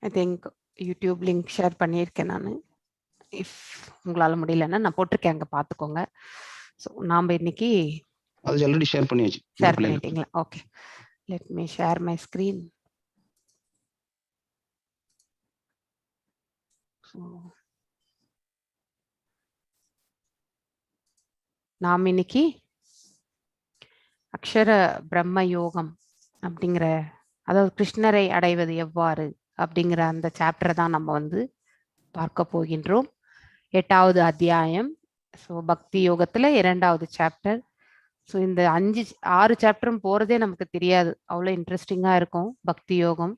I think YouTube link share பண்ணியிருக்கேன் நான். If உங்களால் முடியலன்னா நான் போட்டிருக்கேன், அங்கே பார்த்துக்கோங்க. ஸோ நாம் இன்னைக்கு அது ஆல்ரெடி ஷேர் பண்ணியாச்சு. ஷேர் பண்ணிட்டீங்களா? Okay, let me share my screen. நாம் இன்னைக்கு அக்ஷர பிரம்ம யோகம் அப்படிங்கிற, அதாவது கிருஷ்ணரை அடைவது எவ்வாறு அப்படிங்கிற அந்த சாப்டரை தான் நம்ம வந்து பார்க்க போகின்றோம். 8வது அத்தியாயம். ஸோ பக்தி யோகத்துல 2வது சாப்டர். ஸோ இந்த 6 சாப்டரும் போறதே நமக்கு தெரியாது, அவ்வளோ இன்ட்ரெஸ்டிங்கா இருக்கும். பக்தி யோகம்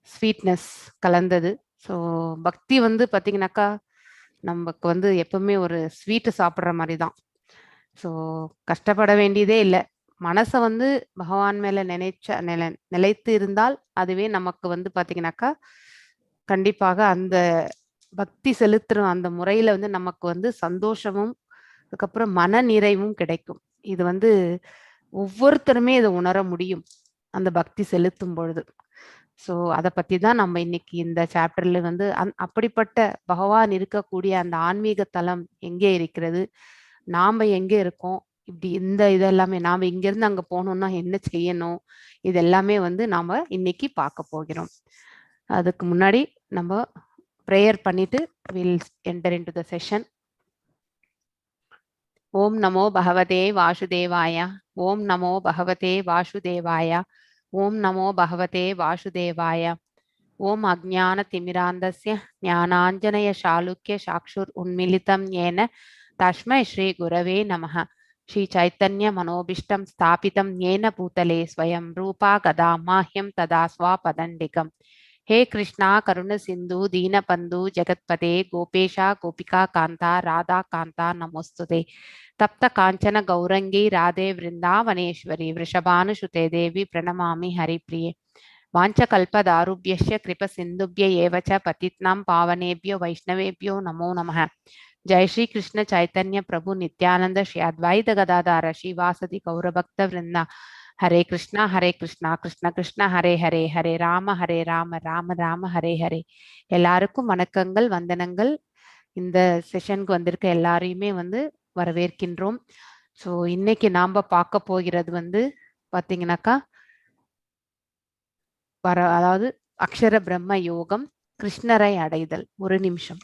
ஸ்வீட்னஸ் கலந்தது. ஸோ பக்தி வந்து பார்த்தீங்கன்னாக்கா நமக்கு வந்து எப்பவுமே ஒரு ஸ்வீட்டு சாப்பிட்ற மாதிரி தான். ஸோ கஷ்டப்பட வேண்டியதே இல்லை. மனசை வந்து பகவான் மேல நிலைத்து இருந்தால் அதுவே நமக்கு வந்து பார்த்தீங்கன்னாக்கா கண்டிப்பாக அந்த பக்தி செலுத்துற அந்த முறையில வந்து நமக்கு வந்து சந்தோஷமும் அதுக்கப்புறம் மன நிறைவும் கிடைக்கும். இது வந்து ஒவ்வொருத்தருமே இதை உணர முடியும் அந்த பக்தி செலுத்தும் பொழுது. ஸோ அதை பத்தி தான் நம்ம இன்னைக்கு இந்த சாப்டர்ல வந்து அப்படிப்பட்ட பகவான் இருக்கக்கூடிய அந்த ஆன்மீக தலம் எங்கே இருக்கிறது, நாம எங்கே இருக்கோம், இப்படி இந்த இதெல்லாமே நாம இங்கிருந்து அங்க போகணும்னா என்ன செய்யணும், இது எல்லாமே வந்து நாம இன்னைக்கு பார்க்க போகிறோம். அதுக்கு முன்னாடி நம்ம ப்ரேயர் பண்ணிட்டு will enter into the session. ஓம் நமோ பகவதே வாசுதேவாய. ஓம் நமோ பகவதே வாசுதேவாய. ஓம் நமோ பகவதே வாசுதேவாய. ஓம் அஜ்ஞான திமிராந்தஸ்ய ஞானாஞ்சனய சாலுக்ய சாக்ஷுர் உன்மிலிதம் ஏன தஸ்மை ஸ்ரீ குரவே நமः. श्री चैतन्य मनोभिष्टं स्थापितं येन भूतले स्वयं रूपा गदा माह्यं तदा स्वापदण्डिकम्. हे कृष्णा करुण सिंधु दीनबंधु जगत्पते गोपेशा गोपिका कांता राधा कांता नमोस्तुते. तप्त कांचन गौरंगी राधे वृंदावनेश्वरी वृषभानुसुते देवी प्रणमामि हरिप्रिये. वाञ्छकल्पदारुभ्यश्च कृपसिन्धुभ्य एव च पतितानां पावनेभ्यो वैष्णवेभ्यो नमो नमः. जय श्री कृष्ण चैतन्य प्रभु नित्यानंद श्री अद्वैत गदाधर श्रीवासदि गौरभक्त वृंद. हरे कृष्णा कृष्ण कृष्ण हरे हरे, हरे राम राम राम हरे हरे. எல்லாருக்கும் வணக்கங்கள், வந்தனங்கள். இந்த செஷனுக்கு வந்திருக்க எல்லாரையுமே வந்து வரவேற்கின்றோம். ஸோ இன்னைக்கு நாம பார்க்க போகிறது வந்து பார்த்தீங்கன்னாக்கா அதாவது அக்ஷர பிரம்ம யோகம், கிருஷ்ணரை அடைதல். ஒரு நிமிஷம்.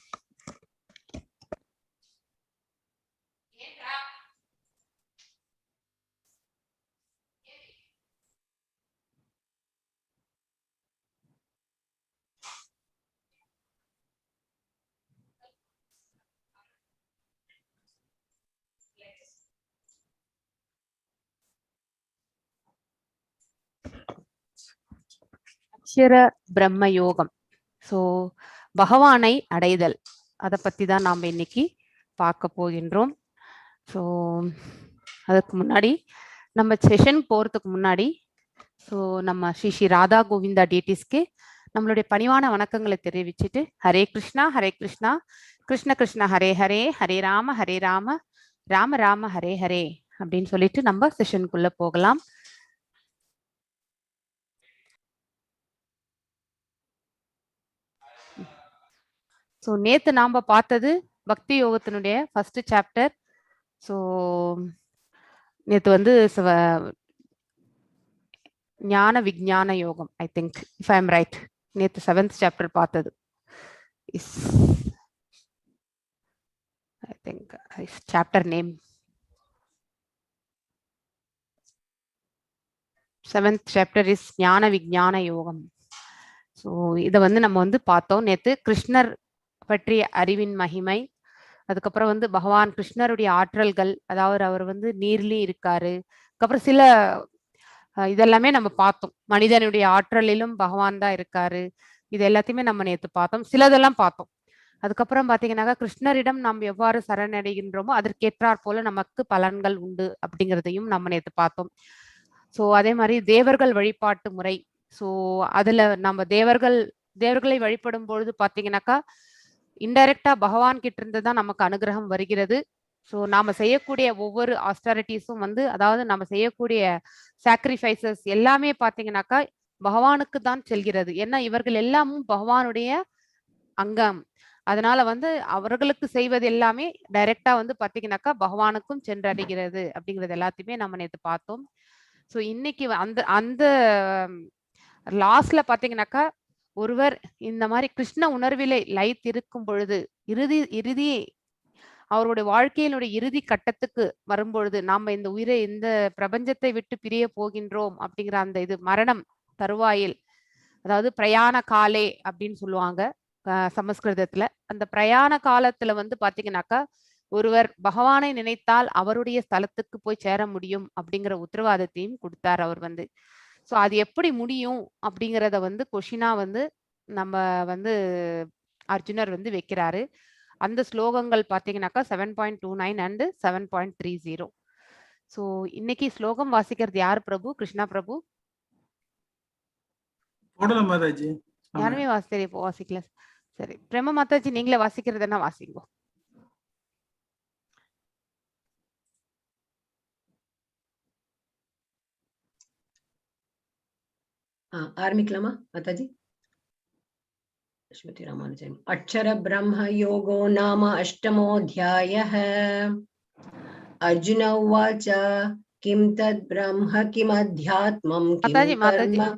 அக்ஷர பிரம்ம யோகம். ஸோ பகவானை அடைதல், அதை பத்தி தான் நாம் இன்னைக்கு பார்க்க போகின்றோம். ஸோ அதுக்கு முன்னாடி நம்ம செஷன் போறதுக்கு முன்னாடி நம்ம ஸ்ரீ ஸ்ரீ ராதா கோவிந்தா டிடிஸ்க்கு நம்மளுடைய பணிவான வணக்கங்களை தெரிவிச்சுட்டு, ஹரே கிருஷ்ணா கிருஷ்ண கிருஷ்ண ஹரே ஹரே, ஹரே ராம ராம ராம ஹரே ஹரே அப்படின்னு சொல்லிட்டு நம்ம செஷனுக்குள்ள போகலாம். ஸோ நேத்து நாம பார்த்தது பக்தி யோகத்தினுடைய ஃபர்ஸ்ட் சாப்டர். ஸோ நேத்து வந்து ஞான விஞ்ஞான யோகம், I think if I am right. நேத்து 7th சாப்டர் பார்த்தது. I think chapter name 7th chapter is ஞான விஞ்ஞான யோகம். ஸோ இதை வந்து நம்ம வந்து பார்த்தோம் நேத்து. கிருஷ்ணர் பற்றிய அறிவின் மகிமை, அதுக்கப்புறம் வந்து பகவான் கிருஷ்ணருடைய ஆற்றல்கள், அதாவது அவர் வந்து நீர்லயும் இருக்காரு, அதுக்கப்புறம் சில இதெல்லாமே நம்ம பார்த்தோம். மனிதனுடைய ஆற்றலிலும் பகவான் தான் இருக்காரு, இது எல்லாத்தையுமே நம்ம நேத்து பார்த்தோம், சிலதெல்லாம் பார்த்தோம். அதுக்கப்புறம் பாத்தீங்கன்னாக்கா கிருஷ்ணரிடம் நாம் எவ்வாறு சரணடைகின்றோமோ அதற்கேற்றாற் போல நமக்கு பலன்கள் உண்டு அப்படிங்கிறதையும் நம்ம நேத்து பார்த்தோம். ஸோ அதே மாதிரி தேவர்கள் வழிபாட்டு முறை. ஸோ அதுல நம்ம தேவர்களை வழிபடும் பொழுது பாத்தீங்கன்னாக்கா இன்டைரக்டா பகவான் கிட்ட இருந்து தான் நமக்கு அனுகிரகம் வருகிறது. ஸோ நாம செய்யக்கூடிய ஒவ்வொரு ஆஸ்டாரிட்டிஸும் வந்து, அதாவது நம்ம செய்யக்கூடிய சாக்ரிஃபைசஸ் எல்லாமே பார்த்தீங்கன்னாக்கா பகவானுக்கு தான் செல்கிறது. ஏன்னா இவர்கள் எல்லாமும் பகவானுடைய அங்கம். அதனால வந்து அவர்களுக்கு செய்வது எல்லாமே டைரக்டா வந்து பார்த்தீங்கன்னாக்கா பகவானுக்கும் சென்றடைகிறது அப்படிங்கிறது எல்லாத்தையுமே நம்ம நேத்து பார்த்தோம். ஸோ இன்னைக்கு அந்த அந்த லாஸ்ட்ல பார்த்தீங்கன்னாக்கா ஒருவர் இந்த மாதிரி கிருஷ்ண உணர்விலே லயித்திருக்கும் பொழுது இறுதி அவருடைய வாழ்க்கையினுடைய இறுதி கட்டத்துக்கு வரும்பொழுது நாம இந்த உயிரை இந்த பிரபஞ்சத்தை விட்டு பிரிய போகின்றோம் அப்படிங்கிற அந்த இது மரணம் தருவாயில், அதாவது பிரயாண காலே அப்படின்னு சொல்லுவாங்க சமஸ்கிருதத்துல. அந்த பிரயாண காலத்துல வந்து பாத்தீங்கன்னாக்கா ஒருவர் பகவானை நினைத்தால் அவருடைய ஸ்தலத்துக்கு போய் சேர முடியும் அப்படிங்கிற உத்தரவாதத்தையும் கொடுத்தார் அவர் வந்து. ஸோ அது எப்படி முடியும் அப்படிங்கிறத வந்து கொஷினா வந்து நம்ம வந்து அர்ஜுனர் வந்து வைக்கிறாரு. அந்த ஸ்லோகங்கள் பார்த்தீங்கன்னாக்கா 7.29 அண்ட் 7.30. ஸோ இன்னைக்கு ஸ்லோகம் வாசிக்கிறது யார் பிரபு? கிருஷ்ணா பிரபு மாதாஜி யாருமே வாசிக்கல. சரி, பிரேம மாதாஜி நீங்களே வாசிக்கிறதுன்னா வாசிங்கோ. ஆரம்பிக்கலாமா மாதாஜி? ஸ்ரீமதி ராமானுஜன். அக்ஷர பிரம்ம யோகோ நாம அஷ்டமோऽध्यायः. அர்ஜுன உவாச்ச கிம் தத் பிரம்ம கிம் அத்யாத்மம் கிம் கர்ம.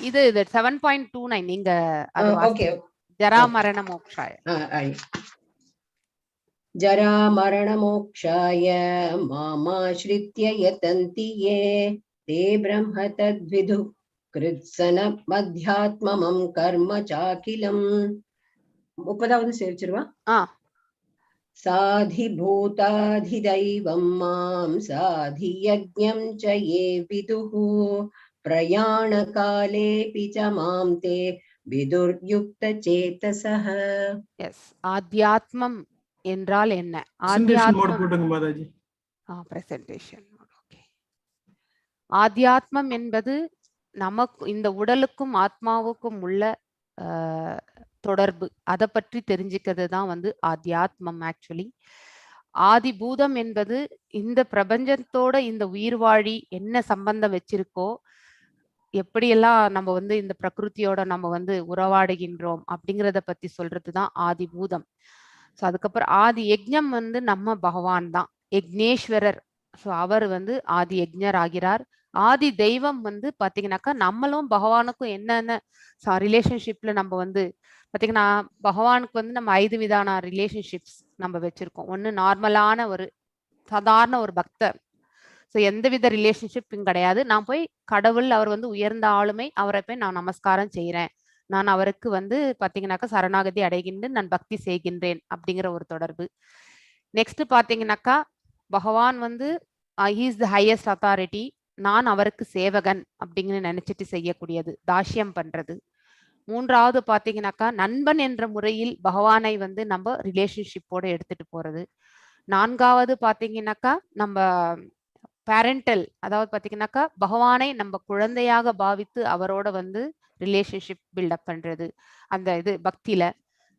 இது 7.29 நீங்க ஓகே. ஜரா மரண மோக்ஷாய. ஜரா மரண மோக்ஷாய மாமாஶ்ரித்ய யதந்தி யே தே பிரம்ம தத்விது கிருத்சன மத்யாத்மமம் கர்ம சாக்கிலம். 30வது சேவிச்சிருவா. சாதி பூதாதி தெய்வம் மாம் சாதி யஜ்ஞம் ச யே விதுஹு பிரயாண காலேபி ச மாம் தே விதுர்யுக்த சேதசஹ. எஸ், ஆத்யாத்மம் என்றால் என்ன? ஆத்யாத்மம் என்பது நமக்கு இந்த உடலுக்கும் ஆத்மாவுக்கும் உள்ள தொடர்பு, அதை பற்றி தெரிஞ்சுக்கிறது தான் வந்து ஆத்யாத்மம். ஆக்சுவலி ஆதிபூதம் என்பது இந்த பிரபஞ்சத்தோட இந்த உயிர்வாழி என்ன சம்பந்தம் வச்சிருக்கோ, எப்படியெல்லாம் நம்ம வந்து இந்த பிரகிருத்தியோட நம்ம வந்து உறவாடுகின்றோம் அப்படிங்கிறத பத்தி சொல்றதுதான் ஆதிபூதம். ஸோ அதுக்கப்புறம் ஆதி யஜ்ஞம் வந்து நம்ம பகவான் தான், யக்னேஸ்வரர். ஸோ அவர் வந்து ஆதி யஜ்ஞர் ஆகிறார். ஆதி தெய்வம் வந்து பாத்தீங்கன்னாக்கா நம்மளும் பகவானுக்கும் என்னென்ன ரிலேஷன்ஷிப்ல நம்ம வந்து பாத்தீங்கன்னா பகவானுக்கு வந்து நம்ம 5 விதான ரிலேஷன்ஷிப்ஸ் நம்ம வச்சிருக்கோம். ஒண்ணு நார்மலான ஒரு சாதாரண ஒரு பக்தர். ஸோ எந்தவித ரிலேஷன்ஷிப்பும் கிடையாது. நான் போய் கடவுள், அவர் வந்து உயர்ந்த ஆளுமை, அவரை போய் நான் நமஸ்காரம் செய்யறேன், நான் அவருக்கு வந்து பாத்தீங்கன்னாக்கா சரணாகதி அடைகின்றேன், நான் பக்தி செய்கின்றேன் அப்படிங்கிற ஒரு தொடர்பு. நெக்ஸ்ட் பாத்தீங்கன்னாக்கா பகவான் வந்து he is the highest authority, நான் அவருக்கு சேவகன் அப்படிங்கன்னு நினைச்சிட்டு செய்யக்கூடியது, தாஷ்யம் பண்றது. மூன்றாவது பாத்தீங்கன்னாக்கா நண்பன் என்ற முறையில் பகவானை வந்து நம்ம ரிலேஷன்ஷிப்போட எடுத்துட்டு போறது. நான்காவது பாத்தீங்கன்னாக்கா நம்ம பேரண்டல், அதாவது பாத்தீங்கன்னாக்கா பகவானை நம்ம குழந்தையாக பாவித்து அவரோட வந்து ரிலேஷன்ஷிப் பில்டப் பண்றது அந்த இது பக்தியில.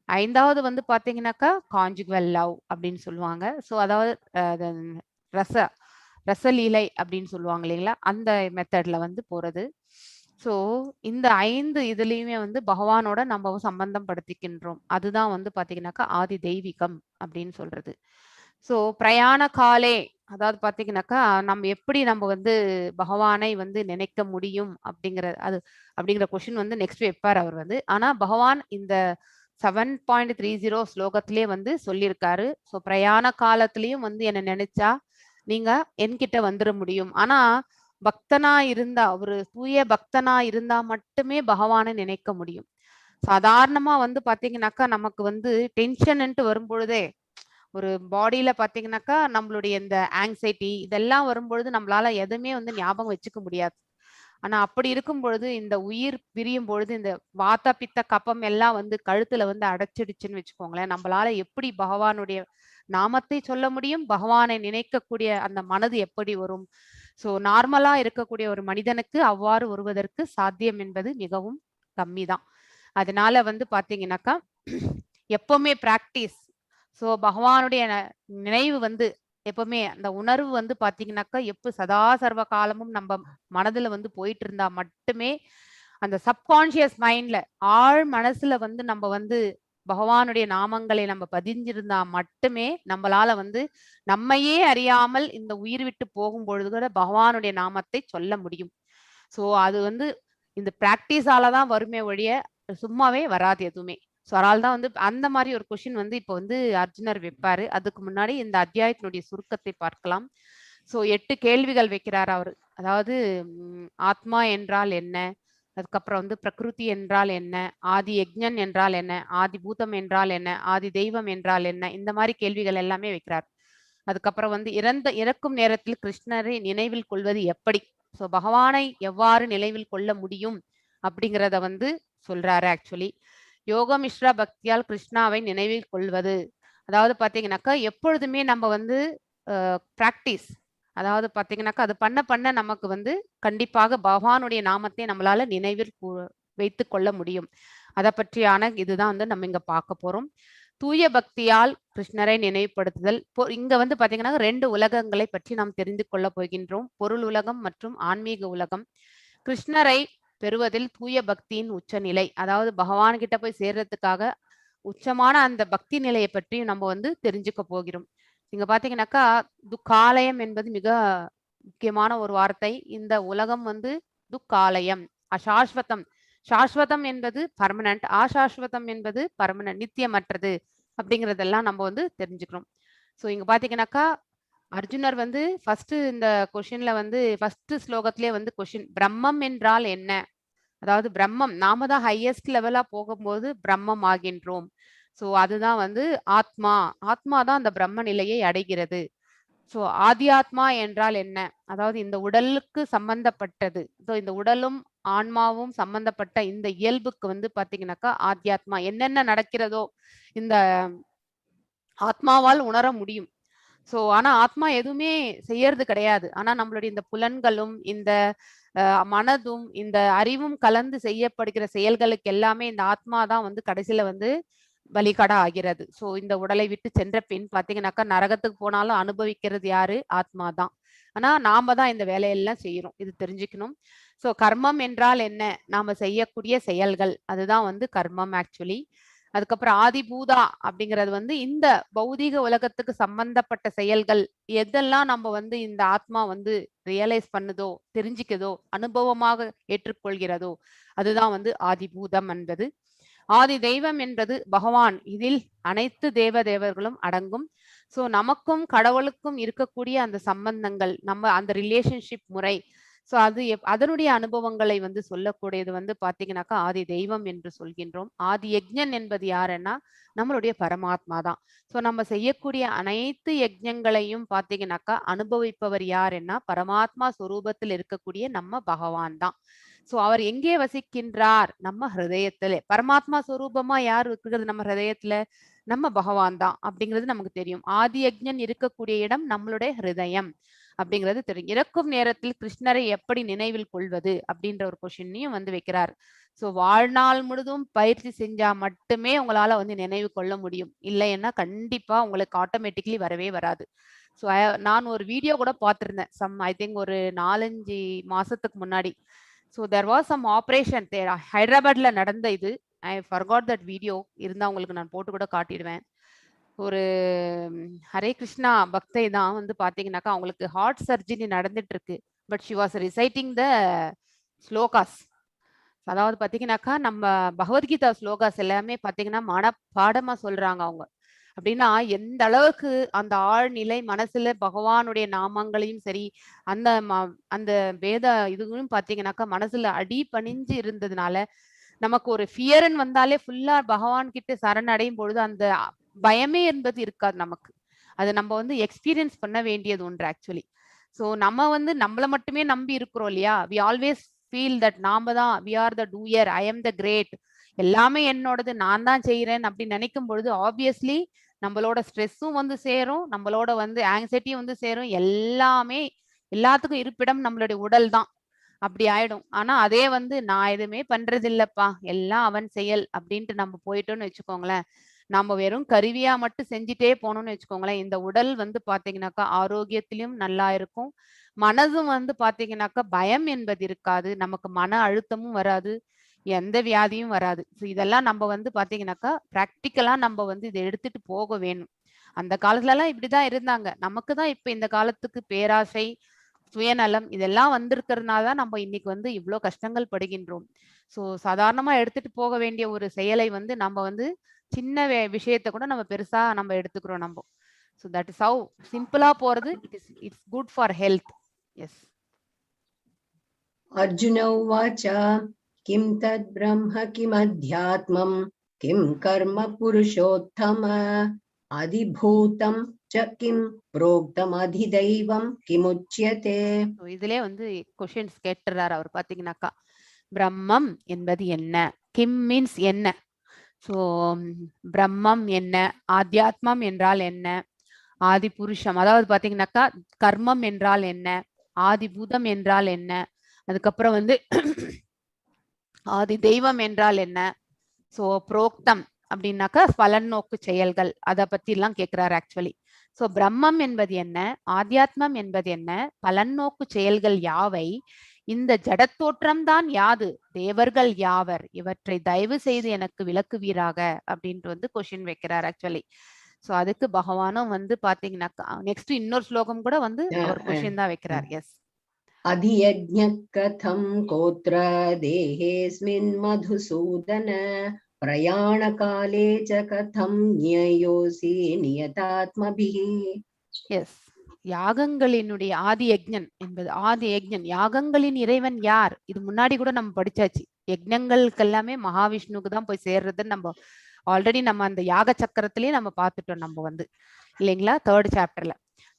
ஐந்தாவது வந்து பாத்தீங்கன்னாக்கா கான்ஜுகல் லவ் அப்படின்னு சொல்லுவாங்க. ஸோ அதாவது ரசலீலை அப்படின்னு சொல்லுவாங்க இல்லைங்களா, அந்த மெத்தட்ல வந்து போறது. ஸோ இந்த 5 இதுலயுமே வந்து பகவானோட நம்ம சம்பந்தம் படுத்திக்கின்றோம். அதுதான் வந்து பாத்தீங்கன்னாக்கா ஆதி தெய்வீகம் அப்படின்னு சொல்றது. ஸோ பிரயாண காலே, அதாவது பாத்தீங்கன்னாக்கா நம்ம எப்படி நம்ம வந்து பகவானை வந்து நினைக்க முடியும் அப்படிங்கிற கொஸ்டின் வந்து நெக்ஸ்ட் வைப்பார் அவர் வந்து. ஆனா பகவான் இந்த 7.30 ஸ்லோகத்திலே வந்து சொல்லியிருக்காரு. ஸோ பிரயாண காலத்திலயும் வந்து என்ன நினைச்சா நீங்க என்கிட்ட வந்துட முடியும். ஆனா பக்தனா இருந்தா, ஒரு தூய பக்தனா இருந்தா மட்டுமே பகவானை நினைக்க முடியும். சாதாரணமா வந்து பாத்தீங்கன்னாக்கா நமக்கு வந்து டென்ஷன்ட்டு வரும்பொழுதே, ஒரு பாடியில பாத்தீங்கன்னாக்கா நம்மளுடைய இந்த ஆங்ஸைட்டி இதெல்லாம் வரும்பொழுது நம்மளால எதுவுமே வந்து ஞாபகம் வச்சுக்க முடியாது. ஆனா அப்படி இருக்கும் பொழுது இந்த உயிர் பிரியும் பொழுது இந்த வாத்த பித்த கப்பம் எல்லாம் வந்து கழுத்துல வந்து அடைச்சிடுச்சுன்னு வச்சுக்கோங்களேன், நம்மளால எப்படி பகவானுடைய நாமத்தை சொல்ல முடியும்? பகவானை நினைக்கக்கூடிய அந்த மனது எப்படி வரும்? ஸோ நார்மலா இருக்கக்கூடிய ஒரு மனிதனுக்கு அவ்வாறு வருவதற்கு சாத்தியம் என்பது மிகவும் கம்மி தான். அதனால வந்து பாத்தீங்கன்னாக்கா எப்பவுமே பிராக்டிஸ், ஸோ பகவானுடைய நினைவு வந்து எப்பவுமே அந்த உணர்வு வந்து பாத்தீங்கன்னாக்கா எப்ப சதா சர்வ காலமும் நம்ம மனதுல வந்து போயிட்டு இருந்தா மட்டுமே அந்த சப்கான்சியஸ் மைண்ட்ல ஆழ் மனசுல வந்து நம்ம வந்து பகவானுடைய நாமங்களை நம்ம பதிஞ்சிருந்தா மட்டுமே நம்மளால வந்து நம்மையே அறியாமல் இந்த உயிர் விட்டு போகும் பொழுது கூட பகவானுடைய நாமத்தை சொல்ல முடியும். ஸோ அது வந்து இந்த பிராக்டிஸால தான் வருமே ஒழிய சும்மாவே வராது எதுவுமே. ஸோ அதனால தான் வந்து அந்த மாதிரி ஒரு கொஷின் வந்து இப்போ வந்து அர்ஜுனர் வைப்பாரு. அதுக்கு முன்னாடி இந்த அத்தியாயத்தினுடைய சுருக்கத்தை பார்க்கலாம். ஸோ 8 கேள்விகள் வைக்கிறார் அவர். அதாவது ஆத்மா என்றால் என்ன, அதுக்கப்புறம் வந்து பிரகிருதி என்றால் என்ன, ஆதி யக்ஞன் என்றால் என்ன, ஆதி பூதம் என்றால் என்ன, ஆதி தெய்வம் என்றால் என்ன, இந்த மாதிரி கேள்விகள் எல்லாமே வைக்கிறார். அதுக்கப்புறம் வந்து இறக்கும் நேரத்தில் கிருஷ்ணரை நினைவில் கொள்வது எப்படி, ஸோ பகவானை எவ்வாறு நினைவில் கொள்ள முடியும் அப்படிங்கிறத வந்து சொல்றாரு. ஆக்சுவலி யோகமிஸ்ரா பக்தியால் கிருஷ்ணாவை நினைவில் கொள்வது, அதாவது பாத்தீங்கன்னாக்கா எப்பொழுதுமே நம்ம வந்து பிராக்டிஸ், அதாவது பாத்தீங்கன்னாக்கா அது பண்ண பண்ண நமக்கு வந்து கண்டிப்பாக பகவானுடைய நாமத்தை நம்மளால நினைவில் வைத்து கொள்ள முடியும். அதை பற்றியான இதுதான் வந்து நம்ம இங்க பார்க்க போறோம். தூய பக்தியால் கிருஷ்ணரை நினைவுபடுத்துதல். இங்க வந்து பாத்தீங்கன்னா 2 உலகங்களை பற்றி நாம் தெரிந்து கொள்ள போகின்றோம், பொருள் உலகம் மற்றும் ஆன்மீக உலகம். கிருஷ்ணரை பெறுவதில் தூய பக்தியின் உச்சநிலை, அதாவது பகவான் கிட்ட போய் சேர்றதுக்காக உச்சமான அந்த பக்தி நிலையை பற்றி நம்ம வந்து தெரிஞ்சுக்க போகிறோம். இங்க பாத்தீங்கன்னாக்கா துக்காலயம் என்பது மிக முக்கியமான ஒரு வார்த்தை. இந்த உலகம் வந்து துக்காலயம், அசாஸ்வதம். சாஸ்வதம் என்பது பர்மனன்ட், ஆசாஸ்வதம் என்பது பர்மனன்ட், நித்தியமற்றது அப்படிங்கிறதெல்லாம் நம்ம வந்து தெரிஞ்சுக்கிறோம். ஸோ இங்க பாத்தீங்கன்னாக்கா அர்ஜுனர் வந்து ஃபர்ஸ்ட் இந்த கொஸ்டின்ல வந்து ஃபர்ஸ்ட் ஸ்லோகத்திலே வந்து கொஸ்டின் பிரம்மம் என்றால் என்ன, அதாவது பிரம்மம் நாம தான் ஹையஸ்ட் லெவலா போகும்போது பிரம்மம் ஆகின்றோம். ஸோ அதுதான் வந்து ஆத்மா, ஆத்மா தான் அந்த பிரம்ம நிலையை அடைகிறது. ஸோ ஆத்மா என்றால் என்ன, அதாவது இந்த உடலுக்கு சம்பந்தப்பட்டது. ஸோ இந்த உடலும் ஆன்மாவும் சம்பந்தப்பட்ட இந்த இயல்புக்கு வந்து பாத்தீங்கன்னாக்கா ஆத்மா, என்னென்ன நடக்கிறதோ இந்த ஆத்மாவால் உணர முடியும். ஸோ ஆனா ஆத்மா எதுவுமே செய்யறது கிடையாது. ஆனா நம்மளுடைய இந்த புலன்களும் இந்த மனதும் இந்த அறிவும் கலந்து செய்யப்படுகிற செயல்களுக்கு எல்லாமே இந்த ஆத்மா தான் வந்து கடைசியில வந்து பலிகடா ஆகிறது. ஸோ இந்த உடலை விட்டு சென்ற பின் பாத்தீங்கன்னாக்கா நரகத்துக்கு போனாலும் அனுபவிக்கிறது யாரு, ஆத்மா தான். ஆனா நாம தான் இந்த வேலையெல்லாம் செய்யறோம், இது தெரிஞ்சுக்கணும். ஸோ கர்மம் என்றால் என்ன, நாம செய்யக்கூடிய செயல்கள், அதுதான் வந்து கர்மம் ஆக்சுவலி. அதுக்கப்புறம் ஆதிபூதா அப்படிங்கிறது வந்து இந்த பௌதீக உலகத்துக்கு சம்பந்தப்பட்ட செயல்கள் எதெல்லாம் நம்ம வந்து இந்த ஆத்மா வந்து ரியலைஸ் பண்ணுதோ, தெரிஞ்சுக்குதோ, அனுபவமாக ஏற்றுக்கொள்கிறதோ, அதுதான் வந்து ஆதிபூதம் என்பது. ஆதி தெய்வம் என்பது பகவான், இதில் அனைத்து தேவர்களும் அடங்கும். ஸோ நமக்கும் கடவுளுக்கும் இருக்கக்கூடிய அந்த சம்பந்தங்கள், நம்ம அந்த ரிலேஷன்ஷிப் முறை, ஸோ அது அதனுடைய அனுபவங்களை வந்து சொல்லக்கூடியது வந்து பாத்தீங்கன்னாக்கா ஆதி தெய்வம் என்று சொல்கின்றோம். ஆதி யக்ஞன் என்பது யாருன்னா நம்மளுடைய பரமாத்மா தான். ஸோ நம்ம செய்யக்கூடிய அனைத்து யஜ்ஞங்களையும் பாத்தீங்கன்னாக்கா அனுபவிப்பவர் யாருன்னா பரமாத்மா ஸ்வரூபத்தில் இருக்கக்கூடிய நம்ம பகவான் தான். ஸோ அவர் எங்கே வசிக்கின்றார், நம்ம ஹிருதயத்திலே. பரமாத்மா ஸ்வரூபமா யார் இருக்கிறது நம்ம ஹிருதயத்துல, நம்ம பகவான் தான் அப்படிங்கிறது நமக்கு தெரியும். ஆதி யக்ஞன் இருக்கக்கூடிய இடம் நம்மளுடைய ஹிருதயம் அப்படிங்கிறது தெரியும். இறக்கும் நேரத்தில் கிருஷ்ணரை எப்படி நினைவில் கொள்வது அப்படின்ற ஒரு கொஸ்டினையும் வந்து வைக்கிறார். ஸோ வாழ்நாள் முழுதும் பயிற்சி செஞ்சா மட்டுமே உங்களால வந்து நினைவு கொள்ள முடியும், இல்லைன்னா கண்டிப்பா உங்களுக்கு ஆட்டோமேட்டிக்லி வரவே வராது. ஸோ நான் ஒரு வீடியோ கூட பார்த்திருந்தேன், ஐ திங்க் ஒரு 4-5 மாசத்துக்கு முன்னாடி. So there was some operation ஹைதராபாத்ல நடந்த இது. ஐ ஃபர்காட் தட் வீடியோ, இருந்தா உங்களுக்கு நான் போட்டு கூட காட்டிடுவேன். ஒரு ஹரே கிருஷ்ணா பக்தை தான் வந்து பாத்தீங்கன்னாக்கா அவங்களுக்கு ஹார்ட் சர்ஜரி நடந்துட்டு இருக்கு. பட் ஷி வாஸ் ரிசைட்டிங் த ஸ்லோகாஸ். அதாவது பாத்தீங்கன்னாக்கா நம்ம பகவத்கீதா ஸ்லோகாஸ் எல்லாமே பாத்தீங்கன்னா மனப்பாடமா சொல்றாங்க அவங்க. அப்படின்னா எந்த அளவுக்கு அந்த ஆழ்நிலை மனசுல பகவானுடைய நாமங்களையும் சரி, அந்த அந்த வேத இதுவும் பாத்தீங்கன்னாக்கா மனசுல அடி பணிஞ்சு இருந்ததுனால நமக்கு ஒரு ஃபியர்ன்னு வந்தாலே ஃபுல்லா பகவான் கிட்ட சரணடையும் பொழுது அந்த பயமே என்பது இருக்காது நமக்கு. அது நம்ம வந்து எக்ஸ்பீரியன்ஸ் பண்ண வேண்டியது ஒன்று ஆக்சுவலி. ஸோ நம்ம வந்து நம்மள மட்டுமே நம்பி இருக்கிறோம் இல்லையா, வி ஆல்வேஸ் ஃபீல் தட் நாம தான் we are the doer, I am the great, எல்லாமே என்னோடது, நான் தான் செய்யறேன் அப்படின்னு நினைக்கும் பொழுது ஆப்வியஸ்லி நம்மளோட ஸ்ட்ரெஸ்ஸும் வந்து சேரும், நம்மளோட வந்து ஆங்ஸைட்டியும் வந்து சேரும், எல்லாமே எல்லாத்துக்கும் இருப்பிடம் நம்மளுடைய உடல் தான். அப்படி ஆயிடும். ஆனா அதே வந்து நான் எதுவுமே பண்றது இல்லப்பா, எல்லாம் அவன் செயல் அப்படின்ட்டு நம்ம போயிட்டோம்னு வச்சுக்கோங்களேன், நாம வெறும் கருவியா மட்டும் செஞ்சுட்டே போனோம்னு வச்சுக்கோங்களேன், இந்த உடல் வந்து பாத்தீங்கன்னாக்கா ஆரோக்கியத்திலும் நல்லா இருக்கும். மனதும் வந்து பாத்தீங்கன்னாக்கா பயம் என்பது இருக்காது. நமக்கு மன அழுத்தமும் வராது. எந்த வியாதியும் வராது. இதெல்லாம் நம்ம வந்து பாத்தீங்கன்னாக்கா பிராக்டிக்கலா நம்ம வந்து இதை எடுத்துட்டு போக வேணும். அந்த காலத்துல எல்லாம் இப்படிதான் இருந்தாங்க. நமக்கு தான் இப்ப இந்த காலத்துக்கு பேராசை, சுயநலம் இதெல்லாம் வந்திருக்கிறதுனால தான் நம்ம இன்னைக்கு வந்து இவ்ளோ கஷ்டங்கள் படுகின்றோம். சாதாரணமா எடுத்துட்டு போக வேண்டிய ஒரு செயலை வந்து நம்ம வந்து சின்ன விஷயத்த கூட நம்ம பெருசா நம்ம எடுத்துக்கிறோம் நம்ப. தட் இஸ் ஹவ் சிம்பிளா போறது it's good for health. Yes. Arjuna उवाच किं तद् ब्रह्म किमध्यात्मं किं कर्म पुरुषोत्तम अधिभूतं च किं प्रोक्तम् अधिदैवं किमुच्यते. இதுலயே வந்து क्वेश्चंस கேட்றார் அவர் பாத்தீங்கன்னாக்கா. பிரம்மம் என்பது என்ன? கிம் மீன்ஸ் என்ன? பிரம்மம் என்ன? ஆத்யாத்மம் என்றால் என்ன? ஆதி புருஷம் அதாவது பாத்தீங்கன்னாக்கா கர்மம் என்றால் என்ன? ஆதி பூதம் என்றால் என்ன? அதுக்கப்புறம் வந்து ஆதி தெய்வம் என்றால் என்ன? புரோக்தம் அப்படின்னாக்கா பலன் நோக்கு செயல்கள், அதை பத்தி எல்லாம் கேட்கிறார் ஆக்சுவலி. பிரம்மம் என்பது என்ன? ஆத்யாத்மம் என்பது என்ன? பலன் நோக்கு செயல்கள் யாவை? இந்த ஜடத்தோற்றம் தான் யாது? தேவர்கள் யாவர்? இவற்றை தயவு செய்து எனக்கு விளக்குவீராக அப்படின்ட்டு வந்து கொஸ்டின் வைக்கிறார் ஆக்சுவலி. அதுக்கு பகவானும் வந்து பாத்தீங்கன்னாக்கா நெக்ஸ்ட் இன்னொரு ஸ்லோகம் கூட வந்து அவர் கொஸ்டின் தான் வைக்கிறார். எஸ். अधियज्ञः कथं कोत्र देहेऽस्मिन् मधुसूदन प्रयाणकाले च कथं ज्ञेयोऽसि नियतात्मभिः. எஸ். யாகங்களினுடைய ஆதி யஜ்ஞன் என்பது ஆதி யஜ்ஞன் யாகங்களின் இறைவன் யார்? இது முன்னாடி கூட நம்ம படிச்சாச்சு. யஜ்ஞங்களுக்கு எல்லாமே மகாவிஷ்ணுக்கு தான் போய் சேர்றதுன்னு நம்ம ஆல்ரெடி நம்ம அந்த யாக சக்கரத்திலேயே நம்ம பார்த்துட்டோம் நம்ம வந்து இல்லைங்களா, 3rd சாப்டர்ல.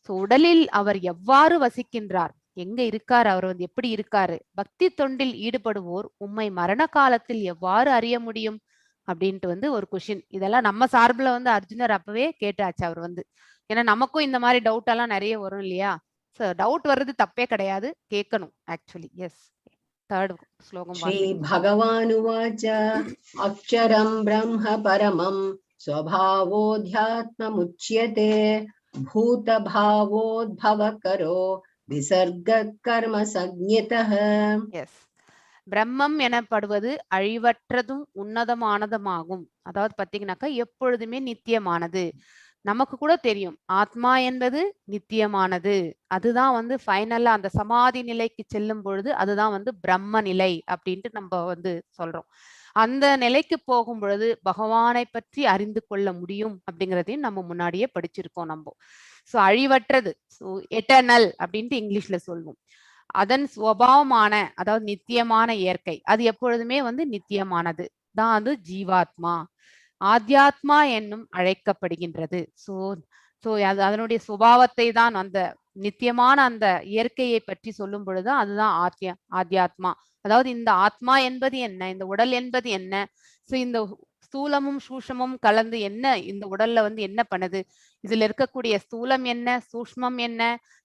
உடலில் அவர் எவ்வாறு வசிக்கின்றார், எங்க இருக்காரு, அவர் வந்து எப்படி இருக்காரு? பக்தி தொண்டில் ஈடுபடுவோர் உம்மை மரண காலத்தில் எவ்வாறு அறிய முடியும் அப்படின்ட்டு வந்து ஒரு கொஸ்டின். இதெல்லாம் நம்ம சார்பில் வந்து அர்ஜுனர் அப்பவே கேட்டாச்சு அவர் வந்து. ஏன்னா நமக்கும் இந்த மாதிரி டவுட் எல்லாம் நிறைய வரும் இல்லையா? டவுட் வர்றது தப்பே கிடையாது, கேட்கணும் ஆக்சுவலி. எஸ். 3rd ஸ்லோகம். ஸ்ரீ பகவானுவாச்ச அக்ஷரம் பிரம்ம பரமம் ஸ்வபாவோத்யாத்மமுச்யதே பூதபாவோத்பவகரோ விசர்க கர்ம சஞ்ஞிதः. எஸ். பிரம்மம் எனப்படுவது அழிவற்றதும் உன்னதமானதுமாகும். அதாவது பாத்தீங்கன்னாக்கா எப்பொழுதுமே நித்தியமானது. நமக்கு கூட தெரியும் ஆத்மா என்பது நித்தியமானது. அதுதான் வந்து ஃபைனலா அந்த சமாதி நிலைக்கு செல்லும் பொழுது அதுதான் வந்து பிரம்ம நிலை அப்படின்ட்டு நம்ம வந்து சொல்றோம். அந்த நிலைக்கு போகும் பொழுது பகவானை பற்றி அறிந்து கொள்ள முடியும் அப்படிங்கிறதையும் நம்ம முன்னாடியே படிச்சிருக்கோம் நம்ம. அழிவற்றது, எட்டர்னல் அப்படின்ட்டு இங்கிலீஷ்ல சொல்லுவோம். அதன் சுபாவமான அதாவது நித்தியமான இயற்கை அது எப்பொழுதுமே வந்து நித்தியமானது தான் அது ஜீவாத்மா. ஆத்யாத்மா என்னும் அழைக்கப்படுகின்றது. அதனுடைய சுபாவத்தை தான் அந்த நித்தியமான அந்த இயற்கையை பற்றி சொல்லும் பொழுது அதுதான் ஆத்யாத்மா. அதாவது இந்த ஆத்மா என்பது என்ன, இந்த உடல் என்பது என்ன, இந்த ஸ்தூலமும் சூஷ்மமும் கலந்து என்ன இந்த உடல்ல வந்து என்ன பண்ணுது, இதுல இருக்கக்கூடிய ஸ்தூலம் என்ன, சூஷ்மம் என்ன,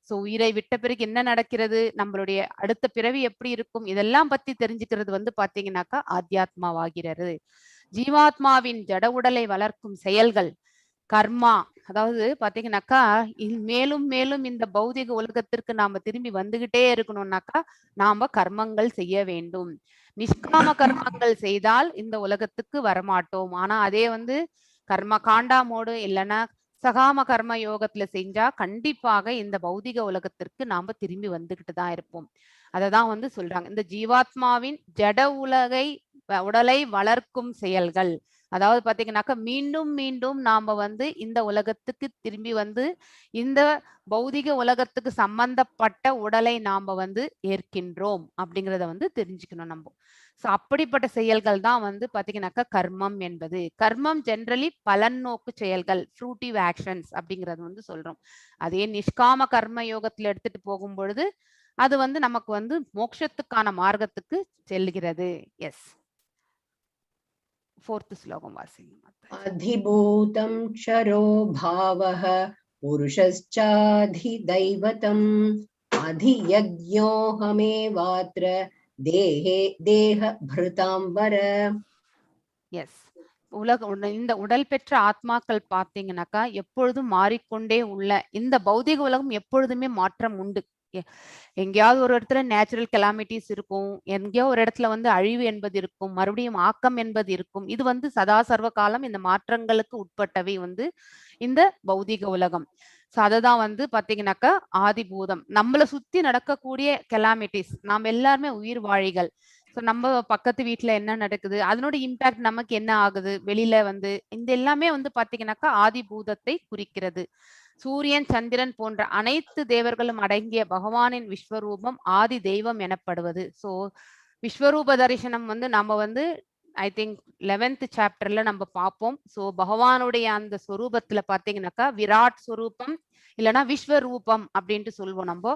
உயிரை விட்ட பிறகு என்ன நடக்கிறது, நம்மளுடைய அடுத்த பிறவி எப்படி இருக்கும், இதெல்லாம் பத்தி தெரிஞ்சுக்கிறது வந்து பாத்தீங்கன்னாக்கா ஆத்யாத்மாவாகிறது. ஜீவாத்மாவின் ஜட உடலை வளர்க்கும் செயல்கள் கர்மா. அதாவது பாத்தீங்கன்னாக்கா மேலும் மேலும் இந்த பௌதிக உலகத்திற்கு நாம திரும்பி வந்துகிட்டே இருக்கணும்னாக்கா நாம கர்மங்கள் செய்ய வேண்டும். நிஷ்காம கர்மங்கள் செய்தால் இந்த உலகத்துக்கு வரமாட்டோம். ஆனா அதே வந்து கர்ம காண்டாமோடு இல்லைன்னா சகாம கர்ம யோகத்துல செஞ்சா கண்டிப்பாக இந்த பௌதிக உலகத்திற்கு நாம திரும்பி வந்துகிட்டு தான் இருப்போம். அததான் வந்து சொல்றாங்க இந்த ஜீவாத்மாவின் ஜட உடலை வளர்க்கும் செயல்கள். அதாவது பாத்தீங்கன்னாக்கா மீண்டும் மீண்டும் நாம வந்து இந்த உலகத்துக்கு திரும்பி வந்து இந்த பௌதிக உலகத்துக்கு சம்பந்தப்பட்ட உடலை நாம வந்து ஏற்கின்றோம் அப்படிங்கிறத வந்து தெரிஞ்சுக்கணும் நம்ம. அப்படிப்பட்ட செயல்கள் தான் வந்து பாத்தீங்கன்னாக்கா கர்மம் என்பது. கர்மம் ஜென்ரலி பலன் நோக்கு செயல்கள், ஃப்ரூட்டிவ் ஆக்ஷன்ஸ் அப்படிங்கறது வந்து சொல்றோம். அதே நிஷ்காம கர்ம யோகத்துல எடுத்துட்டு போகும் பொழுது அது வந்து நமக்கு வந்து மோட்சத்துக்கான மார்க்கத்துக்கு செல்கிறது. எஸ். 4th ஸ்லோகம் வாசிங்க. அதிபூதம் க்ஷரோ பாவஹ புருஷஸ்சாதிதைவதம் அதியஜ்ஞோஹமேவாத்ர தேஹே தேஹ பிருதாம்பர. எஸ். இந்த உடல் பெற்ற ஆத்மாக்கள் பார்த்தீங்கன்னாக்கா எப்பொழுதும் மாறிக்கொண்டே உள்ள இந்த பௌதிக உலகம் எப்பொழுதுமே மாற்றம் உண்டு. எங்கேயாவது ஒரு இடத்துல நேச்சுரல் கெலாமிட்டிஸ் இருக்கும், எங்கேயோ ஒரு இடத்துல வந்து அழிவு என்பது இருக்கும், மறுபடியும் ஆக்கம் என்பது இருக்கும். இது வந்து சதா சர்வ காலம் இந்த மாற்றங்களுக்கு உட்பட்டவை வந்து இந்த பௌதிக உலகம். ஸோ அததான் வந்து பாத்தீங்கன்னாக்கா ஆதிபூதம். நம்மளை சுத்தி நடக்கக்கூடிய கெலாமிட்டிஸ், நாம் எல்லாருமே உயிர் வாழிகள். ஸோ நம்ம பக்கத்து வீட்டுல என்ன நடக்குது, அதனோட இம்பாக்ட் நமக்கு என்ன ஆகுது, வெளியில வந்து இந்த எல்லாமே வந்து பாத்தீங்கன்னாக்கா ஆதிபூதத்தை குறிக்கிறது. சூரியன் சந்திரன் போன்ற அனைத்து தேவர்களும் அடங்கிய பகவானின் விஸ்வரூபம் ஆதி தெய்வம் எனப்படுவது. ஸோ விஸ்வரூப தரிசனம் வந்து நம்ம வந்து ஐ திங்க் 11th சாப்டர்ல நம்ம பார்ப்போம். ஸோ பகவானுடைய அந்த ஸ்வரூபத்துல பாத்தீங்கன்னாக்கா விராட் ஸ்வரூபம் இல்லைன்னா விஸ்வரூபம் அப்படின்ட்டு சொல்லுவோம். நம்ம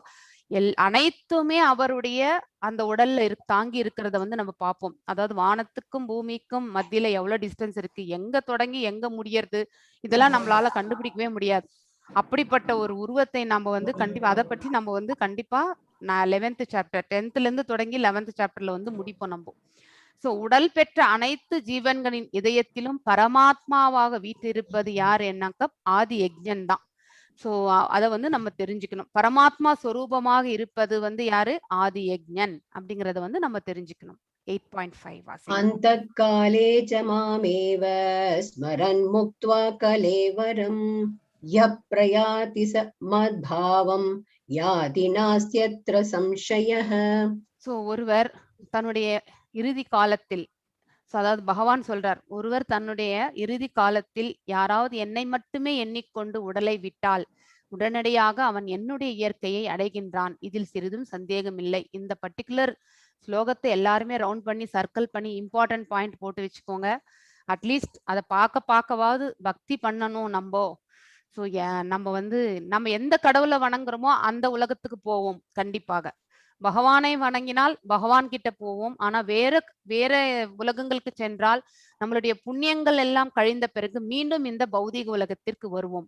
அனைத்துமே அவருடைய அந்த உடல்ல தாங்கி இருக்கிறத வந்து நம்ம பார்ப்போம். அதாவது வானத்துக்கும் பூமிக்கும் மத்தியில எவ்வளவு டிஸ்டன்ஸ் இருக்கு, எங்க தொடங்கி எங்க முடியறது, இதெல்லாம் நம்மளால கண்டுபிடிக்கவே முடியாது. அப்படிப்பட்ட ஒரு உருவத்தை நம்ம வந்து கண்டிப்பா அதை பற்றி நம்ம வந்து கண்டிப்பா நான் 11th சாப்டர் 10th இருந்து தொடங்கி 11th சாப்டர்ல வந்து முடிப்போம் நம்ம. சோ உடல் பெற்ற அனைத்து ஜீவன்களின் இதயத்திலும் பரமாத்மாவாக வீற்றிருப்பது யார் என்னக்க ஆதி யஜ்ஞன் தான். சோ அத வந்து நம்ம தெரிஞ்சுக்கணும். பரமாத்மா ஸ்வரூபமாக இருப்பது வந்து யாரு, ஆதி யஜ்ஞன் அப்படிங்கறத வந்து நம்ம தெரிஞ்சுக்கணும். 8.5 அந்தக்காலே ச மாமேவ ஸ்மரன் முக்த்வா கலேவரம் யப் பிரயாதி ச மத்பாவம் யாதி நாஸ்த்யத்ர சம்சயः. சோ ஒருவர் தன்னுடைய இறுதி காலத்தில், அதாவது பகவான் சொல்றார், ஒருவர் தன்னுடைய இறுதி காலத்தில் யாராவது என்னை மட்டுமே எண்ணிக்கொண்டு உடலை விட்டால் உடனடியாக அவன் என்னுடைய இயற்கையை அடைகின்றான், இதில் சிறிதும் சந்தேகம் இல்லை. இந்த பர்டிகுலர் ஸ்லோகத்தை எல்லாருமே ரவுண்ட் பண்ணி சர்க்கிள் பண்ணி இம்பார்ட்டன்ட் பாயிண்ட் போட்டு வச்சுக்கோங்க. அட்லீஸ்ட் அதை பார்க்கவாவது பக்தி பண்ணணும் நம்ம. ஸோ நம்ம வந்து நம்ம எந்த கடவுளை வணங்குறோமோ அந்த உலகத்துக்கு போவோம். கண்டிப்பாக பகவானை வணங்கினால் பகவான் கிட்ட போவோம். ஆனா வேற உலகங்களுக்கு சென்றால் நம்மளுடைய புண்ணியங்கள் எல்லாம் கழிந்த பிறகு மீண்டும் இந்த பௌதிக உலகத்திற்கு வருவோம்.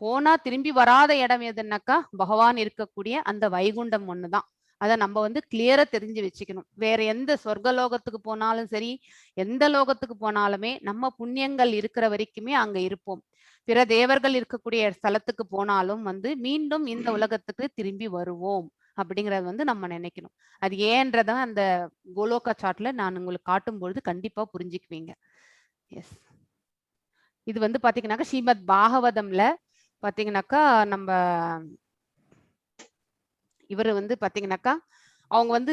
போனா திரும்பி வராத இடம் எதுனாக்கா பகவான் இருக்கக்கூடிய அந்த வைகுண்டம் ஒண்ணுதான். அதை நம்ம வந்து கிளியரா தெரிஞ்சு வச்சுக்கணும். வேற எந்த சொர்க்கலோகத்துக்கு போனாலும் சரி, எந்த லோகத்துக்கு போனாலுமே நம்ம புண்ணியங்கள் இருக்கிற வரைக்குமே அங்க இருப்போம். பிற தேவர்கள் இருக்கக்கூடிய ஸ்தலத்துக்கு போனாலும் வந்து மீண்டும் இந்த உலகத்துக்கு திரும்பி வருவோம் அப்படிங்கறது வந்து நம்ம நினைக்கணும். அது ஏன்றத அந்த கோலோகா சார்ட்ல நான் உங்களுக்கு காட்டும் பொழுது கண்டிப்பா புரிஞ்சுக்குவீங்க. எஸ், இது வந்து பாத்தீங்கன்னாக்கா ஸ்ரீமத் பாகவதம்ல பாத்தீங்கன்னாக்கா நம்ம இவரு வந்து பாத்தீங்கன்னாக்கா அவங்க வந்து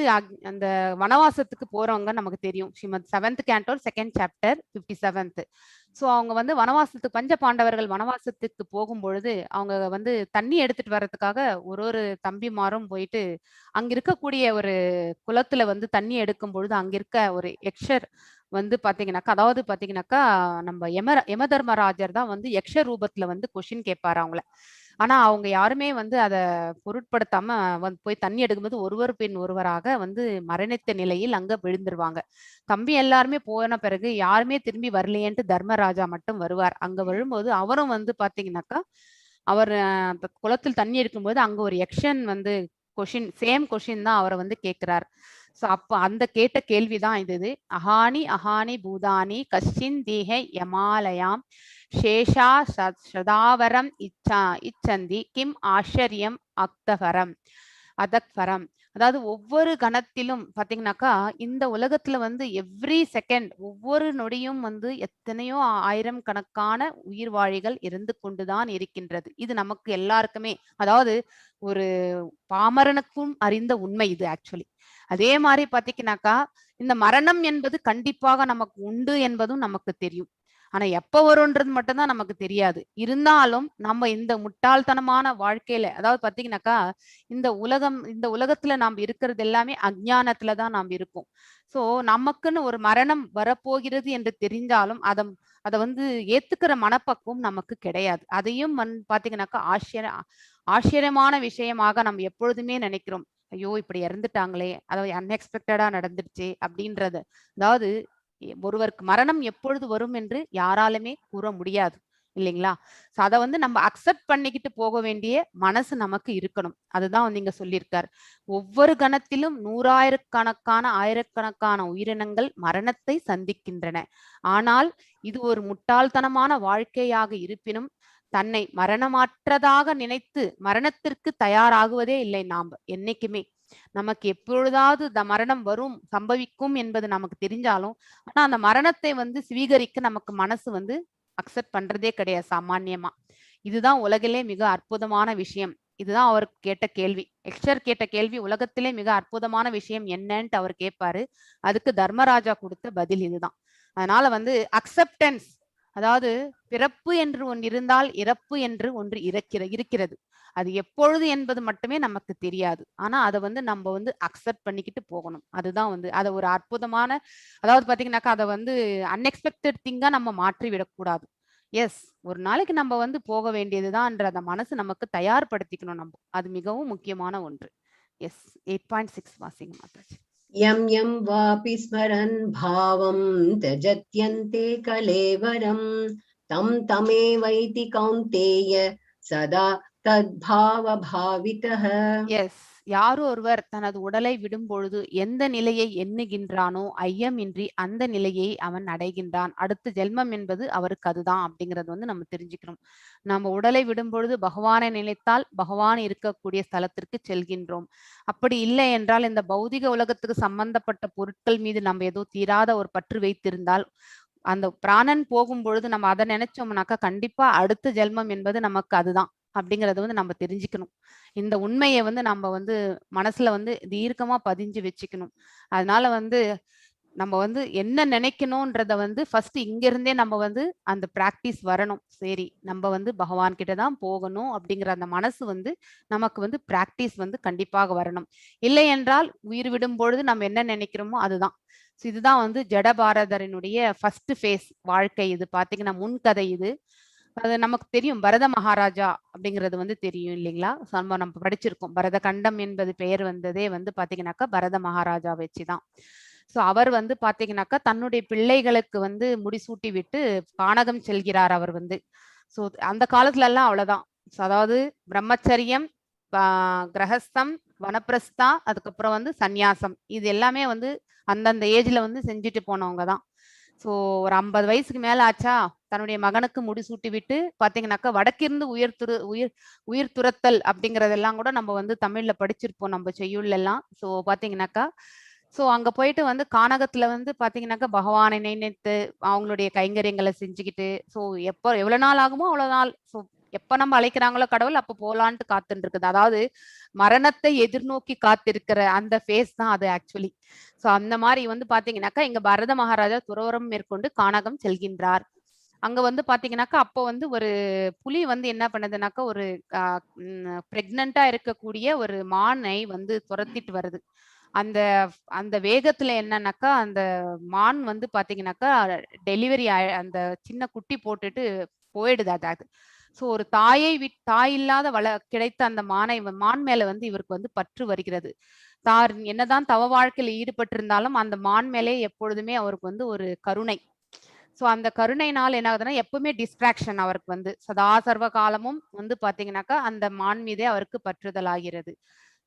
அந்த வனவாசத்துக்கு போறவங்க நமக்கு தெரியும். Srimad 7th canto 2nd chapter 57th. So அவங்க வந்து வனவாசத்துக்கு பஞ்ச பாண்டவர்கள் வனவாசத்துக்கு போகும் பொழுது அவங்க வந்து தண்ணி எடுத்துட்டு வர்றதுக்காக ஒரு தம்பிமாரும் போயிட்டு அங்க இருக்கக்கூடிய ஒரு குளத்துல வந்து தண்ணி எடுக்கும் பொழுது அங்க இருக்க ஒரு யக்ஷர் வந்து பாத்தீங்கன்னாக்கா, அதாவது பாத்தீங்கன்னாக்கா நம்ம யமதர்மராஜர் தான் வந்து யக்ஷ ரூபத்துல வந்து கொஸ்டின் கேட்பாரு அவங்கள. ஆனா அவங்க யாருமே வந்து அதை பொருட்படுத்தாம வந்து போய் தண்ணி எடுக்கும்போது ஒருவர் பின் ஒருவராக வந்து மரணித்த நிலையில் அங்க விழுந்துருவாங்க. தம்பி எல்லாருமே போன பிறகு யாருமே திரும்பி வரலையேன்ட்டு தர்மராஜா மட்டும் வருவார். அங்க விழும்போது அவரும் வந்து பாத்தீங்கன்னாக்கா அவர் அந்த குளத்தில் தண்ணி எடுக்கும்போது அங்க ஒரு யக்ஷன் வந்து சேம் கொஷின் தான் அவரை வந்து கேட்கிறார். சோ அப்ப அந்த கேட்ட கேள்விதான் இது. அஹானி பூதானி கஷ்டின் தேக யமாலயாம் சேஷா சதாவரம் இச்சந்தி கிம் ஆச்சரியம் அதக்வரம். அதாவது ஒவ்வொரு கணத்திலும் பாத்தீங்கன்னாக்கா இந்த உலகத்துல வந்து எவ்ரி செகண்ட் ஒவ்வொரு நொடியும் வந்து எத்தனையோ ஆயிரம் கணக்கான உயிர்வாழிகள் இருந்து கொண்டுதான் இருக்கின்றது. இது நமக்கு எல்லாருக்குமே, அதாவது ஒரு பாமரனுக்கும் அறிந்த உண்மை இது ஆக்சுவலி. அதே மாதிரி பாத்தீங்கன்னாக்கா இந்த மரணம் என்பது கண்டிப்பாக நமக்கு உண்டு என்பதும் நமக்கு தெரியும். ஆனா எப்ப வரும்ன்றது மட்டும்தான் நமக்கு தெரியாது. இருந்தாலும் நம்ம இந்த முட்டாள்தனமான வாழ்க்கையில, அதாவது பாத்தீங்கன்னாக்கா இந்த உலகத்துல நாம் இருக்கிறது எல்லாமே அஞ்ஞானத்துலதான் நாம் இருக்கோம். சோ நமக்குன்னு ஒரு மரணம் வரப்போகிறது என்று தெரிஞ்சாலும் அதை வந்து ஏத்துக்கிற மனப்பக்குவம் நமக்கு கிடையாது. அதையும் பாத்தீங்கன்னாக்கா ஆச்சரியமான விஷயமாக நம்ம எப்பொழுதுமே நினைக்கிறோம். ஐயோ இப்படி இறந்துட்டாங்களே, அதாவது அன்எக்ஸ்பெக்டடா நடந்துருச்சு அப்படின்றது. அதாவது ஒருவருக்கு மரணம் எப்பொழுது வரும் என்று யாராலுமே கூற முடியாது. இல்லைங்களா? சோ அத வந்து நம்ம அக்செப்ட் பண்ணிக்கிட்டு போக வேண்டிய மனசு நமக்கு இருக்கணும். அதுதான் வந்து இங்க சொல்லியிருக்கார். ஒவ்வொரு கணத்திலும் நூறாயிரக்கணக்கான ஆயிரக்கணக்கான உயிரினங்கள் மரணத்தை சந்திக்கின்றன. ஆனால் இது ஒரு முட்டாள்தனமான வாழ்க்கையாக இருப்பினும் தன்னை மரணமற்றதாக நினைத்து மரணத்திற்கு தயாராகுவதே இல்லை நாம் என்னைக்குமே. நமக்கு எப்பொழுதாவது இந்த மரணம் வரும் சம்பவிக்கும் என்பது நமக்கு தெரிஞ்சாலும் ஆனா அந்த மரணத்தை வந்து ஸ்வீகரிக்க நமக்கு மனசு வந்து அக்செப்ட் பண்றதே கிடையாது சாமான்யமா. இதுதான் உலகிலே மிக அற்புதமான விஷயம். இதுதான் அவர் கேட்ட கேள்வி. எக்ஸ்டர் கேட்ட கேள்வி உலகத்திலே மிக அற்புதமான விஷயம் என்னன்ட்டு அவர் கேட்பாரு. அதுக்கு தர்மராஜா கொடுத்த பதில் இதுதான். அதனால வந்து அக்செப்டன்ஸ், அதாவது பிறப்பு என்று ஒன்று இருந்தால் இறப்பு என்று ஒன்று இருக்கிறது. அது எப்பொழுது என்பது மட்டுமே நமக்கு தெரியாது. ஆனா அதை வந்து நம்ம வந்து அக்செப்ட் பண்ணிக்கிட்டு போகணும். அதுதான் வந்து அதை ஒரு அற்புதமான, அதாவது பாத்தீங்கன்னாக்கா அதை வந்து அன்எக்ஸ்பெக்டட் திங்கா நம்ம மாற்றி விடக்கூடாது. எஸ், ஒரு நாளைக்கு நம்ம வந்து போக வேண்டியதுதான்ன்ற அந்த மனசு நமக்கு தயார்படுத்திக்கணும் நம்ம. அது மிகவும் முக்கியமான ஒன்று. எஸ், 8.6 வாசிங்க மாதாஜி. यं यं वापि स्मरन् भावं त्यजत्यन्ते कलेवरं तं तमेवैति कौन्तेय सदा तद्भावभावितः. எஸ், யாரோ ஒருவர் தனது உடலை விடும் பொழுது எந்த நிலையை எண்ணுகின்றானோ ஐயமின்றி அந்த நிலையை அவன் அடைகின்றான். அடுத்த ஜென்மம் என்பது அவருக்கு அதுதான் அப்படிங்கறது வந்து நம்ம தெரிஞ்சுக்கணும். நம்ம உடலை விடும் பொழுது பகவானை நினைத்தால் பகவான் இருக்கக்கூடிய ஸ்தலத்திற்கு செல்கின்றோம். அப்படி இல்லை என்றால் இந்த பௌதிக உலகத்துக்கு சம்பந்தப்பட்ட பொருட்கள் மீது நம்ம ஏதோ தீராத ஒரு பற்று வைத்திருந்தால் அந்த பிராணன் போகும் பொழுது நம்ம அதை நினைச்சோம்னாக்கா கண்டிப்பா அடுத்த ஜென்மம் என்பது நமக்கு அதுதான் அப்படிங்கறத வந்து நம்ம தெரிஞ்சுக்கணும். இந்த உண்மையை வந்து நம்ம வந்து மனசுல வந்து தீர்க்கமா பதிஞ்சு வச்சுக்கணும். அதனால வந்து நம்ம வந்து என்ன நினைக்கணும்ன்றத வந்து ஃபர்ஸ்ட் இங்க இருந்தே நம்ம வந்து அந்த பிராக்டிஸ் வரணும். சரி, நம்ம வந்து பகவான் கிட்ட தான் போகணும் அப்படிங்கிற அந்த மனசு வந்து நமக்கு வந்து பிராக்டிஸ் வந்து கண்டிப்பாக வரணும். இல்லை என்றால் உயிர் விடும் பொழுது நம்ம என்ன நினைக்கிறோமோ அதுதான். இதுதான் வந்து ஜடபாரதரனுடைய ஃபர்ஸ்ட் ஃபேஸ் வாழ்க்கை. இது பாத்தீங்கன்னா முன்கதை இது. அது நமக்கு தெரியும். பரத மகாராஜா அப்படிங்கிறது வந்து தெரியும் இல்லைங்களா? நம்ம படிச்சிருக்கோம். பரத கண்டம் என்பது பெயர் வந்ததே வந்து பாத்தீங்கன்னாக்கா பரத மகாராஜா வச்சுதான். சோ அவர் வந்து பாத்தீங்கன்னாக்கா தன்னுடைய பிள்ளைகளுக்கு வந்து முடிசூட்டி விட்டு கானகம் செல்கிறார் அவர் வந்து. சோ அந்த காலத்துல எல்லாம் அவ்வளவுதான். அதாவது பிரம்மச்சரியம், கிரகஸ்தம், வனப்பிரஸ்தா, அதுக்கப்புறம் வந்து சந்நியாசம், இது எல்லாமே வந்து அந்தந்த ஏஜ்ல வந்து செஞ்சுட்டு போனவங்க தான். சோ ஒரு 50 வயசுக்கு மேல ஆச்சா தன்னுடைய மகனுக்கு முடிசூட்டி விட்டு பாத்தீங்கன்னாக்கா வடக்கிருந்து உயிர் துரத்தல் அப்படிங்கறதெல்லாம் கூட நம்ம வந்து தமிழ்ல படிச்சிருப்போம் நம்ம செய்யுள்ல எல்லாம். சோ பாத்தீங்கன்னாக்கா சோ அங்க போயிட்டு வந்து கானகத்துல வந்து பாத்தீங்கன்னாக்கா பகவானை நினைத்து அவங்களுடைய கைங்கரியங்களை செஞ்சுக்கிட்டு சோ எவ்வளவு நாள் ஆகுமோ அவ்வளவு நாள், சோ எப்ப நம்ம அழைக்கிறாங்களோ கடவுள் அப்ப போலான்ட்டு காத்துட்டு இருக்குது. அதாவது மரணத்தை எதிர்நோக்கி காத்திருக்கிற அந்த ஃபேஸ் தான் அது ஆக்சுவலி. சோ அந்த மாதிரி வந்து பாத்தீங்கன்னாக்கா இங்க பரத மகாராஜா துறவரம் மேற்கொண்டு கானகம் செல்கின்றார். அங்க வந்து பாத்தீங்கன்னாக்கா அப்போ வந்து ஒரு புலி வந்து என்ன பண்ணுதுனாக்கா ஒரு பிரெக்னண்டா இருக்கக்கூடிய ஒரு மானை வந்து துரத்திட்டு வருது. அந்த அந்த வேகத்துல என்னன்னாக்கா அந்த மான் வந்து பாத்தீங்கன்னாக்கா டெலிவரி அந்த சின்ன குட்டி போட்டுட்டு போயிடுது அது. சோ ஒரு தாய் இல்லாத கிடைத்த அந்த மான் மேல வந்து இவருக்கு வந்து பற்று வருகிறது. தார் என்னதான் தவ வாழ்க்கையில ஈடுபட்டிருந்தாலும் அந்த மான் மேலே எப்பொழுதுமே அவருக்கு வந்து ஒரு கருணை. சோ அந்த கருணையினால் என்ன ஆகுதுன்னா எப்பவுமே டிஸ்ட்ராக்ஷன் அவருக்கு வந்து சதா சர்வ காலமும் வந்து பாத்தீங்கன்னாக்கா அந்த மான் மீதே அவருக்கு பற்றுதல் ஆகிறது.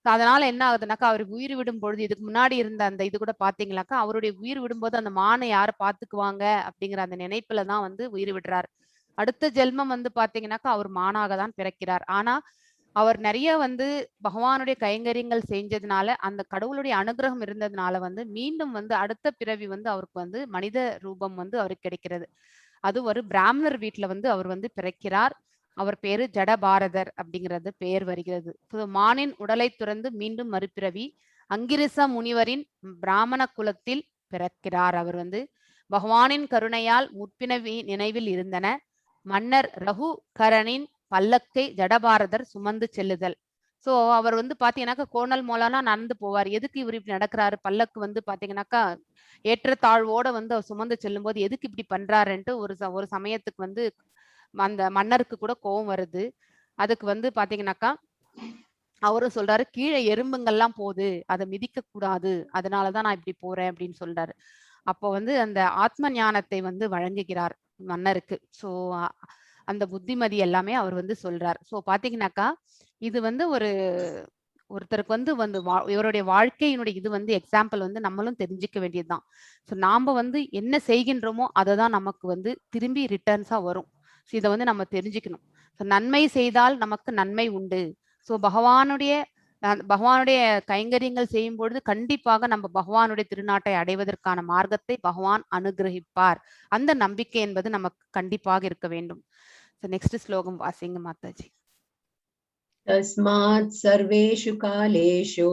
அதனால என்ன ஆகுதுனாக்கா அவருக்கு உயிர் விடும் பொழுது இதுக்கு முன்னாடி இருந்த அந்த இது கூட பாத்தீங்கன்னாக்கா அவருடைய உயிர் விடும்போது அந்த மானை யாரை பாத்துக்குவாங்க அப்படிங்கிற அந்த நினைப்புல தான் வந்து உயிர் விடுறார். அடுத்த ஜென்மம் வந்து பாத்தீங்கன்னாக்கா அவர் மானாக தான் பிறக்கிறார். ஆனா அவர் நிறைய வந்து பகவானுடைய கைங்கரியங்கள் செஞ்சதுனால அந்த கடவுளுடைய அனுகிரகம் இருந்ததுனால வந்து மீண்டும் வந்து அடுத்த பிறவி வந்து அவருக்கு வந்து மனித ரூபம் வந்து அவருக்கு கிடைக்கிறது. அது ஒரு பிராமணர் வீட்டுல வந்து அவர் வந்து பிறக்கிறார். அவர் பேரு ஜடபாரதர் அப்படிங்கிறது பெயர் வருகிறது. மானின் உடலை துறந்து மீண்டும் மறுபிறவி அங்கிரிச முனிவரின் பிராமண குலத்தில் பிறக்கிறார். அவர் வந்து பகவானின் கருணையால் முற்பினவி நினைவில் இருந்தன. மன்னர் ரகு கரனின் பல்லக்கை ஜடபாரதர் சுமந்து செல்லுதல். சோ அவர் வந்து பாத்தீங்கன்னாக்கா கோணல் மோலானா நடந்து போவார். எதுக்கு இவர் இப்படி நடக்கிறாரு? பல்லக்கு வந்து பாத்தீங்கன்னாக்கா ஏற்றத்தாழ்வோட வந்து அவர் சுமந்து செல்லும் போது எதுக்கு இப்படி பண்றாருன்ட்டு ஒரு சமயத்துக்கு வந்து அந்த மன்னருக்கு கூட கோபம் வருது. அதுக்கு வந்து பாத்தீங்கன்னாக்கா அவரும் சொல்றாரு, கீழே எறும்புங்கள்லாம் போகுது, அதை மிதிக்க கூடாது, அதனாலதான் நான் இப்படி போறேன் அப்படின்னு சொல்றாரு. அப்போ வந்து அந்த ஆத்ம ஞானத்தை வந்து வழங்குகிறார் மன்னருக்கு. சோ அந்த புத்திமதி எல்லாமே அவர் வந்து சொல்றார். ஸோ பாத்தீங்கன்னாக்கா இது வந்து ஒருத்தருக்கு வந்து இவருடைய வாழ்க்கையினுடைய இது வந்து எக்ஸாம்பிள் வந்து நம்மளும் தெரிஞ்சுக்க வேண்டியதுதான். ஸோ நாம வந்து என்ன செய்கின்றோமோ அதை தான் நமக்கு வந்து திரும்பி ரிட்டர்ன்ஸா வரும். ஸோ இதை வந்து நம்ம தெரிஞ்சுக்கணும். ஸோ நன்மை செய்தால் நமக்கு நன்மை உண்டு. ஸோ பகவானுடைய கைங்கரியங்கள் செய்யும் பொழுது கண்டிப்பாக நம்ம பகவானுடைய திருநாட்டை அடைவதற்கான மார்க்கத்தை பகவான் அனுகிரகிப்பார். அந்த நம்பிக்கை என்பது நமக்கு கண்டிப்பாக இருக்க வேண்டும். நெக்ஸ்ட் ஸ்லோகம் வாசிங்க மாதாஜி. तस्मात् सर्वेषु कालेषु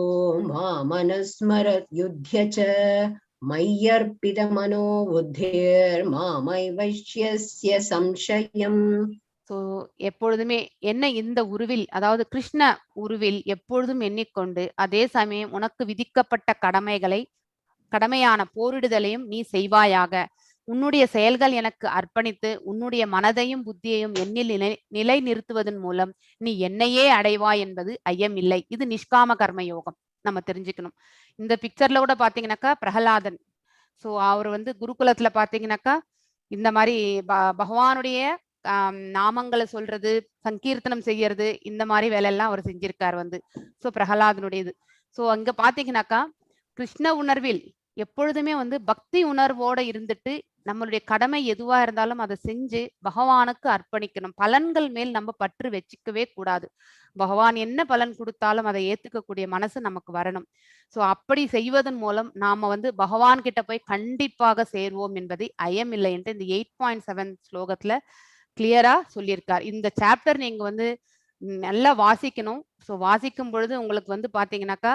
मामनुस्मरत् युध्य च मय्यर्पितमनो बुद्धिर्मामैवश्यस्य संशयम्. ஸோ எப்பொழுதுமே என்ன இந்த உருவில், அதாவது கிருஷ்ண உருவில் எப்பொழுதும் எண்ணிக்கொண்டு அதே சமயம் உனக்கு விதிக்கப்பட்ட கடமையான போரிடுதலையும் நீ செய்வாயாக. உன்னுடைய செயல்கள் எனக்கு அர்ப்பணித்து உன்னுடைய மனதையும் புத்தியையும் என்னில் நிலை நிறுத்துவதன் மூலம் நீ என்னையே அடைவாய் என்பது ஐயமில்லை. இது நிஷ்காம கர்ம யோகம் நம்ம தெரிஞ்சுக்கணும். இந்த பிக்சர்ல கூட பாத்தீங்கன்னாக்கா பிரகலாதன், ஸோ அவர் வந்து குருகுலத்துல பாத்தீங்கன்னாக்கா இந்த மாதிரி பகவானுடைய நாமங்களை சொல்றது, சங்கீர்த்தனம் செய்யறது, இந்த மாதிரி வேலை எல்லாம் அவர் செஞ்சிருக்கார் வந்து. ஸோ பிரகலாதனுடையது. ஸோ அங்க பாத்தீங்கன்னாக்கா கிருஷ்ண உணர்வில் எப்பொழுதுமே வந்து பக்தி உணர்வோட இருந்துட்டு நம்மளுடைய கடமை எதுவா இருந்தாலும் அதை செஞ்சு பகவானுக்கு அர்ப்பணிக்கணும். பலன்கள் மேல் நம்ம பற்று வச்சுக்கவே கூடாது. பகவான் என்ன பலன் கொடுத்தாலும் அதை ஏத்துக்கக்கூடிய மனசு நமக்கு வரணும். ஸோ அப்படி செய்வதன் மூலம் நாம வந்து பகவான் கிட்ட போய் கண்டிப்பாக சேர்வோம் என்பதை ஐயமில்லை என்று இந்த 8.7 ஸ்லோகத்துல கிளியரா சொல்லியிருக்கார். இந்த சாப்டர் நீங்க வந்து நல்லா வாசிக்கணும். ஸோ வாசிக்கும் பொழுது உங்களுக்கு வந்து பாத்தீங்கன்னாக்கா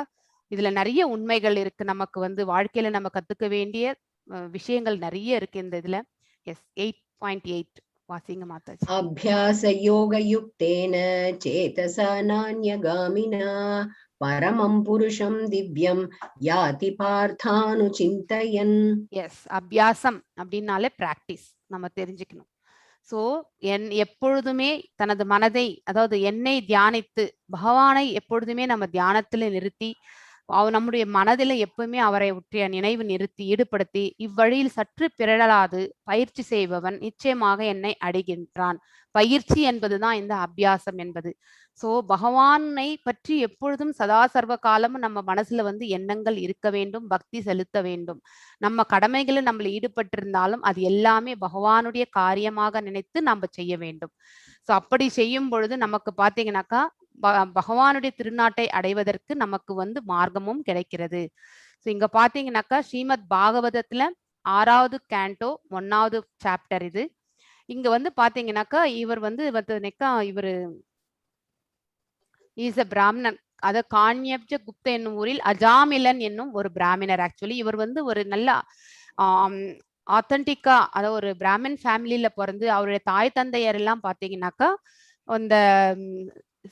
இதுல நிறைய உண்மைகள் இருக்கு. நமக்கு வந்து வாழ்க்கையில நம்ம கத்துக்க வேண்டிய விஷயங்கள் நிறைய இருக்கு இந்த இதுல. எஸ் 8.8 வாசிங்க மாதாஜி. அபியாச யோக யுக்தேன சேதசா நான்யகாமினா பரமம் புருஷம் திவ்யம் யாதி பார்த்தானு சிந்தயன். எஸ், அபியாசம் அப்படின்னாலே பிராக்டிஸ் நம்ம தெரிஞ்சுக்கணும். ஸோ எப்பொழுதுமே தனது மனதை, அதாவது என்னை தியானித்து பகவானை எப்பொழுதுமே நம்ம தியானத்துல நிறுத்தி நம்முடைய மனதில எப்பவுமே அவரை உற்றிய நினைவு நிறுத்தி ஈடுபடுத்தி இவ்வழியில் சற்று பிறழலாது பயிற்சி செய்பவன் நிச்சயமாக என்னை அடைகின்றான். பயிற்சி என்பதுதான் இந்த அபியாசம் என்பது. சோ பகவானை பற்றி எப்பொழுதும் சதா சர்வ காலமும் நம்ம மனசுல வந்து எண்ணங்கள் இருக்க வேண்டும், பக்தி செலுத்த வேண்டும். நம்ம கடமைகளை நம்மள ஈடுபட்டிருந்தாலும் அது எல்லாமே பகவானுடைய காரியமாக நினைத்து நம்ம செய்ய வேண்டும். சோ அப்படி செய்யும் பொழுது நமக்கு பாத்தீங்கன்னாக்கா பகவானுடைய திருநாட்டை அடைவதற்கு நமக்கு வந்து மார்க்கமும் கிடைக்கிறது. ஸோ இங்க பாத்தீங்கன்னாக்கா ஸ்ரீமத் பாகவதத்துல 6வது கேண்டோ 1வது சாப்டர் இது. இங்க வந்து பாத்தீங்கன்னாக்கா இவர் வந்து இவரு இஸ் அ பிராமணன். அத காண்யப்ஜ குப்த என்னும் ஊரில் அஜாமிலன் என்னும் ஒரு பிராமணர். ஆக்சுவலி இவர் வந்து ஒரு நல்ல ஆத்தன்டிக்கா, அதாவது ஒரு பிராமின் ஃபேமிலியில பிறந்து அவருடைய தாய் தந்தையர் எல்லாம் பாத்தீங்கன்னாக்கா அந்த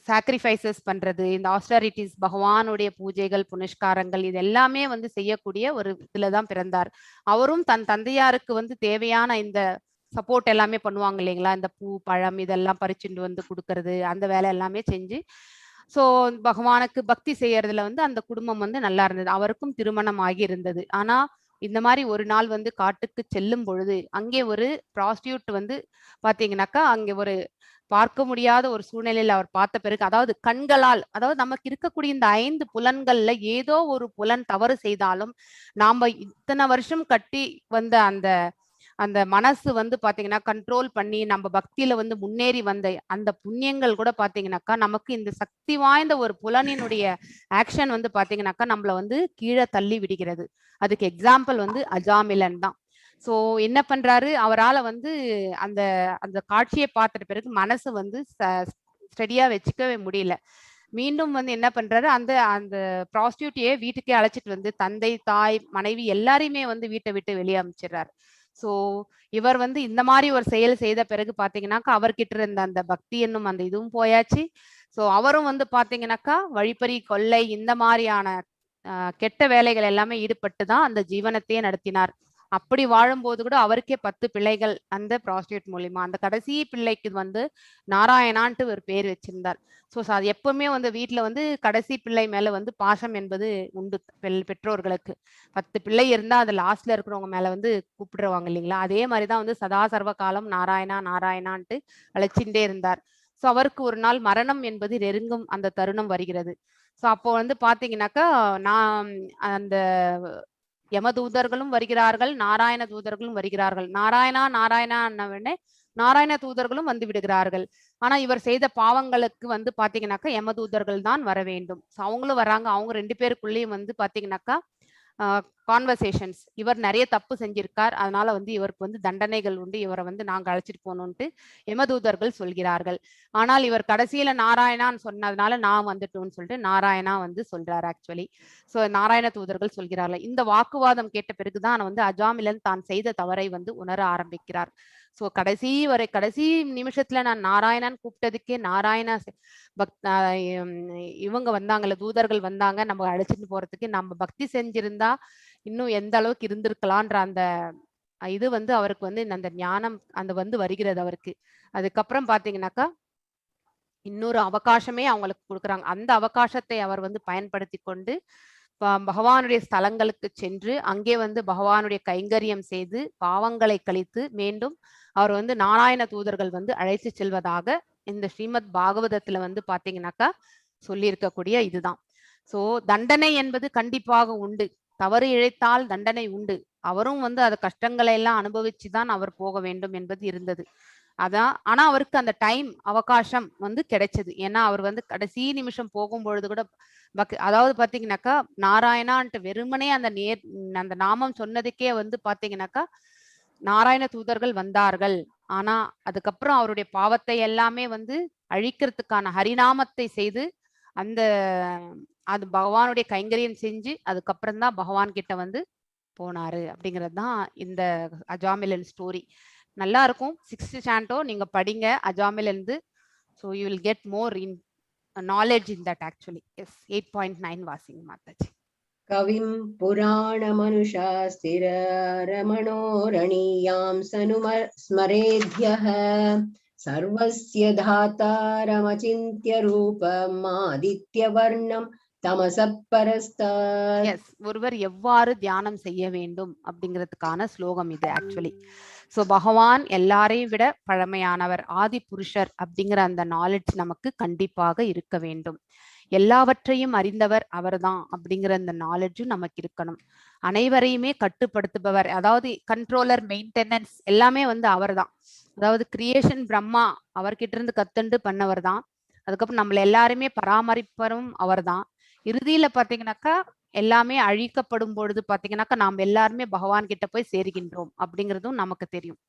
சாக்ரிஃபைசஸ் பண்றது, இந்த ஆஸ்டரிட்டிஸ், பகவானுடைய பூஜைகள் புனஸ்காரங்கள் இது எல்லாமே வந்து செய்யக்கூடிய ஒரு இதுலதான் பிறந்தார். அவரும் தன் தந்தையாருக்கு வந்து தேவையான இந்த சப்போர்ட் எல்லாமே பண்ணுவாங்க இல்லைங்களா, இந்த பூ பழம் இதெல்லாம் பறிச்சுட்டு வந்து கொடுக்கறது, அந்த வேலை எல்லாமே செஞ்சு ஸோ பகவானுக்கு பக்தி செய்யறதுல வந்து அந்த குடும்பம் வந்து நல்லா இருந்தது. அவருக்கும் திருமணம் ஆகி இருந்தது. ஆனா இந்த மாதிரி ஒரு நாள் வந்து காட்டுக்கு செல்லும் பொழுது அங்கே ஒரு ப்ராஸ்டியூட் வந்து பாத்தீங்கன்னாக்கா அங்கே ஒரு பார்க்க முடியாத ஒரு சூழ்நிலையில அவர் பார்த்த பிறகு, அதாவது கண்களால், அதாவது நமக்கு இருக்கக்கூடிய இந்த 5 புலன்கள்ல ஏதோ ஒரு புலன் தவறு செய்தாலும் நாம இத்தனை வருஷம் கட்டி வந்த அந்த மனசு வந்து பாத்தீங்கன்னா கண்ட்ரோல் பண்ணி நம்ம பக்தியில வந்து முன்னேறி வந்த அந்த புண்ணியங்கள் கூட பாத்தீங்கன்னாக்கா நமக்கு இந்த சக்தி வாய்ந்த ஒரு புலனினுடைய ஆக்ஷன் வந்து பாத்தீங்கன்னாக்கா நம்மள வந்து கீழே தள்ளி விடுகிறது. அதுக்கு எக்ஸாம்பிள் வந்து அஜாமிலன் தான். சோ என்ன பண்றாரு, அவரால் வந்து அந்த அந்த காட்சியை பார்த்த பிறகு மனசு வந்து ஸ்டடியா வச்சுக்கவே முடியல. மீண்டும் வந்து என்ன பண்றாரு, அந்த அந்த ப்ராஸ்டியூட்டியே வீட்டுக்கே அழைச்சிட்டு வந்து தந்தை தாய் மனைவி எல்லாரையுமே வந்து வீட்டை விட்டு வெளியே அமைச்சிடுறாரு. சோ இவர் வந்து இந்த மாதிரி ஒரு செயல் செய்த பிறகு பாத்தீங்கன்னாக்கா அவர்கிட்ட இருந்த அந்த பக்தி என்னும் அந்த இதுவும் போயாச்சு. சோ அவரும் வந்து பாத்தீங்கன்னாக்கா வழிப்பறி கொள்ளை இந்த மாதிரியான கெட்ட வேலைகள் எல்லாமே ஈடுபட்டு தான் அந்த ஜீவனத்தையே நடத்தினார். அப்படி வாழும்போது கூட அவருக்கே 10 பிள்ளைகள் அந்த ப்ராஸ்டியூட் மூலியமா. அந்த கடைசி பிள்ளைக்கு வந்து நாராயணான்ட்டு ஒரு பேர் வச்சிருந்தார். ஸோ அது எப்பவுமே வந்து வீட்ல வந்து கடைசி பிள்ளை மேல வந்து பாசம் என்பது உண்டு பெற்றோர்களுக்கு. 10 பிள்ளை இருந்தா அது லாஸ்ட்ல இருக்கிறவங்க மேல வந்து கூப்பிடுவாங்க இல்லைங்களா? அதே மாதிரி தான் வந்து சதா சர்வ காலம் நாராயணா நாராயணான்ட்டு அழைச்சிட்டே இருந்தார். ஸோ அவருக்கு ஒரு நாள் மரணம் என்பது நெருங்கும் அந்த தருணம் வருகிறது. ஸோ அப்போ வந்து பாத்தீங்கன்னாக்கா நான் அந்த யமதூதர்களும் வருகிறார்கள், நாராயண தூதர்களும் வருகிறார்கள். நாராயணா நாராயணா அன்னவனே நாராயண தூதர்களும் வந்து விடுகிறார்கள். ஆனா இவர் செய்த பாவங்களுக்கு வந்து பாத்தீங்கன்னாக்கா யமதூதர்கள் தான் வர வேண்டும். அவங்களும் வராங்க. அவங்க 2 பேருக்குள்ளேயும் வந்து பாத்தீங்கன்னாக்கா கான்வர்சேஷன்ஸ். இவர் நிறைய தப்பு செஞ்சிருக்கார், அதனால வந்து இவருக்கு வந்து தண்டனைகள் உண்டு, இவரை வந்து நாங்க அழைச்சிட்டு போகணும்ட்டு யமதூதர்கள் சொல்கிறார்கள். ஆனால் இவர் கடைசியில நாராயணான்னு சொன்னதுனால நான் வந்துட்டோம்னு சொல்லிட்டு நாராயணா வந்து சொல்றாரு ஆக்சுவலி. ஸோ நாராயண தூதர்கள் சொல்கிறார்கள். இந்த வாக்குவாதம் கேட்ட பிறகுதான் வந்து அஜாமிலன் தான் செய்த தவறை வந்து உணர ஆரம்பிக்கிறார். ஸோ கடைசி நிமிஷத்துல நான் நாராயணன் கூப்பிட்டதுக்கே நாராயணா இவங்க வந்தாங்கல்ல, தூதர்கள் வந்தாங்க நம்ம அழைச்சிட்டு போறதுக்கு, நம்ம பக்தி செஞ்சிருந்தா இன்னும் எந்த அளவுக்கு இருந்திருக்கலான்ற அந்த இது வந்து அவருக்கு வந்து அந்த ஞானம் அந்த வந்து வருகிறது அவருக்கு. அதுக்கப்புறம் பாத்தீங்கன்னாக்கா இன்னொரு அவகாசமே அவங்களுக்கு கொடுக்குறாங்க. அந்த அவகாசத்தை அவர் வந்து பயன்படுத்தி கொண்டு பகவானுடைய ஸ்தலங்களுக்கு சென்று அங்கே வந்து பகவானுடைய கைங்கரியம் செய்து பாவங்களை கழித்து மீண்டும் அவர் வந்து நாராயண தூதர்கள் வந்து அழைத்து செல்வதாக இந்த ஸ்ரீமத் பாகவதத்துல வந்து பாத்தீங்கன்னாக்கா சொல்லி இருக்கக்கூடிய இதுதான். சோ தண்டனை என்பது கண்டிப்பாக உண்டு. தவறு இழைத்தால் தண்டனை உண்டு. அவரும் வந்து அது கஷ்டங்களை எல்லாம் அனுபவிச்சுதான் அவர் போக வேண்டும் என்பது இருந்தது. அதான். ஆனா அவருக்கு அந்த டைம் அவகாசம் வந்து கிடைச்சது. ஏன்னா அவர் வந்து கடைசி நிமிஷம் போகும்பொழுது கூட அதாவது பாத்தீங்கன்னாக்கா நாராயணான்ட்டு வெறுமனே அந்த நாமம் சொன்னதுக்கே வந்து பாத்தீங்கன்னாக்கா நாராயண தூதர்கள் வந்தார்கள். ஆனா அதுக்கப்புறம் அவருடைய பாவத்தை எல்லாமே வந்து அழிக்கிறதுக்கான ஹரிநாமத்தை செய்து அந்த அது பகவானுடைய கைங்கரியம் செஞ்சு அதுக்கப்புறம் தான் பகவான் கிட்ட வந்து போனாரு அப்படிங்கிறது தான் இந்த அஜாமிலன் ஸ்டோரி. நல்லா இருக்கும். 6th சாண்டோ நீங்க படிங்க அஜாமில் இருந்து. So you will get more in knowledge in that actually. Yes 8.9 வாசிங்க மாதாஜி. கவிம் புராணமனுஷாஸ்திர ரமணோரணீயாம் ஸ்மரேத்யः சர்வஸ்ய தாதாரமசிந்த்ய ரூபம் ஆதித்யவர்ணம் தமசப்பரஸ்தாத். எஸ், ஒருவர் எவ்வாறு தியானம் செய்ய வேண்டும் அப்படிங்கிறதுக்கான ஸ்லோகம் இது ஆக்சுவலி. ஸோ பகவான் எல்லாரையும் விட பழமையானவர், ஆதி புருஷர் அப்படிங்கிற அந்த நாலேஜ் நமக்கு கண்டிப்பாக இருக்க வேண்டும். எல்லாவற்றையும் அறிந்தவர் அவர்தான் அப்படிங்கிற அந்த நாலேஜும் நமக்கு இருக்கணும். அனைவரையுமே கட்டுப்படுத்துபவர், அதாவது கண்ட்ரோலர், மெயின்டெனன்ஸ் எல்லாமே வந்து அவர் தான். அதாவது கிரியேஷன் பிரம்மா அவர்கிட்ட இருந்து கத்துண்டு பண்ணவர் தான். அதுக்கப்புறம் நம்மள எல்லாருமே பராமரிப்பவரும் அவர் தான். இறுதியில பாத்தீங்கன்னாக்கா எல்லாமே அழிக்கப்படும் பொழுது பாத்தீங்கன்னாக்கா நாம் எல்லாருமே பகவான் கிட்ட போய் சேருகின்றோம் அப்படிங்கிறதும் நமக்கு தெரியும்.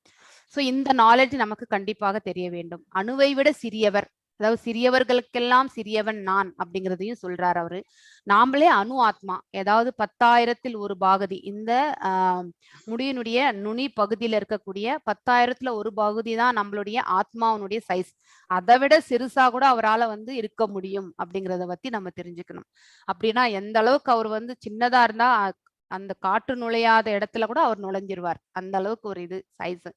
சோ இந்த நாலேஜ் நமக்கு கண்டிப்பாக தெரிய வேண்டும். அணுவை விட சிறியவர், அதாவது சிறியவர்களுக்கெல்லாம் சிறியவன் நான் அப்படிங்கிறதையும் சொல்றாரு அவரு. நாமளே அணு ஆத்மா, ஏதாவது 10,000ல் ஒரு பாகதி. இந்த முடியினுடைய நுனி பகுதியில இருக்கக்கூடிய 10,000ல் ஒரு பகுதி தான் நம்மளுடைய ஆத்மாவனுடைய சைஸ். அதை விட சிறுசா கூட அவரால் வந்து இருக்க முடியும் அப்படிங்கிறத பத்தி நம்ம தெரிஞ்சுக்கணும். அப்படின்னா எந்த அளவுக்கு அவர் வந்து சின்னதா இருந்தா அந்த காற்று நுழையாத இடத்துல கூட அவர் நுழைஞ்சிருவார். அந்த அளவுக்கு ஒரு இது சைஸ்.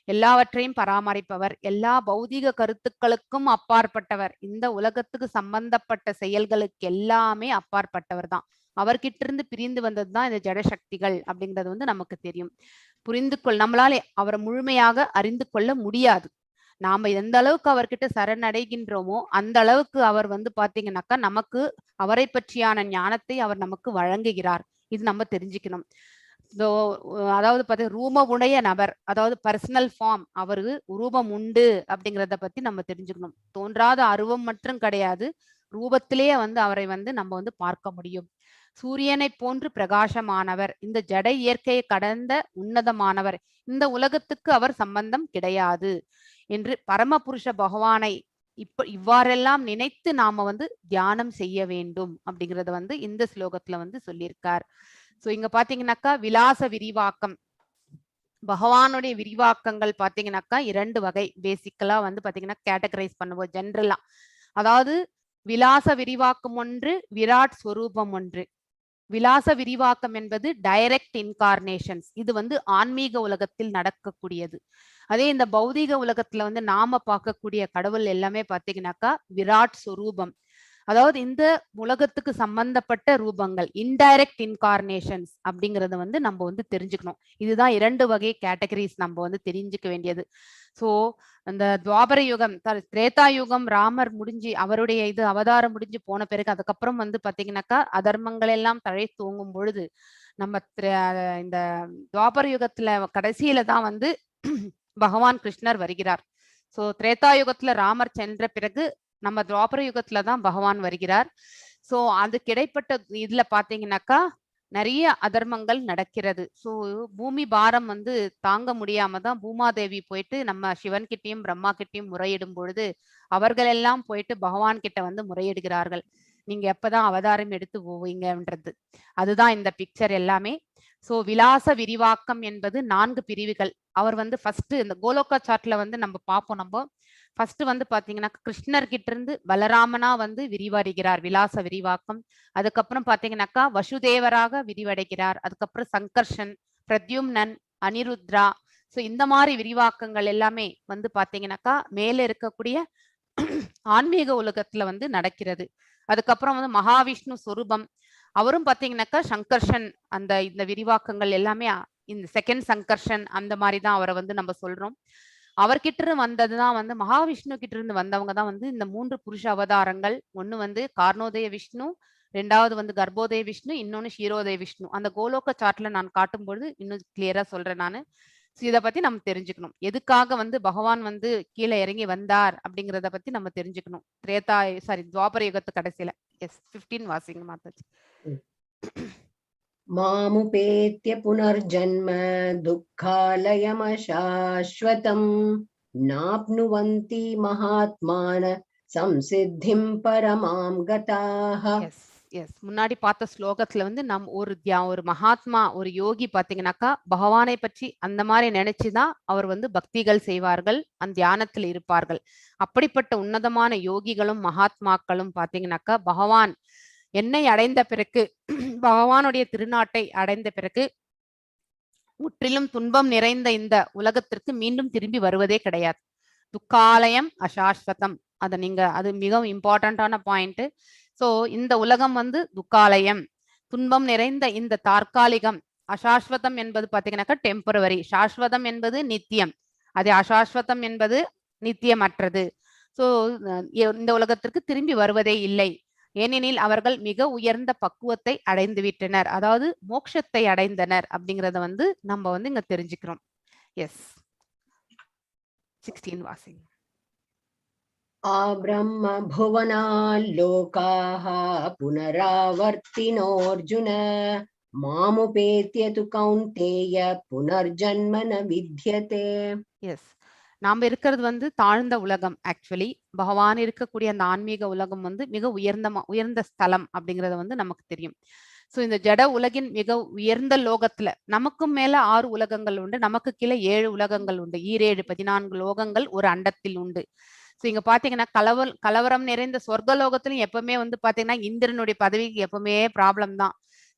எல்லாவற்றையும் பராமரிப்பவர், எல்லா பௌதிக கருத்துக்களுக்கும் அப்பாற்பட்டவர், இந்த உலகத்துக்கு சம்பந்தப்பட்ட செயல்களுக்கு எல்லாமே அப்பாற்பட்டவர் தான். அவர்கிட்ட இருந்து பிரிந்து வந்தது தான் இந்த ஜடசக்திகள் அப்படிங்கிறது வந்து நமக்கு தெரியும். நம்மளால அவரை முழுமையாக அறிந்து கொள்ள முடியாது. நாம எந்த அளவுக்கு அவர்கிட்ட சரணடைகின்றோமோ அந்த அளவுக்கு அவர் வந்து பாத்தீங்கன்னாக்கா நமக்கு அவரை பற்றியான ஞானத்தை அவர் நமக்கு வழங்குகிறார். இது நம்ம தெரிஞ்சுக்கணும். அதாவது பார்த்தீங்கன்னா ரூபமுடைய நபர், அதாவது பர்சனல் ஃபார்ம், அவருக்கு ரூபம் உண்டு அப்படிங்கிறத பத்தி நம்ம தெரிஞ்சுக்கணும். தோன்றாத அருவம் மட்டும் கிடையாது, ரூபத்திலேயே வந்து அவரை வந்து நம்ம வந்து பார்க்க முடியும். சூரியனை போன்று பிரகாசமானவர், இந்த ஜட இயற்கையை கடந்த உன்னதமானவர், இந்த உலகத்துக்கு அவர் சம்பந்தம் கிடையாது என்று பரமபுருஷ பகவானை இவ்வாறெல்லாம் நினைத்து நாம வந்து தியானம் செய்ய வேண்டும் அப்படிங்கறத வந்து இந்த ஸ்லோகத்துல வந்து சொல்லியிருக்கார். சோ இங்க பாத்தீங்கன்னாக்கா விலாச விரிவாக்கம், பகவானுடைய விரிவாக்கங்கள் பாத்தீங்கன்னாக்கா 2 வகை பேசிக்கலா வந்து பாத்தீங்கன்னா கேட்டகரைஸ் பண்ணுவோம் ஜென்ரலா. அதாவது விலாச விரிவாக்கம் ஒன்று, விராட் ஸ்வரூபம் ஒன்று. விலாச விரிவாக்கம் என்பது டைரக்ட் இன்கார்னேஷன்ஸ். இது வந்து ஆன்மீக உலகத்தில் நடக்கக்கூடியது. அதே இந்த பௌதீக உலகத்துல வந்து நாம பார்க்கக்கூடிய கடவுள் எல்லாமே பாத்தீங்கன்னாக்கா விராட் சொரூபம். அதாவது இந்த உலகத்துக்கு சம்பந்தப்பட்ட ரூபங்கள், இன்டைரக்ட் இன்கார்னேஷன்ஸ் அப்படிங்கறத வந்து நம்ம வந்து தெரிஞ்சுக்கணும். இதுதான் 2 வகை கேட்டகரிஸ் நம்ம வந்து தெரிஞ்சுக்க வேண்டியது. சோ அந்த துவாபர யுகம், திரேதா யுகம் ராமர் முடிஞ்சு அவருடைய இது அவதாரம் முடிஞ்சு போன பிறகு அதுக்கப்புறம் வந்து பாத்தீங்கன்னாக்கா அதர்மங்கள் எல்லாம் தழை தூங்கும் பொழுது நம்ம இந்த துவாபர யுகத்துல கடைசியில தான் வந்து பகவான் கிருஷ்ணர் வருகிறார். சோ திரேதா யுகத்துல ராமர் சென்ற பிறகு நம்ம துவாபர யுகத்துல தான் பகவான் வருகிறார். சோ அதுக்கு இடைப்பட்ட இதுல பாத்தீங்கன்னாக்கா நிறைய அதர்மங்கள் நடக்கிறது. சோ பூமி பாரம் வந்து தாங்க முடியாம தான் பூமாதேவி போயிட்டு நம்ம சிவன் கிட்டையும் பிரம்மா கிட்டையும் முறையிடும் பொழுது அவர்கள் எல்லாம் போயிட்டு பகவான் கிட்ட வந்து முறையிடுகிறார்கள், நீங்க எப்பதான் அவதாரம் எடுத்து போவீங்கன்றது. அதுதான் இந்த பிக்சர் எல்லாமே. சோ விலாச விரிவாக்கம் என்பது 4 பிரிவுகள். அவர் வந்து ஃபர்ஸ்ட் இந்த கோலோகா சார்ட்ல வந்து நம்ம பார்ப்போம். நம்ம ஃபர்ஸ்ட் வந்து பாத்தீங்கன்னா கிருஷ்ணர் கிட்ட இருந்து பலராமனா வந்து விரிவடைகிறார், விலாச விரிவாக்கம். அதுக்கப்புறம் பாத்தீங்கன்னாக்கா வசுதேவராக விரிவடைகிறார். அதுக்கப்புறம் சங்கர்ஷன், பிரத்யும்னன், அனிருத்ரா. சோ இந்த மாதிரி விரிவாக்கங்கள் எல்லாமே வந்து பாத்தீங்கன்னாக்கா மேல இருக்கக்கூடிய ஆன்மீக உலகத்துல வந்து நடக்கிறது. அதுக்கப்புறம் வந்து மகாவிஷ்ணு சொரூபம், அவரும் பாத்தீங்கன்னாக்கா சங்கர்ஷன். இந்த விரிவாக்கங்கள் எல்லாமே இந்த செகண்ட் சங்கர்ஷன் அந்த மாதிரி தான் அவரை வந்து நம்ம சொல்றோம். அவர்கிட்ட இருந்து வந்ததுதான் வந்து மகாவிஷ்ணு கிட்ட இருந்து வந்தவங்க தான் வந்து இந்த 3 புருஷ அவதாரங்கள். ஒண்ணு வந்து கார்ணோதய விஷ்ணு, 2வது வந்து கர்ப்போதய விஷ்ணு, இன்னொன்னு ஷீரோதய விஷ்ணு. அந்த கோலோக சார்ட்ல நான் காட்டும்பொழுது இன்னும் கிளியரா சொல்றேன் நானு. இதை பத்தி நம்ம தெரிஞ்சுக்கணும், எதுக்காக வந்து பகவான் வந்து கீழே இறங்கி வந்தார் அப்படிங்கறத பத்தி நம்ம தெரிஞ்சுக்கணும். துவாபர யுகத்து கடைசியில. எஸ் 15 வாசிங்க மாதாஜி. மாமுபேத்ய புனர்ஜன்ம துக்காலயமசாஸ்வதம் நாப்னுவந்தி மகாத்மான சம்சித்திம் பரமாம் கதாஹ. முன்னாடி பார்த்த ஸ்லோகத்துல வந்து ஒரு மகாத்மா, ஒரு யோகி பாத்தீங்கன்னாக்கா பகவானை பற்றி அந்த மாதிரி நினைச்சுதான் அவர் வந்து பக்திகள் செய்வார்கள், அந்த தியானத்துல இருப்பார்கள். அப்படிப்பட்ட உன்னதமான யோகிகளும் மகாத்மாக்களும் பாத்தீங்கன்னாக்கா பகவான் என்னை அடைந்த பிறகு, பகவானுடைய திருநாட்டை அடைந்த பிறகு முற்றிலும் துன்பம் நிறைந்த இந்த உலகத்திற்கு மீண்டும் திரும்பி வருவதே கிடையாது. துக்காலயம் அசாஸ்வதம். அது மிகவும் இம்பார்ட்டன்டான பாயிண்ட். சோ இந்த உலகம் வந்து துக்காலயம், துன்பம் நிறைந்த இந்த தற்காலிகம். அசாஸ்வதம் என்பது பாத்தீங்கன்னாக்கா டெம்பரவரி, சாஸ்வதம் என்பது நித்தியம், அதே அசாஸ்வதம் என்பது நித்தியமற்றது. சோ இந்த உலகத்திற்கு திரும்பி வருவதே இல்லை. ஏனெனில் அவர்கள் மிக உயர்ந்த பக்குவத்தை அடைந்து விட்டனர், அதாவது மோட்சத்தை அடைந்தனர் அப்படிங்கறத வந்து நம்ம வந்து இங்க தெரிஞ்சுக்கிறோம். எஸ் 16 வாசிங்க. ஆப்ரம்ம புவனால்லோகாஹ புனராவர்த்தினோர்ஜுன மாமுபேத்ய து கௌந்தேய புனர்ஜன்ம ந வித்யதே. எஸ், நாம இருக்கிறது வந்து தாழ்ந்த உலகம். ஆக்சுவலி பகவான் இருக்கக்கூடிய அந்த ஆன்மீக உலகம் வந்து மிக உயர்ந்த ஸ்தலம் அப்படிங்கறது வந்து நமக்கு தெரியும். சோ இந்த ஜட உலகின் மிக உயர்ந்த லோகத்துல நமக்கும் மேல 6 உலகங்கள் உண்டு, நமக்கு கீழே 7 உலகங்கள் உண்டு. 14 லோகங்கள் ஒரு அண்டத்தில் உண்டு. சோ இங்க பாத்தீங்கன்னா கலவரம் நிறைந்த சொர்க்கலோகத்திலும் எப்பவுமே வந்து பாத்தீங்கன்னா இந்திரனுடைய பதவிக்கு எப்பவுமே ப்ராப்ளம் தான்.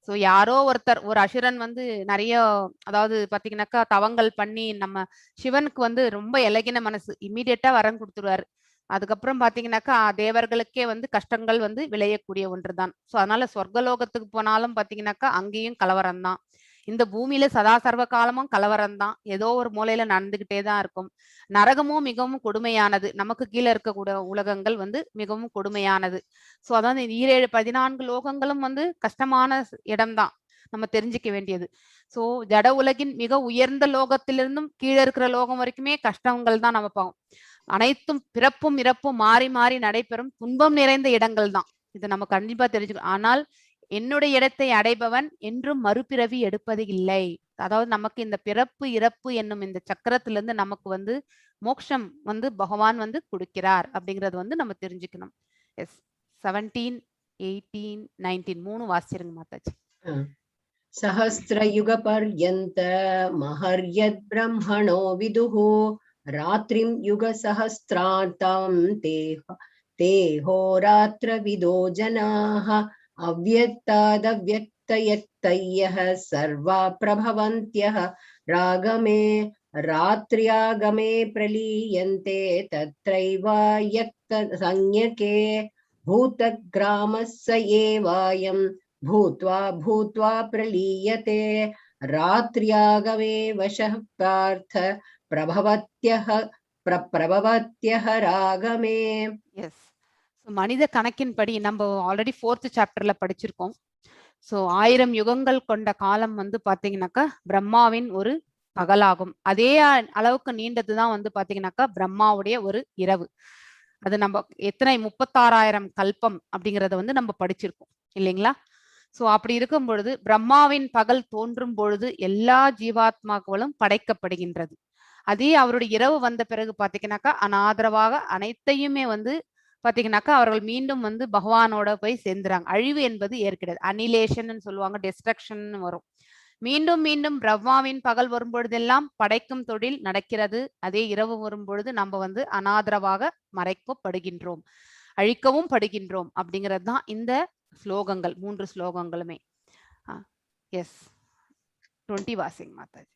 சோ யாரோ ஒருத்தர், ஒரு அசுரன் வந்து நிறைய, அதாவது பாத்தீங்கன்னாக்கா தவங்கள் பண்ணி நம்ம சிவனுக்கு வந்து ரொம்ப இலகின மனசு, இம்மீடியட்டா வரம் கொடுத்துருவாரு. அதுக்கப்புறம் பாத்தீங்கன்னாக்கா தேவர்களுக்கே வந்து கஷ்டங்கள் வந்து விளையக்கூடிய ஒன்றுதான். சோ அதனால சொர்க்கலோகத்துக்கு போனாலும் பாத்தீங்கன்னாக்கா அங்கேயும் கலவரம் தான். இந்த பூமியில சதா சர்வ காலமும் கலவரம் தான், ஏதோ ஒரு மூலையில நடந்துகிட்டே தான் இருக்கும். நரகமும் மிகவும் கொடுமையானது, நமக்கு கீழே இருக்கக்கூடிய உலகங்கள் வந்து மிகவும் கொடுமையானது. சோ அதாவது 14 லோகங்களும் வந்து கஷ்டமான இடம்தான், நம்ம தெரிஞ்சுக்க வேண்டியது. சோ ஜட உலகின் மிக உயர்ந்த லோகத்திலிருந்தும் கீழே இருக்கிற லோகம் வரைக்குமே கஷ்டங்கள் தான் நம்ம பார்ப்போம். அனைத்தும் பிறப்பும் இறப்பும் மாறி மாறி நடைபெறும் துன்பம் நிறைந்த இடங்கள் தான், இதை நம்ம கண்டிப்பா தெரிஞ்சுக்கணும். ஆனால் என்னுடைய இடத்தை அடைபவன் என்றும் மறுபிறவி எடுப்பது இல்லை. அதாவது நமக்கு இந்த பிறப்பு இறப்பு என்னும் இந்த சக்கரத்திலிருந்து நமக்கு வந்து மோட்சம் வந்து பகவான் வந்து கொடுக்கிறார் அப்படிங்கறது வந்து நம்ம தெரிஞ்சுக்கணும். எஸ் 17, 18, 19 3 வாசிருங்க மாதாஜி. சஹஸ்ரயுக பர்யந்த மஹர்யத் பிரம்மணோ விதுஹு ராத்ரிம் யுக சஹஸ்ராந்தம் தேஹோ ராத்ர விதோ ஜனாஹ அவ்யக்தாதவ்யக்தானாம் यत्तयः सर्वा प्रभवन्त्यः रागमे रात्र्यागमे प्रलीयन्ते तत्रैव यक्त संज्ञके भूतग्रामः स एवायं भूत्वा भूत्वा प्रलीयते रात्र्यागमे वशः पार्थ प्रभवत्यः प्रभवत्यः रागमे. எஸ். மனித கணக்கின்படி நம்ம ஆல்ரெடி 4th சாப்டர்ல படிச்சிருக்கோம். ஸோ 1000 யுகங்கள் கொண்ட காலம் வந்து பாத்தீங்கன்னாக்கா பிரம்மாவின் ஒரு பகலாகும். அதே அளவுக்கு நீண்டதுதான் வந்து பாத்தீங்கன்னாக்கா பிரம்மாவுடைய ஒரு இரவு. அது நம்ம எத்தனை 36,000 கல்பம் அப்படிங்கறத வந்து நம்ம படிச்சிருக்கோம் இல்லைங்களா? சோ அப்படி இருக்கும் பொழுது பிரம்மாவின் பகல் தோன்றும் பொழுது எல்லா ஜீவாத்மாக்களும் படைக்கப்படுகின்றது. அதே அவருடைய இரவு வந்த பிறகு பாத்தீங்கன்னாக்கா அனாதரவாக அனைத்தையுமே வந்து பாத்தீங்கன்னாக்கா அவர்கள் மீண்டும் வந்து பகவானோட போய் சேர்ந்துறாங்க. அழிவு என்பது ஏற்கிறது. அனிலேஷன் சொல்லுவாங்க, டெஸ்ட்ரக்ஷன் வரும். மீண்டும் மீண்டும் பிரம்மாவின் பகல் வரும்பொழுதெல்லாம் படைக்கும் தொழில் நடக்கிறது. அதே இரவு வரும்பொழுது நம்ம வந்து அனாதரவாக மறைக்கப்படுகின்றோம், அழிக்கவும் படுகின்றோம் அப்படிங்கிறது தான் இந்த ஸ்லோகங்கள், 3 ஸ்லோகங்களுமே. எஸ் 20 வாசிங் மாதாஜி.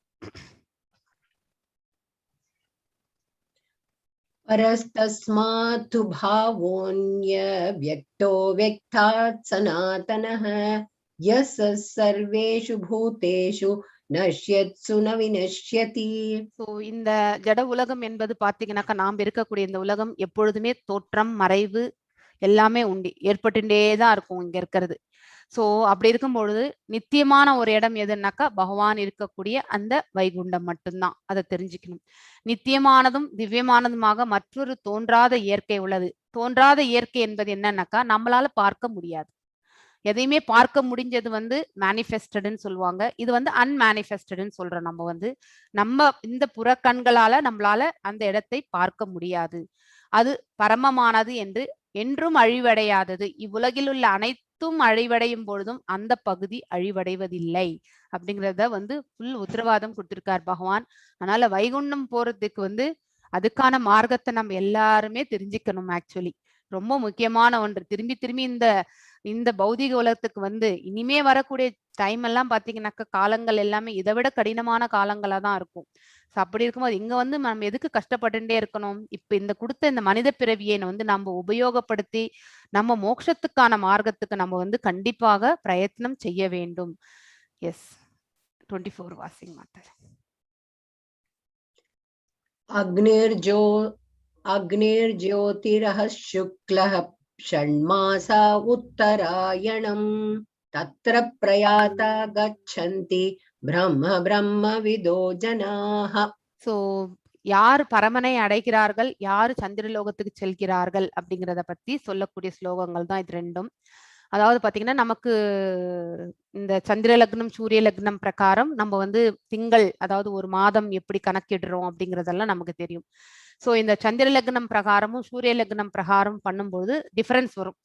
परस्तस्मात् भावोऽन्य व्यक्तो व्यक्तात् सनातनः यस सर्वेषु भूतेषु नश्यत्सु न विनश्यति. ஸோ இந்த ஜட உலகம் என்பது பாத்தீங்கன்னாக்கா நாம் இருக்கக்கூடிய இந்த உலகம் எப்பொழுதுமே தோற்றம் மறைவு எல்லாமே உண்டு, ஏற்பட்டுட்டே தான் இருக்கும் இங்க இருக்கிறது. ஸோ அப்படி இருக்கும் பொழுது நித்தியமான ஒரு இடம் எதுனாக்கா பகவான் இருக்கக்கூடிய அந்த வைகுண்டம் மட்டும்தான். அதை தெரிஞ்சுக்கணும். நித்தியமானதும் திவ்யமானதுமாக மற்றொரு தோன்றாத இயற்கை உள்ளது. தோன்றாத இயற்கை என்பது என்னன்னாக்கா நம்மளால பார்க்க முடியாது. எதையுமே பார்க்க முடிஞ்சது வந்து மேனிஃபெஸ்டட்னு சொல்லுவாங்க. இது வந்து அன்மேனிஃபெஸ்டட்னு சொல்றோம். நம்ம வந்து நம்ம இந்த புறக்கண்களால நம்மளால அந்த இடத்தை பார்க்க முடியாது. அது பரமமானது என்று என்றும் அழிவடையாதது. இவ்வுலகில் உள்ள அனைத்தும் அழிவடையும் பொழுதும் அந்த பகுதி அழிவடைவதில்லை அப்படிங்கிறத வந்து ஃபுல் உத்தரவாதம் கொடுத்திருக்கார் பகவான். அதனால வைகுண்டம் போறதுக்கு வந்து அதுக்கான மார்க்கத்தை நம்ம எல்லாருமே தெரிஞ்சுக்கணும். ஆக்சுவலி ரொம்ப முக்கியமான ஒன்று. திரும்பி திரும்பி இந்த பௌதிக உலகத்துக்கு வந்து இனிமே வரக்கூடிய டைம் எல்லாம் பாத்தீங்கன்னாக்கா காலங்கள் எல்லாமே இதை விட கடினமான காலங்களா தான் இருக்கும். அப்படி இருக்கும்போது இங்க வந்து நம்ம எதுக்கு கஷ்டப்பட்டுட்டே இருக்கணும்? இப்ப இந்த கொடுத்த இந்த மனித பிறவியை வந்து நம்ம உபயோகப்படுத்தி நம்ம மோட்சத்துக்கான மார்க்கத்துக்கு நம்ம வந்து கண்டிப்பாக பிரயத்னம் செய்ய வேண்டும். எஸ் 24 வாசிங் மாதா. अग्निर्ज्योतिरः शुक्लः षण्मासा उत्तरायणम् तत्र प्रयाता गच्छन्ति ब्रह्मविदो जनाः. சோ யார் பரமனை அடைகிறார்கள், யார் சந்திரலோகத்துக்கு செல்கிறார்கள் அப்படிங்கிறத பத்தி சொல்லக்கூடிய ஸ்லோகங்கள் தான் இது ரெண்டும். அதாவது பாத்தீங்கன்னா நமக்கு இந்த சந்திர லக்னம் சூரிய லக்னம் பிரகாரம் நம்ம வந்து திங்கள், அதாவது ஒரு மாதம் எப்படி கணக்கிடுறோம் அப்படிங்கறதெல்லாம் நமக்கு தெரியும். சோ இந்த சந்திர லக்னம் பிரகாரமும் சூரிய லக்னம் பிரகாரம் பண்ணும்போது டிஃபரன்ஸ் வரும்.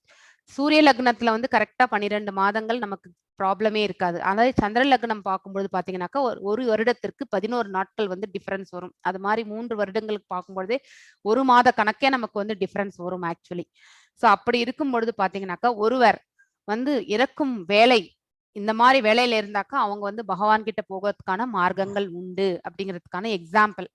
சூரிய லக்னத்துல வந்து கரெக்டா 12 மாதங்கள் நமக்கு ப்ராப்ளமே இருக்காது. அதாவது சந்திர லக்னம் பார்க்கும்போது பாத்தீங்கன்னாக்கா ஒரு வருடத்திற்கு 11 நாட்கள் வந்து டிஃபரன்ஸ் வரும். அது மாதிரி 3 வருடங்களுக்கு பார்க்கும்பொழுதே ஒரு மாத கணக்கே நமக்கு வந்து டிஃபரன்ஸ் வரும் ஆக்சுவலி. சோ அப்படி இருக்கும் பொழுது பாத்தீங்கன்னாக்கா ஒருவர் வந்து இறக்கும் வேலை இந்த மாதிரி வேலையில இருந்தாக்கா அவங்க வந்து பகவான் கிட்ட போகிறதுக்கான மார்க்கங்கள் உண்டு அப்படிங்கிறதுக்கான எக்ஸாம்பிள்.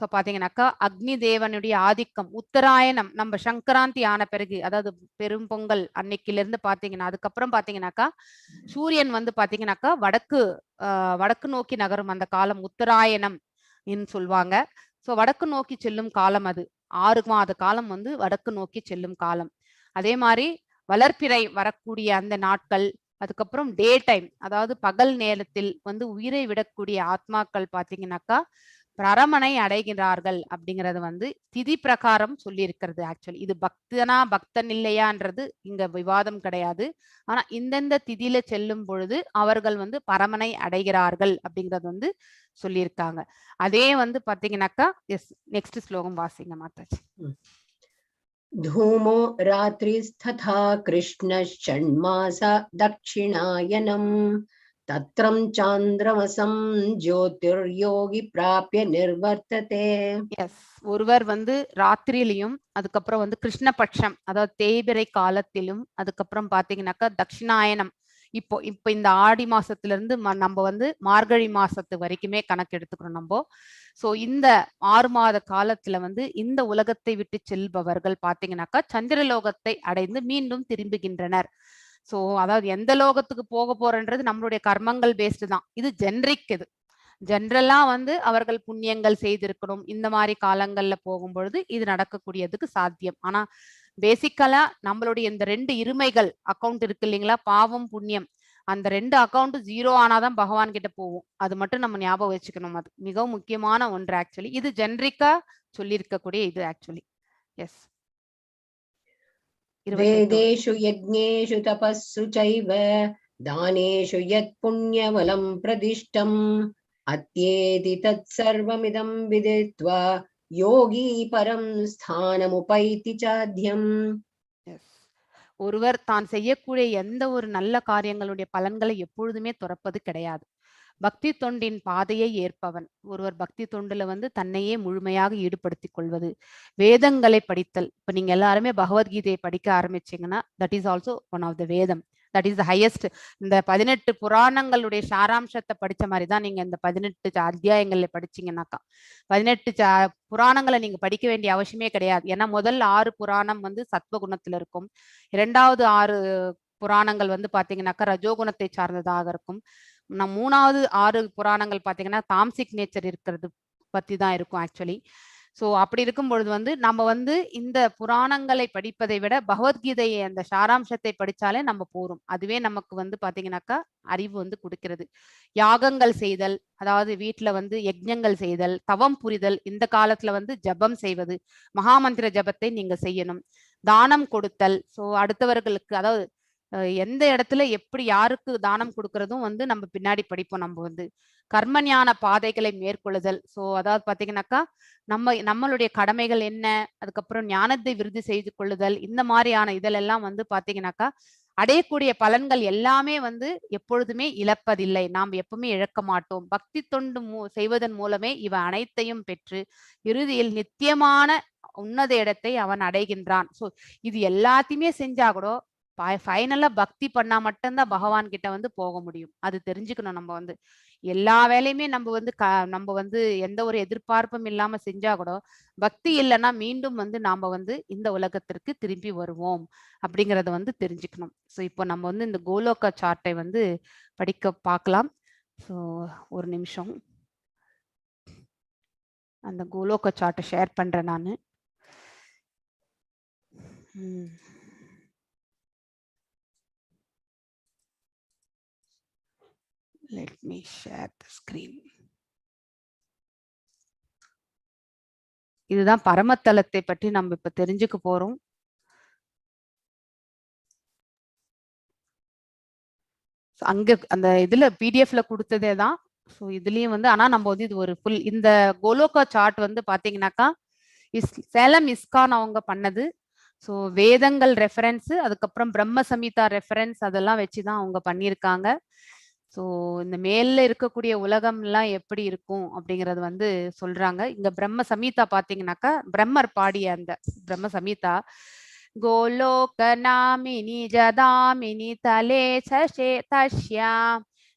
ஸோ பாத்தீங்கன்னாக்கா அக்னி தேவனுடைய ஆதிக்கம் உத்தராயணம் நம்ம சங்கராந்தி ஆன பிறகு, அதாவது பெரும் பொங்கல் அன்னைக்குல இருந்து பாத்தீங்கன்னா அதுக்கப்புறம் பாத்தீங்கன்னாக்கா சூரியன் வந்து பாத்தீங்கன்னாக்கா வடக்கு நோக்கி நகரும் அந்த காலம் உத்தராயணம் சொல்லுவாங்க. ஸோ வடக்கு நோக்கி செல்லும் காலம் அது 6 மாத காலம் வந்து வடக்கு நோக்கி செல்லும் காலம். அதே மாதிரி வளர்ப்பிறை வரக்கூடிய அந்த நாட்கள், அதுக்கப்புறம் டே டைம் அதாவது பகல் நேரத்தில் வந்து உயிரை விடக்கூடிய ஆத்மாக்கள் பாத்தீங்கன்னாக்கா பரமனை அடைகிறார்கள் அப்படிங்கறது வந்து திதி பிரகாரம் சொல்லி இருக்கிறது. ஆக்சுவலி இது பக்தனா பக்தன் இல்லையான்றது இங்க விவாதம் கிடையாது. ஆனா இந்தந்த திதியில செல்லும் பொழுது அவர்கள் வந்து பரமனை அடைகிறார்கள் அப்படிங்கறது வந்து சொல்லியிருக்காங்க. அதே வந்து பாத்தீங்கன்னாக்கா நெக்ஸ்ட் ஸ்லோகம் வாசிங்க மாதாஜி. धूमो रात्रिस्तथा कृष्णश्षण्मासा दक्षिणायनम् तत्रं चान्द्रमसं ज्योतिर्योगी प्राप्य निर्वर्तते. எஸ் ஒருவர் வந்து ராத்திரியிலையும் அதுக்கப்புறம் வந்து கிருஷ்ணபட்சம் அதாவது தேய்பிறை காலத்திலும் அதுக்கப்புறம் பாத்தீங்கன்னாக்கா தட்சிணாயனம் இப்போ இந்த ஆடி மாசத்துல இருந்து நம்ம வந்து மார்கழி மாசத்து வரைக்குமே கணக்கு எடுத்துக்கிறோம் நம்ம. சோ இந்த 6 மாத காலத்துல வந்து இந்த உலகத்தை விட்டு செல்பவர்கள் பாத்தீங்கன்னாக்கா சந்திரலோகத்தை அடைந்து மீண்டும் திரும்புகின்றனர். சோ அதாவது எந்த லோகத்துக்கு போக போறன்றது நம்மளுடைய கர்மங்கள் பேஸ்டு தான். இது ஜென்ரிக். இது ஜென்ரலா வந்து அவர்கள் புண்ணியங்கள் செய்திருக்கணும். இந்த மாதிரி காலங்கள்ல போகும்பொழுது இது நடக்கக்கூடியதுக்கு சாத்தியம். ஆனா பேசிக்கலா நம்மளுடைய இந்த 2 இருமைகள் அக்கௌண்ட் இருக்கு இல்லைங்களா, பாவம் புண்ணியம், அந்த 2 அக்கௌண்ட் 0 ஆனாதான் பகவான் கிட்ட போகும். அது மட்டும் நம்ம ஞாபகம் வச்சுக்கணும். அது மிகவும் முக்கியமான ஒன்று ஆக்சுவலி. இது ஜென்ரிக்கா சொல்லியிருக்கக்கூடிய இது ஆக்சுவலி. எஸ். वेदेषु यज्ञेषु तपस्सु चैव दानेषु यत् पुण्यबलं प्रदिष्टम् अत्येति तत्सर्वमिदं विदित्वा योगी परं स्थानमुपैति चाद्यम्. ஒருவர் தான் செய்யக்கூடிய எந்த ஒரு நல்ல காரியங்களுடைய பலன்களை எப்பொழுதுமே துறப்பது கிடையாது. பக்தி தொண்டின் பாதையை ஏற்பவன் ஒருவர் பக்தி தொண்டுல வந்து தன்னையே முழுமையாக ஈடுபடுத்திக் கொள்வது, வேதங்களை படித்தல். இப்ப நீங்க எல்லாருமே பகவத்கீதையை படிக்க ஆரம்பிச்சீங்கன்னா that is also one of the வேதம். That is the highest. இந்த 18 புராணங்களுடைய சாராம்சத்தை படிச்ச மாதிரிதான் நீங்க இந்த 18 அத்தியாயங்கள்ல படிச்சீங்கன்னாக்கா 18 புராணங்களை நீங்க படிக்க வேண்டிய அவசியமே கிடையாது. ஏன்னா முதல் 6 புராணம் வந்து சத்வகுணத்துல இருக்கும். 2வது 6 புராணங்கள் வந்து பாத்தீங்கன்னாக்கா ரஜோகுணத்தை சார்ந்ததாக இருக்கும். 3வது 6 புராணங்கள் பாத்தீங்கன்னா தாம்சிக் நேச்சர் இருக்கிறது பத்தி தான் இருக்கும் ஆக்சுவலி. ஸோ அப்படி இருக்கும் பொழுது வந்து நம்ம வந்து இந்த புராணங்களை படிப்பதை விட பகவத்கீதையை அந்த சாராம்சத்தை படிச்சாலே நம்ம போறோம். அதுவே நமக்கு வந்து பாத்தீங்கன்னாக்கா அறிவு வந்து கொடுக்கிறது. யாகங்கள் செய்தல், அதாவது வீட்டுல வந்து யஜ்ஞங்கள் செய்தல், தவம் புரிதல், இந்த காலத்துல வந்து ஜபம் செய்வது, மகாமந்திர ஜபத்தை நீங்க செய்யணும், தானம் கொடுத்தல். ஸோ அடுத்தவர்களுக்கு, அதாவது எந்த இடத்துல எப்படி யாருக்கு தானம் கொடுக்கறதும் வந்து நம்ம பின்னாடி படிப்போம். நம்ம வந்து கர்மஞான பாதைகளை மேற்கொள்ளுதல். ஸோ அதாவது பாத்தீங்கன்னாக்கா நம்மளுடைய கடமைகள் என்ன, அதுக்கப்புறம் ஞானத்தை விருத்தி செய்து கொள்ளுதல், இந்த மாதிரியான இதெல்லாம் வந்து பாத்தீங்கன்னாக்கா அடையக்கூடிய பலன்கள் எல்லாமே வந்து எப்பொழுதுமே இழப்பதில்லை. நாம் எப்பவுமே இழக்க மாட்டோம். பக்தி தொண்டு செய்வதன் மூலமே இவ அனைத்தையும் பெற்று இறுதியில் நித்தியமான உன்னத இடத்தை அவன் அடைகின்றான். ஸோ இது எல்லாத்தையுமே செஞ்சா கூட ஃபைனலா பக்தி பண்ணா மட்டும்தான் பகவான் கிட்ட வந்து போக முடியும். அது தெரிஞ்சுக்கணும். நம்ம வந்து எல்லா வேலையுமே நம்ம வந்து எந்த ஒரு எதிர்பார்ப்பும் இல்லாம செஞ்சா கூட பக்தி இல்லைன்னா மீண்டும் வந்து நாம வந்து இந்த உலகத்திற்கு திரும்பி வருவோம் அப்படிங்கறத வந்து தெரிஞ்சுக்கணும். ஸோ இப்போ நம்ம வந்து இந்த கோலோக சார்ட்டை வந்து படிக்க பார்க்கலாம். ஸோ ஒரு நிமிஷம் அந்த கோலோக சார்ட்டை ஷேர் பண்றேன் நான். Let me share the screen. இதுதான் பரமத்தலத்தை பற்றி நம்ம இப்ப தெரிஞ்சுக்க போறோம். அங்க அந்த இதுல பிடிஎஃப்ல கொடுத்ததே தான். ஸோ இதுலயும் வந்து ஆனா நம்ம வந்து இது ஒரு ஃபுல் இந்த கோலோகா சார்ட் வந்து பாத்தீங்கன்னாக்கா சேலம் இஸ்கான் அவங்க பண்ணது. ஸோ வேதங்கள் ரெஃபரன்ஸ், அதுக்கப்புறம் பிரம்ம சமீதா ரெஃபரன்ஸ், அதெல்லாம் வச்சுதான் அவங்க பண்ணியிருக்காங்க. ஸோ இந்த மேல இருக்கக்கூடிய உலகம் எல்லாம் எப்படி இருக்கும் அப்படிங்கறது வந்து சொல்றாங்க. இங்க பிரம்ம சமீதா பாத்தீங்கன்னாக்கா பிரம்மர் பாடிய அந்த பிரம்ம சமீதா கோலோக நாமினி ஜதாமினி தலே சே தஷ்யா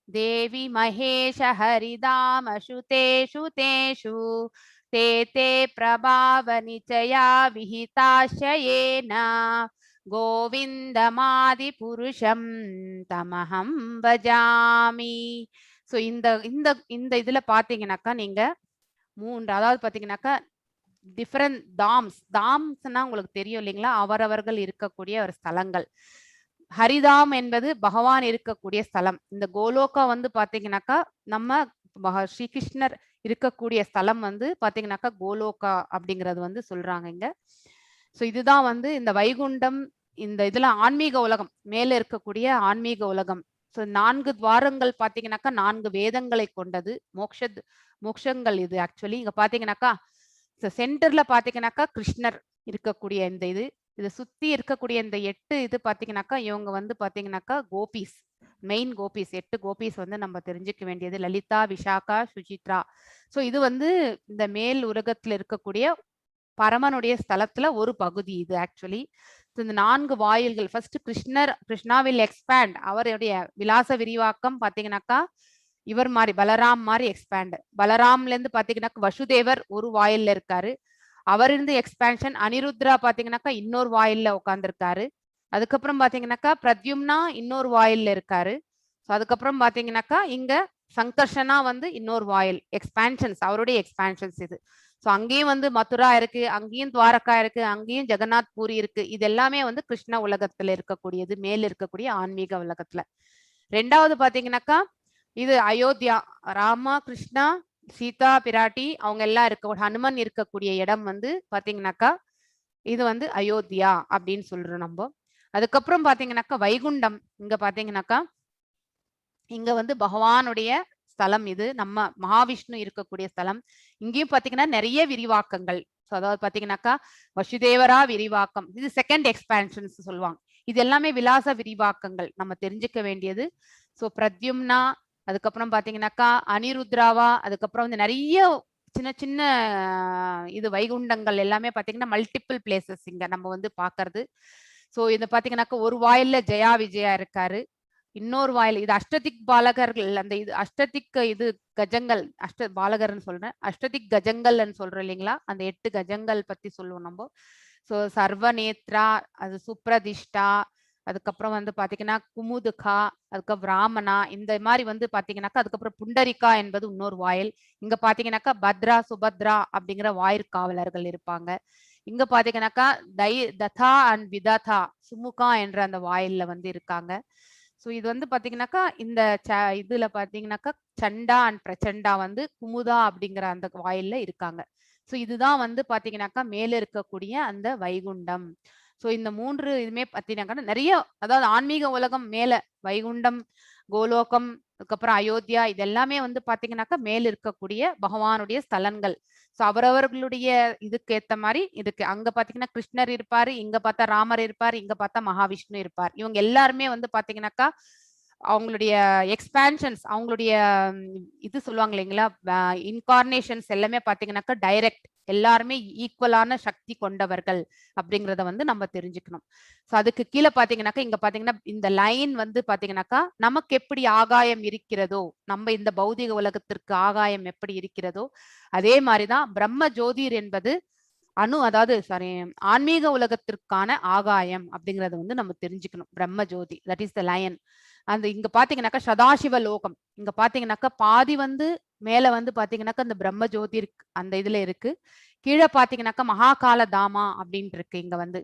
தேவி மகேஷ ஹரிதாம சுதேஷு தேஷு தே தே பிரபாவ நிச்சயா விஹிதாஷயேனா கோவிந்தமாதி புருஷம் தமஹம் பஜாமி. ஸோ இந்த இந்த இந்த இதுல பாத்தீங்கன்னாக்கா நீங்க 3, அதாவது பாத்தீங்கன்னாக்கா டிஃபரெண்ட் தாம்ஸ்னா உங்களுக்கு தெரியும் இல்லைங்களா, அவரவர்கள் இருக்கக்கூடிய ஒரு ஸ்தலங்கள். ஹரிதாம் என்பது பகவான் இருக்கக்கூடிய ஸ்தலம். இந்த கோலோகா வந்து பாத்தீங்கன்னாக்கா நம்ம ஸ்ரீகிருஷ்ணர் இருக்கக்கூடிய ஸ்தலம் வந்து பாத்தீங்கன்னாக்கா கோலோகா அப்படிங்கறது வந்து சொல்றாங்க இங்க. ஸோ இதுதான் வந்து இந்த வைகுண்டம், இந்த இதுல ஆன்மீக உலகம், மேல இருக்கக்கூடிய ஆன்மீக உலகம். ஸோ 4 துவாரங்கள் பாத்தீங்கன்னாக்கா 4 வேதங்களை கொண்டது. மோக்ஷங்கள் இது ஆக்சுவலி. இங்க பாத்தீங்கன்னாக்கா சென்டர்ல பாத்தீங்கன்னாக்கா கிருஷ்ணர் இருக்கக்கூடிய இந்த இதை சுத்தி இருக்கக்கூடிய இந்த 8 இது பாத்தீங்கன்னாக்கா இவங்க வந்து பாத்தீங்கன்னாக்கா கோபிஸ், மெயின் கோபிஸ். 8 கோபிஸ் வந்து நம்ம தெரிஞ்சுக்க வேண்டியது லலிதா, விஷாகா, சுசித்ரா. ஸோ இது வந்து இந்த மேல் உலகத்துல இருக்கக்கூடிய பரமனுடைய ஸ்தலத்துல ஒரு பகுதி இது ஆக்சுவலி. இந்த 4 வாயில்கள் ஃபர்ஸ்ட் கிருஷ்ணா வில் எக்ஸ்பேண்ட். அவருடைய விலாச விரிவாக்கம் பாத்தீங்கன்னாக்கா இவர் மாதிரி பலராம் மாதிரி எக்ஸ்பேண்ட். பலராம்ல இருந்து பாத்தீங்கன்னாக்கா வசுதேவர் ஒரு வாயில்ல இருக்காரு. அவர் இருந்து எக்ஸ்பேன்ஷன். அனிருத்ரா பாத்தீங்கன்னாக்கா இன்னொரு வாயில்ல உட்கார்ந்துருக்காரு. அதுக்கப்புறம் பாத்தீங்கன்னாக்கா பிரத்யும்னா இன்னொரு வாயில்ல இருக்காரு. அதுக்கப்புறம் பாத்தீங்கன்னாக்கா இங்க சங்கர்ஷனா வந்து இன்னொரு வாயில். எக்ஸ்பேன்ஷன்ஸ், அவருடைய எக்ஸ்பேன்ஷன்ஸ் இது. ஸோ அங்கேயும் வந்து மதுரா இருக்கு, அங்கேயும் துவாரகா இருக்கு, அங்கேயும் ஜெகநாத் பூரி இருக்கு. இது எல்லாமே வந்து கிருஷ்ண உலகத்துல இருக்கக்கூடியது, மேல இருக்கக்கூடிய ஆன்மீக உலகத்துல. ரெண்டாவது பாத்தீங்கன்னாக்கா இது அயோத்தியா, ராமா கிருஷ்ணா சீதா பிராட்டி அவங்க எல்லாம் இருக்க, ஹனுமன் இருக்கக்கூடிய இடம் வந்து பாத்தீங்கன்னாக்கா இது வந்து அயோத்தியா அப்படின்னு சொல்றோம் நம்ம. அதுக்கப்புறம் பாத்தீங்கன்னாக்கா வைகுண்டம், இங்க பாத்தீங்கன்னாக்கா இங்க வந்து பகவானுடைய ஸ்தலம். இது நம்ம மகாவிஷ்ணு இருக்கக்கூடிய ஸ்தலம். இங்கேயும் பாத்தீங்கன்னா நிறைய விரிவாக்கங்கள். அதாவது பாத்தீங்கன்னாக்கா வசுதேவரா விரிவாக்கம், இது செகண்ட் எக்ஸ்பான்ஷன்ஸ் சொல்லுவாங்க. இது எல்லாமே விலாச விரிவாக்கங்கள் நம்ம தெரிஞ்சுக்க வேண்டியது. ஸோ பிரத்யும்னா, அதுக்கப்புறம் பாத்தீங்கன்னாக்கா அனிருத்ராவா, அதுக்கப்புறம் வந்து நிறைய சின்ன சின்ன இது வைகுண்டங்கள் எல்லாமே பாத்தீங்கன்னா மல்டிபிள் பிளேசஸ் இங்க நம்ம வந்து பாக்குறது. ஸோ இது பாத்தீங்கன்னாக்கா ஒரு வாயில்ல ஜெயா விஜயா இருக்காரு, இன்னொரு வாயில் இது அஷ்டதிக் பாலகர்கள். அந்த இது அஷ்டதிக் இது கஜங்கள், அஷ்ட பாலகர்னு சொல்றேன், அஷ்டதிக் கஜங்கள்னு சொல்றோம் இல்லைங்களா, அந்த 8 கஜங்கள் பத்தி சொல்லுவோம் நம்ம. ஸோ சர்வநேத்ரா, அது சுப்ரதிஷ்டா, அதுக்கப்புறம் வந்து பாத்தீங்கன்னா குமுதுகா, அதுக்கப்புறம் பிராமணா, இந்த மாதிரி வந்து பாத்தீங்கன்னாக்கா அதுக்கப்புறம் புண்டரிகா என்பது இன்னொரு வாயில். இங்க பாத்தீங்கன்னாக்கா பத்ரா சுபத்ரா அப்படிங்கிற வாயிற்காவலர்கள் இருப்பாங்க. இங்க பாத்தீங்கன்னாக்கா ததா அண்ட் விததா சுமுகா என்ற அந்த வாயில்ல வந்து இருக்காங்க. ஸோ இது வந்து பாத்தீங்கன்னாக்கா இந்த இதுல பாத்தீங்கன்னாக்கா சண்டா அண்ட் பிரச்சண்டா வந்து குமுதா அப்படிங்கிற அந்த வாயில்ல இருக்காங்க. ஸோ இதுதான் வந்து பாத்தீங்கன்னாக்கா மேல இருக்கக்கூடிய அந்த வைகுண்டம். ஸோ இந்த 3 இதுமே பாத்தீங்கன்னாக்கா நிறைய, அதாவது ஆன்மீக உலகம் மேல வைகுண்டம், கோலோகம், அதுக்கப்புறம் அயோத்தியா, இது எல்லாமே வந்து பாத்தீங்கன்னாக்கா மேல இருக்கக்கூடிய பகவானுடைய ஸ்தலங்கள். ஸோ அவரவர்களுடைய இதுக்கு ஏத்த மாதிரி இதுக்கு அங்க பாத்தீங்கன்னா கிருஷ்ணர் இருப்பாரு, இங்க பார்த்தா ராமர் இருப்பார், இங்க பார்த்தா மகாவிஷ்ணு இருப்பார். இவங்க எல்லாருமே வந்து பாத்தீங்கன்னாக்கா அவங்களுடைய எக்ஸ்பான்ஷன்ஸ், அவங்களுடைய இது சொல்லுவாங்க இல்லைங்களா, இன்கார்னேஷன்ஸ் எல்லாமே பாத்தீங்கன்னாக்கா டைரக்ட், எல்லாருமே ஈக்குவலான சக்தி கொண்டவர்கள் அப்படிங்கிறத வந்து நம்ம தெரிஞ்சுக்கணும். ஸோ அதுக்கு கீழே பாத்தீங்கன்னாக்கா இங்க பாத்தீங்கன்னா இந்த லைன் வந்து பாத்தீங்கன்னாக்கா நமக்கு எப்படி ஆகாயம் இருக்கிறதோ, நம்ம இந்த பௌதிக உலகத்திற்கு ஆகாயம் எப்படி இருக்கிறதோ அதே மாதிரிதான் பிரம்ம ஜோதிர் என்பது அதாவது சாரி ஆன்மீக உலகத்திற்கான ஆகாயம் அப்படிங்கறத வந்து நம்ம தெரிஞ்சுக்கணும். பிரம்ம ஜோதி, தட் இஸ் த லயன். அந்த இங்க பாத்தீங்கன்னாக்கா சதாசிவ லோகம், இங்க பாத்தீங்கன்னாக்கா பாதி வந்து மேல வந்து பாத்தீங்கன்னாக்கா இந்த பிரம்ம ஜோதி இருக்கு, அந்த இதுல இருக்கு. கீழே பாத்தீங்கன்னாக்கா மகாகால தாமா அப்படின்னு இருக்கு இங்க வந்து.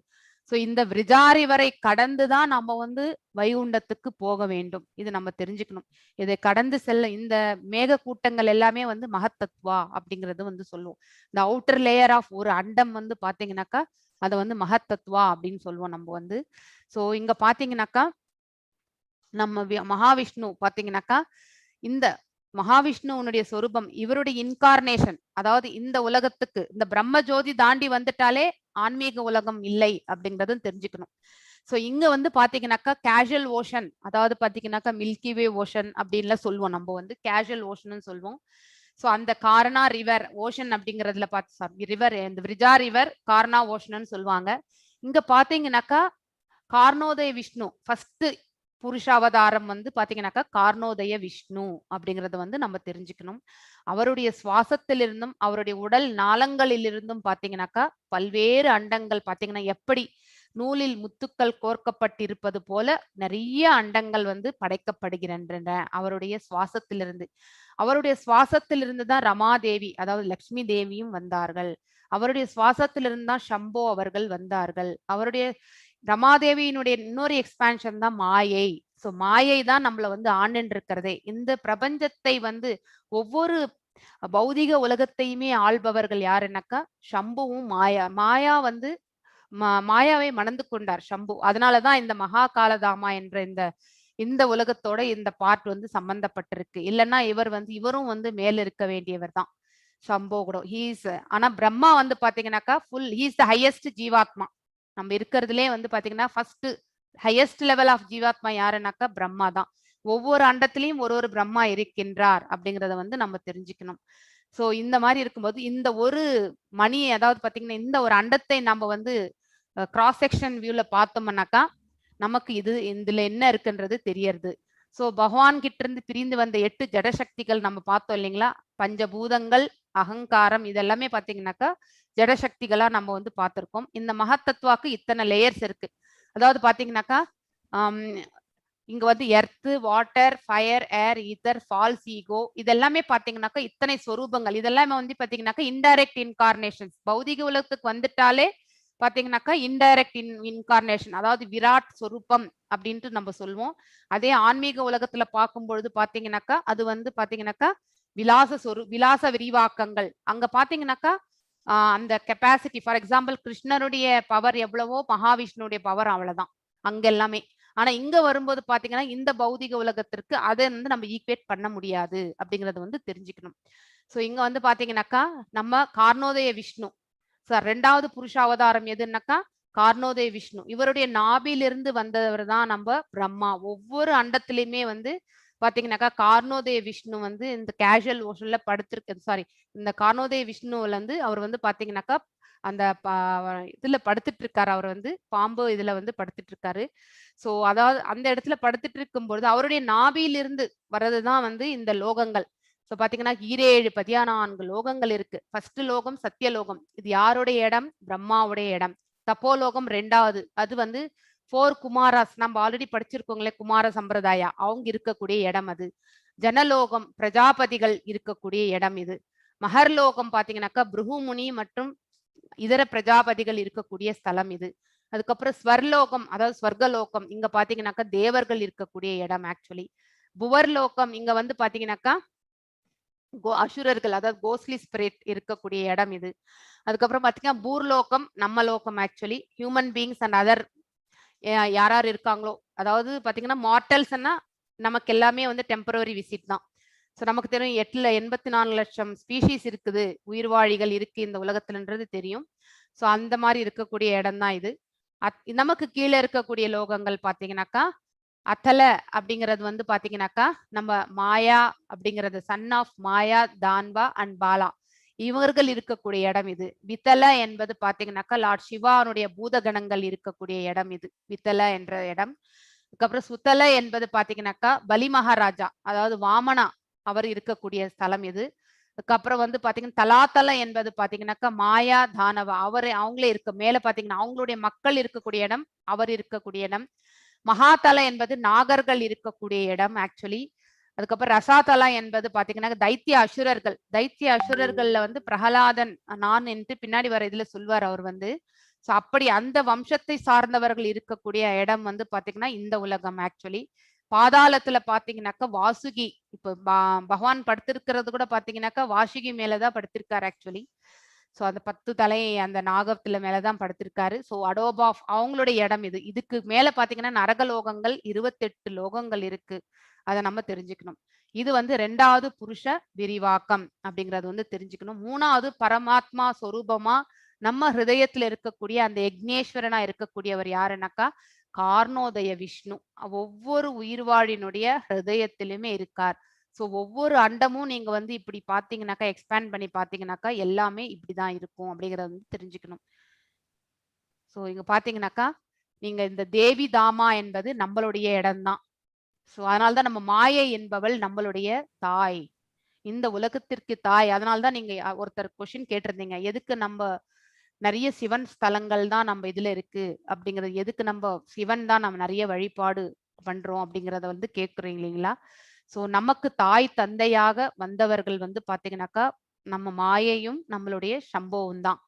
ஸோ இந்த விரிஜாரி வரை கடந்துதான் நம்ம வந்து வைகுண்டத்துக்கு போக வேண்டும், இது நம்ம தெரிஞ்சுக்கணும். இதை கடந்து செல்ல இந்த மேக கூட்டங்கள் எல்லாமே வந்து மகத்தத்துவா அப்படிங்கிறது வந்து சொல்லுவோம். இந்த அவுட்டர் லேயர் ஆஃப் ஒரு அண்டம் வந்து பாத்தீங்கன்னாக்கா அதை வந்து மகத்தத்துவா அப்படின்னு சொல்லுவோம் நம்ம வந்து. ஸோ இங்க பாத்தீங்கன்னாக்கா நம்ம மகாவிஷ்ணு பாத்தீங்கன்னாக்கா இந்த மகாவிஷ்ணுனுடைய சொரூபம், இவருடைய இன்கார்னேஷன், அதாவது இந்த உலகத்துக்கு இந்த பிரம்ம ஜோதி தாண்டி வந்துட்டாலே ஆன்மீக உலகம் இல்லை அப்படிங்கறதும் தெரிஞ்சுக்கணும். ஸோ இங்க வந்து பாத்தீங்கன்னாக்கா கேஷுவல் ஓஷன், அதாவது பாத்தீங்கன்னாக்கா மில்கி வே ஓஷன் அப்படின்லாம் சொல்லுவோம் நம்ம வந்து, கேஷுவல் ஓஷன் சொல்லுவோம். ஸோ அந்த காரணா ரிவர் ஓஷன் அப்படிங்கறதுல பார்த்து ரிவர், இந்த விரிஜா ரிவர் காரணா ஓஷன் சொல்லுவாங்க. இங்க பாத்தீங்கன்னாக்கா கார்ணோதய விஷ்ணு ஃபர்ஸ்ட் புருஷாவதாரம் வந்து பாத்தீங்கன்னாக்கா கார்ணோதய விஷ்ணு அப்படிங்கறத வந்து நம்ம தெரிஞ்சுக்கணும். அவருடைய சுவாசத்திலிருந்தும் அவருடைய உடல் நாளங்களிலிருந்தும் பாத்தீங்கன்னாக்கா பல்வேறு அண்டங்கள் பாத்தீங்கன்னா எப்படி நூலில் முத்துக்கள் கோர்க்கப்பட்டிருப்பது போல நிறைய அண்டங்கள் வந்து படைக்கப்படுகின்றன அவருடைய சுவாசத்திலிருந்து. அவருடைய சுவாசத்திலிருந்து தான் ரமாதேவி, அதாவது லட்சுமி தேவியும் வந்தார்கள். அவருடைய சுவாசத்திலிருந்து தான் சம்போ அவர்கள் வந்தார்கள். அவருடைய ரமாதேவியினுடைய இன்னொரு எக்ஸ்பான்ஷன் தான் மாயை. சோ மாயை தான் நம்மள வந்து ஆண்டுன்னு இருக்கிறதே. இந்த பிரபஞ்சத்தை வந்து ஒவ்வொரு பௌதிக உலகத்தையுமே ஆள்பவர்கள் யாருன்னாக்கா சம்புவும் மாயா. மாயா வந்து மாயாவை மணந்து கொண்டார் சம்பு. அதனாலதான் இந்த மகா காலதாமா என்ற இந்த உலகத்தோட இந்த பார்ட் வந்து சம்பந்தப்பட்டிருக்கு. இல்லைன்னா இவரும் வந்து மேல இருக்க வேண்டியவர் தான் சம்போ கூட. ஆனா பிரம்மா வந்து பாத்தீங்கன்னாக்கா ஹீஸ் த ஹையஸ்ட் ஜீவாத்மா. நம்ம இருக்கிறதுலே வந்து பாத்தீங்கன்னா ஃபர்ஸ்ட் ஹையஸ்ட் லெவல் ஆஃப் ஜீவாத்மா யாருன்னாக்கா பிரம்மா தான். ஒவ்வொரு அண்டத்திலையும் ஒரு பிரம்மா இருக்கின்றார் அப்படிங்கறத வந்து நம்ம தெரிஞ்சுக்கணும். சோ இந்த மாதிரி இருக்கும்போது இந்த ஒரு மணி, அதாவது பாத்தீங்கன்னா இந்த ஒரு அண்டத்தை நம்ம வந்து கிராஸ் செக்ஷன் வியூல பார்த்தோம்னாக்கா நமக்கு இதுல என்ன இருக்குன்றது தெரியறது. சோ பகவான் கிட்ட இருந்து பிரிந்து வந்த 8 ஜடசக்திகள் நம்ம பார்த்தோம் இல்லைங்களா? பஞ்சபூதங்கள், அகங்காரம், இதெல்லாமே பாத்தீங்கன்னாக்கா ஜடசக்திகளா நம்ம வந்து பார்த்திருக்கோம். இந்த மகத்தத்துவாக்கு இத்தனை லேயர்ஸ் இருக்கு. அதாவது பாத்தீங்கன்னாக்கா இங்க வந்து எர்த், வாட்டர், ஃபயர், ஏர், ஈத்தர், ஃபால்ஸ் ஈகோ, இதெல்லாமே பாத்தீங்கன்னாக்கா இத்தனை சொரூபங்கள். இதெல்லாமே வந்து பாத்தீங்கன்னாக்கா இன்டைரக்ட் இன்கார்னேஷன்ஸ். பௌதிக உலகத்துக்கு வந்துட்டாலே பாத்தீங்கன்னாக்கா இன்டைரக்ட் இன்கார்னேஷன், அதாவது விராட் சொரூபம் அப்படின்ட்டு நம்ம சொல்லுவோம். அதே ஆன்மீக உலகத்துல பார்க்கும்பொழுது பாத்தீங்கன்னாக்கா அது வந்து பாத்தீங்கன்னாக்கா விலாச விரிவாக்கங்கள். அங்க பாத்தீங்கன்னாக்கா அந்த கெப்பாசிட்டி, ஃபார் எக்ஸாம்பிள் கிருஷ்ணருடைய பவர் எவ்வளவோ மகாவிஷ்ணுடைய பவர் அவ்வளவுதான் அங்க எல்லாமே. ஆனா இங்க வரும்போது பாத்தீங்கன்னா இந்த பௌதிக உலகத்திற்கு அதை வந்து நம்ம ஈக்குவேட் பண்ண முடியாது அப்படிங்கறத வந்து தெரிஞ்சுக்கணும். சோ இங்க வந்து பாத்தீங்கன்னாக்கா நம்ம கார்ணோதய விஷ்ணு சார், 2வது புருஷாவதாரம் எதுன்னாக்கா கார்ணோதய விஷ்ணு. இவருடைய நாபிலிருந்து வந்தவர் தான் நம்ம பிரம்மா. ஒவ்வொரு அண்டத்திலயுமே வந்து பாத்தீங்கன்னாக்கா கார்ணோதய விஷ்ணு வந்து இந்த கேஷுவல் ஓஷன்ல படுத்திருக்கு. இந்த கார்ணோதய விஷ்ணுல வந்து அவர் வந்து பாத்தீங்கன்னாக்கா அந்த இதுல படுத்துட்டு இருக்காரு. அவர் வந்து பாம்பு இதுல வந்து படுத்துட்டு இருக்காரு. சோ அதாவது அந்த இடத்துல படுத்துட்டு இருக்கும்பொழுது அவருடைய நாபியிலிருந்து வர்றதுதான் வந்து இந்த லோகங்கள். சோ பாத்தீங்கன்னா 14 லோகங்கள் இருக்கு. ஃபர்ஸ்ட் லோகம் சத்தியலோகம். இது யாருடைய இடம்? பிரம்மாவுடைய இடம். தப்போலோகம் 2வது, அது வந்து 4 குமாராஸ், நம்ம ஆல்ரெடி படிச்சிருக்கோங்களே குமார சம்பிரதாயா, அவங்க இருக்கக்கூடிய இடம் அது. ஜனலோகம் பிரஜாபதிகள் இருக்கக்கூடிய இடம் இது. மகர்லோகம் பாத்தீங்கன்னாக்கா பிருகுமுனி மற்றும் இதர பிரஜாபதிகள் இருக்கக்கூடிய ஸ்தலம் இது. அதுக்கப்புறம் ஸ்வர்லோகம், அதாவது ஸ்வர்கலோகம், இங்க பாத்தீங்கன்னாக்கா தேவர்கள் இருக்கக்கூடிய இடம் ஆக்சுவலி. புவர்லோகம் இங்க வந்து பாத்தீங்கன்னாக்கா அசுரர்கள், அதாவது கோஸ்ட்லி ஸ்பிரிட் இருக்கக்கூடிய இடம் இது. அதுக்கப்புறம் பாத்தீங்கன்னா பூர்லோகம் நம்ம லோகம் actually. Human beings and other யார் இருக்காங்களோ, அதாவது பாத்தீங்கன்னா மார்டல்ஸ்னா நமக்கு எல்லாமே வந்து டெம்பரரி விசிட் தான். ஸோ நமக்கு தெரியும் 84 லட்சம் ஸ்பீஷீஸ் இருக்குது, உயிர்வாழிகள் இருக்கு இந்த உலகத்துலன்றது தெரியும். ஸோ அந்த மாதிரி இருக்கக்கூடிய இடம் தான் இது. நமக்கு கீழே இருக்கக்கூடிய லோகங்கள் பாத்தீங்கன்னாக்கா அத்தல அப்படிங்கிறது வந்து பாத்தீங்கன்னாக்கா நம்ம மாயா அப்படிங்கிறது, சன் ஆஃப் மாயா, தான்வா அண்ட் பாலா, இவர்கள் இருக்கக்கூடிய இடம் இது. வித்தல என்பது பாத்தீங்கன்னாக்கா லார்ட் சிவானுடைய பூதகணங்கள் இருக்கக்கூடிய இடம் இது, வித்தல என்ற இடம். அதுக்கப்புறம் சுத்தல என்பது பாத்தீங்கன்னாக்கா பலி மகாராஜா, அதாவது வாமனா, அவர் இருக்கக்கூடிய ஸ்தலம் இது. அதுக்கப்புறம் வந்து பாத்தீங்கன்னா தலாத்தல என்பது பாத்தீங்கன்னாக்கா மாயா தானவா, அவங்களே இருக்க மேல பாத்தீங்கன்னா அவங்களுடைய மக்கள் இருக்கக்கூடிய இடம், அவர் இருக்கக்கூடிய இடம். மகாதல என்பது நாகர்கள் இருக்கக்கூடிய இடம் ஆக்சுவலி. அதுக்கப்புறம் ரசாதலா என்பது பாத்தீங்கன்னா தைத்திய அசுரர்கள்ல வந்து பிரகலாதன் நான் என்று பின்னாடி வர இதுல சொல்வார் அவர் வந்து. சோ அப்படி அந்த வம்சத்தை சார்ந்தவர்கள் இருக்கக்கூடிய இடம் வந்து பாத்தீங்கன்னா இந்த உலகம் ஆக்சுவலி. பாதாளத்துல பாத்தீங்கன்னாக்கா வாசுகி, இப்ப பகவான் படுத்திருக்கிறது கூட பாத்தீங்கன்னாக்கா வாசுகி மேலதான் படுத்திருக்காரு ஆக்சுவலி. சோ அந்த 10 தலை அந்த நாகத்துல மேலதான் படுத்திருக்காரு. சோ அடோபாஃப் அவங்களுடைய இடம் இது. இதுக்கு மேல பாத்தீங்கன்னா நரகலோகங்கள் 28 லோகங்கள் இருக்கு, அதை நம்ம தெரிஞ்சுக்கணும். இது வந்து 2வது புருஷ விரிவாக்கம் அப்படிங்கறது வந்து தெரிஞ்சுக்கணும். 3வது பரமாத்மா சொரூபமா நம்ம ஹிருதயத்துல இருக்கக்கூடிய அந்த யக்னேஸ்வரனா இருக்கக்கூடியவர் யாருன்னாக்கா கார்ணோதய விஷ்ணு. ஒவ்வொரு உயிர்வாழினுடைய ஹிருதயத்திலுமே இருக்கார். சோ ஒவ்வொரு அண்டமும் நீங்க வந்து இப்படி பாத்தீங்கன்னாக்கா எக்ஸ்பேண்ட் பண்ணி பாத்தீங்கன்னாக்கா எல்லாமே இப்படிதான் இருக்கும் அப்படிங்கறத வந்து தெரிஞ்சுக்கணும். சோ இங்க பாத்தீங்கன்னாக்கா நீங்க இந்த தேவி தாமா என்பது நம்மளுடைய இடம்தான். சோ அதனால்தான் நம்ம மாயை என்பவள் நம்மளுடைய தாய், இந்த உலகத்திற்கு தாய். அதனால்தான் நீங்க ஒருத்தர் கொஸ்டின் கேட்டிருந்தீங்க, எதுக்கு நம்ம நிறைய சிவன் ஸ்தலங்கள் தான் நம்ம இதுல இருக்கு அப்படிங்கிறது, எதுக்கு நம்ம சிவன் தான் நம்ம நிறைய வழிபாடு பண்றோம் அப்படிங்கறத வந்து கேட்குறீங்க இல்லைங்களா? சோ நமக்கு தாய் தந்தையாக வந்தவர்கள் வந்து பாத்தீங்கன்னாக்கா நம்ம மாயையும் நம்மளுடைய சம்போவும் தான்.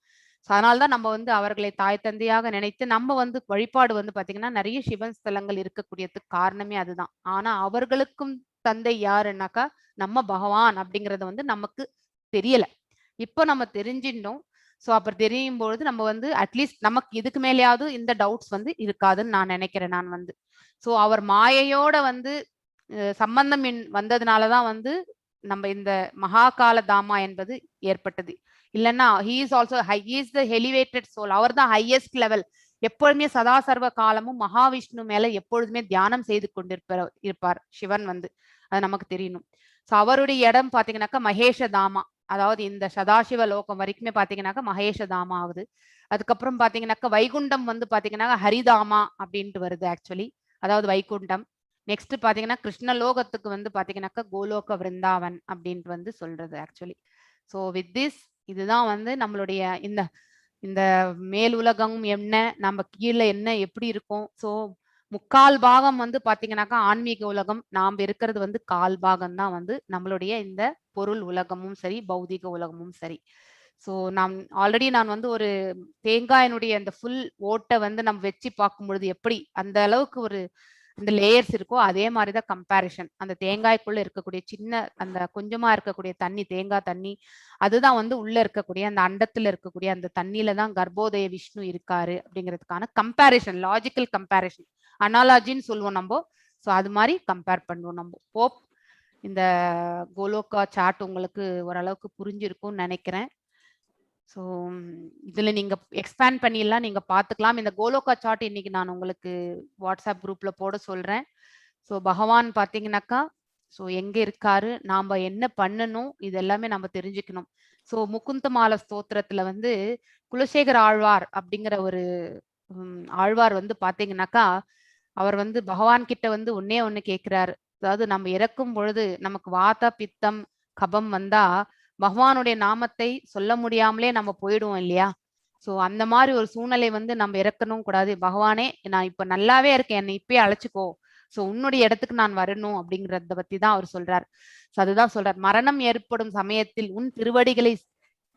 ஸோ அதனால்தான் நம்ம வந்து அவர்களை தாய் தந்தையாக நினைத்து நம்ம வந்து வழிபாடு வந்து பாத்தீங்கன்னா நிறைய சிவன் ஸ்தலங்கள் இருக்கக்கூடியதுக்கு காரணமே அதுதான். ஆனா அவர்களுக்கும் தந்தை யாருன்னாக்கா நம்ம பகவான் அப்படிங்கறது வந்து நமக்கு தெரியல. இப்போ நம்ம தெரிஞ்சிட்டோம். சோ அப்புறம் தெரியும் பொழுது நம்ம வந்து அட்லீஸ்ட் நமக்கு இதுக்கு மேலேயாவது இந்த டவுட்ஸ் வந்து இருக்காதுன்னு நான் நினைக்கிறேன் நான் வந்து. சோ அவர் மாயையோட வந்து சம்பந்தம் வந்ததுனாலதான் வந்து நம்ம இந்த மகாகால தாமா என்பது ஏற்பட்டது. இல்லைன்னா he is also high, he is the elevated soul, அவர் தான் ஹையஸ்ட் லெவல். எப்பொழுதுமே சதா சர்வ காலமும் மகாவிஷ்ணு மேல எப்பொழுதுமே தியானம் செய்து கொண்டிருப்பார் சிவன் வந்து, அது நமக்கு தெரியணும். சோ அவருடைய இடம் பாத்தீங்கன்னாக்கா மகேஷ தாமா, அதாவது இந்த சதாசிவ லோகம் வரைக்குமே பாத்தீங்கன்னாக்கா மகேஷதாமா ஆகுது. அதுக்கப்புறம் பாத்தீங்கன்னாக்கா வைகுண்டம் வந்து பாத்தீங்கன்னா ஹரிதாமா அப்படின்ட்டு வருது ஆக்சுவலி, அதாவது வைகுண்டம். நெக்ஸ்ட் பாத்தீங்கன்னா கிருஷ்ணலோகத்துக்கு வந்து பாத்தீங்கன்னாக்கா கோலோக விருந்தாவன் அப்படின்ட்டு வந்து சொல்றது ஆக்சுவலி. ஸோ வித் திஸ் இதுதான் வந்து நம்மளுடைய இந்த இந்த மேல் உலகம் என்ன, நம்ம கீழே என்ன எப்படி இருக்கும். ஸோ முக்கால் பாகம் வந்து பாத்தீங்கன்னாக்கா ஆன்மீக உலகம், நாம் இருக்கிறது வந்து கால் பாகம் தான் வந்து நம்மளுடைய இந்த பொருள் உலகமும் சரி பௌதிக உலகமும் சரி. ஸோ நான் வந்து ஒரு தேங்காயினுடைய அந்த ஃபுல் ஓட்டை வந்து நம்ம வச்சு பார்க்கும் பொழுது எப்படி அந்த அளவுக்கு ஒரு இந்த லேயர்ஸ் இருக்கோ அதே மாதிரிதான் கம்பேரிஷன். அந்த தேங்காய்க்குள்ள இருக்கக்கூடிய சின்ன அந்த கொஞ்சமா இருக்கக்கூடிய தண்ணி, தேங்காய் தண்ணி, அதுதான் வந்து உள்ள இருக்கக்கூடிய அந்த அண்டத்துல இருக்கக்கூடிய அந்த தண்ணியில தான் கர்ப்போதய விஷ்ணு இருக்காரு அப்படிங்கிறதுக்கான கம்பேரிஷன், லாஜிக்கல் கம்பேரிஷன், அனாலஜின்னு சொல்லுவோம் நம்ம. ஸோ அது மாதிரி கம்பேர் பண்ணுவோம் நம்ம. ஹோப் இந்த கோலோகா சார்ட் உங்களுக்கு ஓரளவுக்கு புரிஞ்சிருக்கும்னு நினைக்கிறேன். ஸோ இதுல நீங்க எக்ஸ்பேண்ட் பண்ணிடலாம், நீங்க பார்த்துக்கலாம். இந்த கோலோகா சார்ட் இன்னைக்கு நான் உங்களுக்கு வாட்ஸ்அப் குரூப்ல போட சொல்றேன். ஸோ பகவான் பார்த்தீங்கன்னாக்கா ஸோ எங்க இருக்காரு, நாம என்ன பண்ணணும், இது எல்லாமே நம்ம தெரிஞ்சுக்கணும். ஸோ முகுந்தமால ஸ்தோத்திரத்துல வந்து குலசேகர ஆழ்வார் அப்படிங்கிற ஒரு ஆழ்வார் வந்து பாத்தீங்கன்னாக்கா அவர் வந்து பகவான் கிட்ட வந்து ஒண்ணு கேட்கிறாரு. அதாவது நம்ம இறக்கும் பொழுது நமக்கு வாத பித்தம் கபம் வந்தா பகவானுடைய நாமத்தை சொல்ல முடியாமலே நம்ம போயிடுவோம் இல்லையா. சோ அந்த மாதிரி ஒரு சூழ்நிலை வந்து நம்ம இறக்கணும் கூடாது. பகவானே நான் இப்ப நல்லாவே இருக்கேன், என்னை இப்பயே அழைச்சுக்கோ, சோ உன்னுடைய இடத்துக்கு நான் வரணும் அப்படிங்கறத பத்தி தான் அவர் சொல்றார். அதுதான் சொல்றார், மரணம் ஏற்படும் சமயத்தில் உன்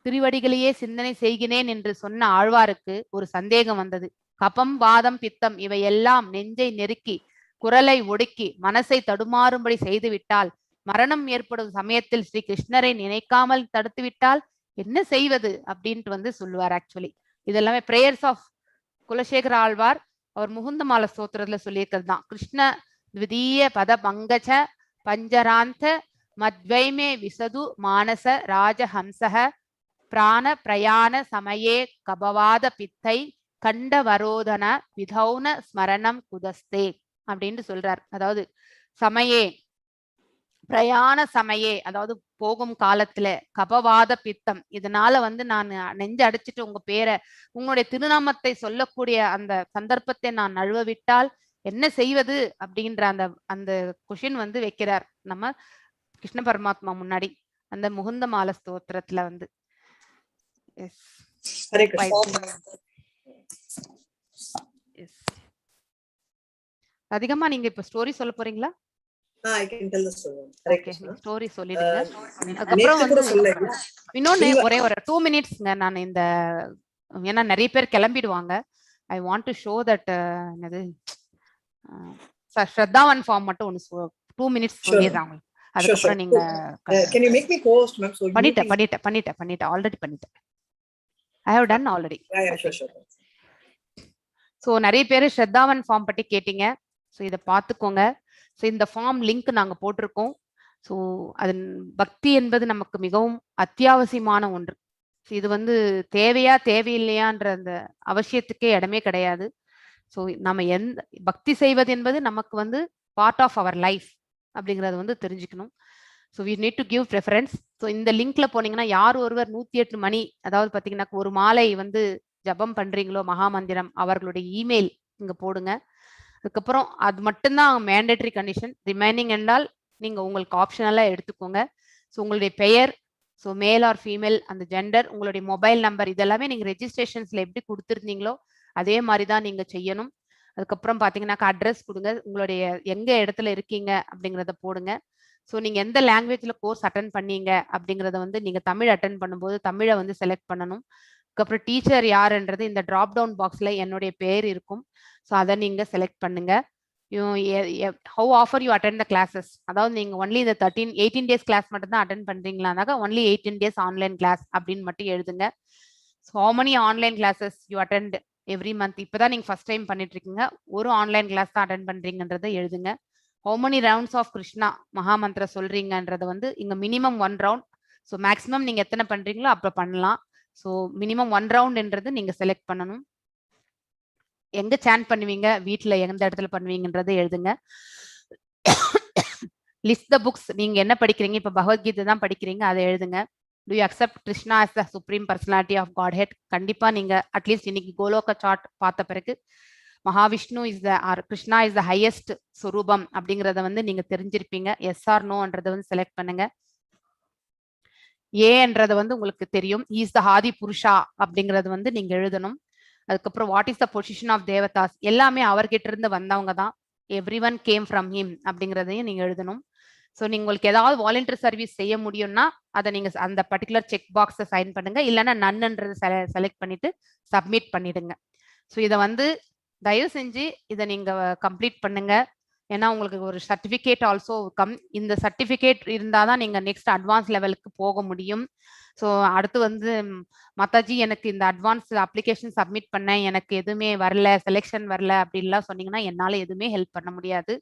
திருவடிகளையே சிந்தனை செய்கிறேன் என்று சொன்ன ஆழ்வாருக்கு ஒரு சந்தேகம் வந்தது. கபம் வாதம் பித்தம் இவையெல்லாம் நெஞ்சை நெருக்கி குரலை ஒடுக்கி மனசை தடுமாறும்படி செய்துவிட்டால், மரணம் ஏற்படும் சமயத்தில் ஸ்ரீ கிருஷ்ணரை நினைக்காமல் தடுத்து விட்டால் என்ன செய்வது அப்படின்ட்டு வந்து சொல்லுவார். ஆக்சுவலி இதெல்லாமே பிரேயர்ஸ் ஆஃப் குலசேகர ஆழ்வார் அவர் முகுந்தமால ஸ்தோத்திரத்துல சொல்லியிருக்கிறது தான். கிருஷ்ண த்விதீய பத பங்கஜ பஞ்சராந்த மத்வைமே விசது மானச ராஜஹம்சக பிராண பிரயாண சமயே கபவாத பித்தை கண்ட வரோதன விதௌன ஸ்மரணம் குதஸ்தே அப்படின்னு சொல்றார். அதாவது சமயே பிரயாண சமயே, அதாவது போகும் காலத்துல, கபவாத பித்தம் இதனால வந்து நான் நெஞ்சு அடிச்சுட்டு உங்க பேரை உங்களுடைய திருநாமத்தை சொல்லக்கூடிய அந்த சந்தர்ப்பத்தை நான் நழுவ விட்டால் என்ன செய்வது அப்படின்ற அந்த அந்த கொஷின் வந்து வைக்கிறார் நம்ம கிருஷ்ண பரமாத்மா முன்னாடி அந்த முகுந்தமால ஸ்தோத்திரத்துல வந்து. அதிகமா நீங்க இப்ப ஸ்டோரி சொல்ல போறீங்களா? ஸ்டோரி சொல்லிடுங்க. அதுக்கப்புறம் வந்து இன்னொன்னு ஒரே ஒரு 2 மினிட்ஸ்ங்க, நான் இந்த ஏன்னா நிறைய பேர் கிளம்பிடுவாங்க. I want to show that என்னது ஸ்ரத்தாவன் ஃபார்ம் மட்டும் ஒன்னு 2 மினிட்ஸ் சொல்லிடுறாங்க. அதுக்கப்புறம் நீங்க பண்ணிட்டேன் ஆல்ரெடி பண்ணிட்டேன். I have done already. So நிறைய பேர் ஸ்ரத்தாவன் ஃபார்ம் பற்றி கேட்டீங்க. ஸோ இதை பார்த்துக்கோங்க. ஸோ இந்த ஃபார்ம் லிங்க் நாங்கள் போட்டிருக்கோம். ஸோ அது பக்தி என்பது நமக்கு மிகவும் அத்தியாவசியமான ஒன்று. ஸோ இது வந்து தேவையா தேவையில்லையான்ற அந்த அவசியத்துக்கே இடமே கிடையாது. ஸோ நம்ம பக்தி செய்வது என்பது நமக்கு வந்து பார்ட் ஆஃப் அவர் லைஃப் அப்படிங்கிறத வந்து தெரிஞ்சுக்கணும். So we need to give preference. So இந்த லிங்க்ல போனீங்கன்னா யார் ஒருவர் 108 மணி, அதாவது பார்த்தீங்கன்னா ஒரு மாலை வந்து ஜபம் பண்றீங்களோ மகாமந்திரம், அவர்களுடைய இமெயில் இங்க போடுங்க. அதுக்கப்புறம் அது மட்டும்தான் மேண்டேட்டரி கண்டிஷன். ரிமைனிங் என்றால் நீங்க உங்களுக்கு ஆப்ஷனலா எடுத்துக்கோங்க. ஸோ உங்களுடைய பெயர், ஸோ மேல் ஆர் ஃபீமேல், அந்த ஜெண்டர், உங்களுடைய மொபைல் நம்பர், இதெல்லாமே நீங்க ரெஜிஸ்ட்ரேஷன்ஸ்ல எப்படி கொடுத்துருந்தீங்களோ அதே மாதிரி தான் நீங்க செய்யணும். அதுக்கப்புறம் பார்த்தீங்கன்னாக்கா அட்ரஸ் கொடுங்க, உங்களுடைய எங்க இடத்துல இருக்கீங்க அப்படிங்கிறத போடுங்க. ஸோ நீங்க எந்த லாங்குவேஜ்ல கோர்ஸ் அட்டன் பண்ணீங்க அப்படிங்கிறத வந்து நீங்க தமிழ் அட்டன் பண்ணும்போது தமிழை வந்து செலக்ட் பண்ணணும். அதுக்கப்புறம் டீச்சர் யாருன்றது இந்த டிராப் டவுன் பாக்ஸ்ல என்னுடைய பேர் இருக்கும். ஸோ அதை நீங்க செலக்ட் பண்ணுங்க. ஹவு ஆஃபர் யூ அட்டெண்ட் த கிளாஸஸ், அதாவது நீங்க ஒன்லி இந்த 18 டேஸ் கிளாஸ் மட்டும் தான் அட்டன் பண்றீங்களானாக்கா ஒன்லி 18 டேஸ் ஆன்லைன் கிளாஸ் அப்படின்னு மட்டும் எழுதுங்க. So how many online classes you attend every month, இப்பதான் நீங்க ஃபர்ஸ்ட் டைம் பண்ணிட்டு இருக்கீங்க, ஒரு ஆன்லைன் கிளாஸ் தான் அட்டன் பண்றீங்கன்றதை எழுதுங்க. How many rounds of Krishna மகாமந்திர சொல்றீங்கன்றத வந்து இங்க மினிமம் 1 ரவுண்ட். ஸோ மேக்ஸிமம் நீங்க எத்தனை பண்றீங்களோ அப்ப பண்ணலாம். ஸோ மினிமம் 1 ரவுண்ட்ன்றது நீங்க செலக்ட் பண்ணணும். எங்க சாண்ட் பண்ணுவீங்க, வீட்டுல எந்த இடத்துல பண்ணுவீங்கன்றதை எழுதுங்க. லிஸ்ட் த புக்ஸ், நீங்க என்ன படிக்கிறீங்க, இப்ப பகவத்கீதை தான் படிக்கிறீங்க, அதை எழுதுங்க. To you accept Krishna as the supreme personality of godhead? கண்டிப்பா நீங்க அட்லீஸ்ட் இன்னைக்கு கோலோக சார்ட் பார்த்த பிறகு Mahavishnu is the or Krishna is the highest சுரூபம் அப்படிங்கிறத வந்து நீங்க தெரிஞ்சிருப்பீங்க. எஸ் ஆர் நோன்றதை வந்து செலக்ட் பண்ணுங்க. ஏன்றதை வந்து உங்களுக்கு தெரியும். இஸ் த ஆதி புருஷா அப்படிங்கறது வந்து நீங்க எழுதணும். அதுக்கப்புறம் what is the position of தேவதாஸ், எல்லாமே அவர்கிட்ட இருந்து வந்தவங்க தான். Everyone came from him அப்படிங்கிறதையும் நீங்க எழுதணும். ஸோ நீங்க உங்களுக்கு ஏதாவது வாலண்டியர் சர்வீஸ் செய்ய முடியும்னா அதை நீங்க அந்த பர்டிகுலர் செக் பாக்ஸை சைன் பண்ணுங்க, இல்லைன்னா நன்ன்றதை செலக்ட் பண்ணிட்டு சப்மிட் பண்ணிடுங்க. ஸோ இதை வந்து தயவு செஞ்சு இதை நீங்க கம்ப்ளீட் பண்ணுங்க. ஏன்னா உங்களுக்கு ஒரு சர்டிஃபிகேட் ஆல்சோ கம். இந்த சர்டிஃபிகேட் இருந்தால் தான் நீங்கள் நெக்ஸ்ட் அட்வான்ஸ் லெவலுக்கு போக முடியும். ஸோ அடுத்து வந்து மாதாஜி எனக்கு இந்த அட்வான்ஸ் அப்ளிகேஷன் சப்மிட் பண்ணேன், எனக்கு எதுவுமே வரல, செலெக்ஷன் வரல அப்படின்லாம் சொன்னீங்கன்னா என்னால் எதுவுமே ஹெல்ப் பண்ண முடியாது.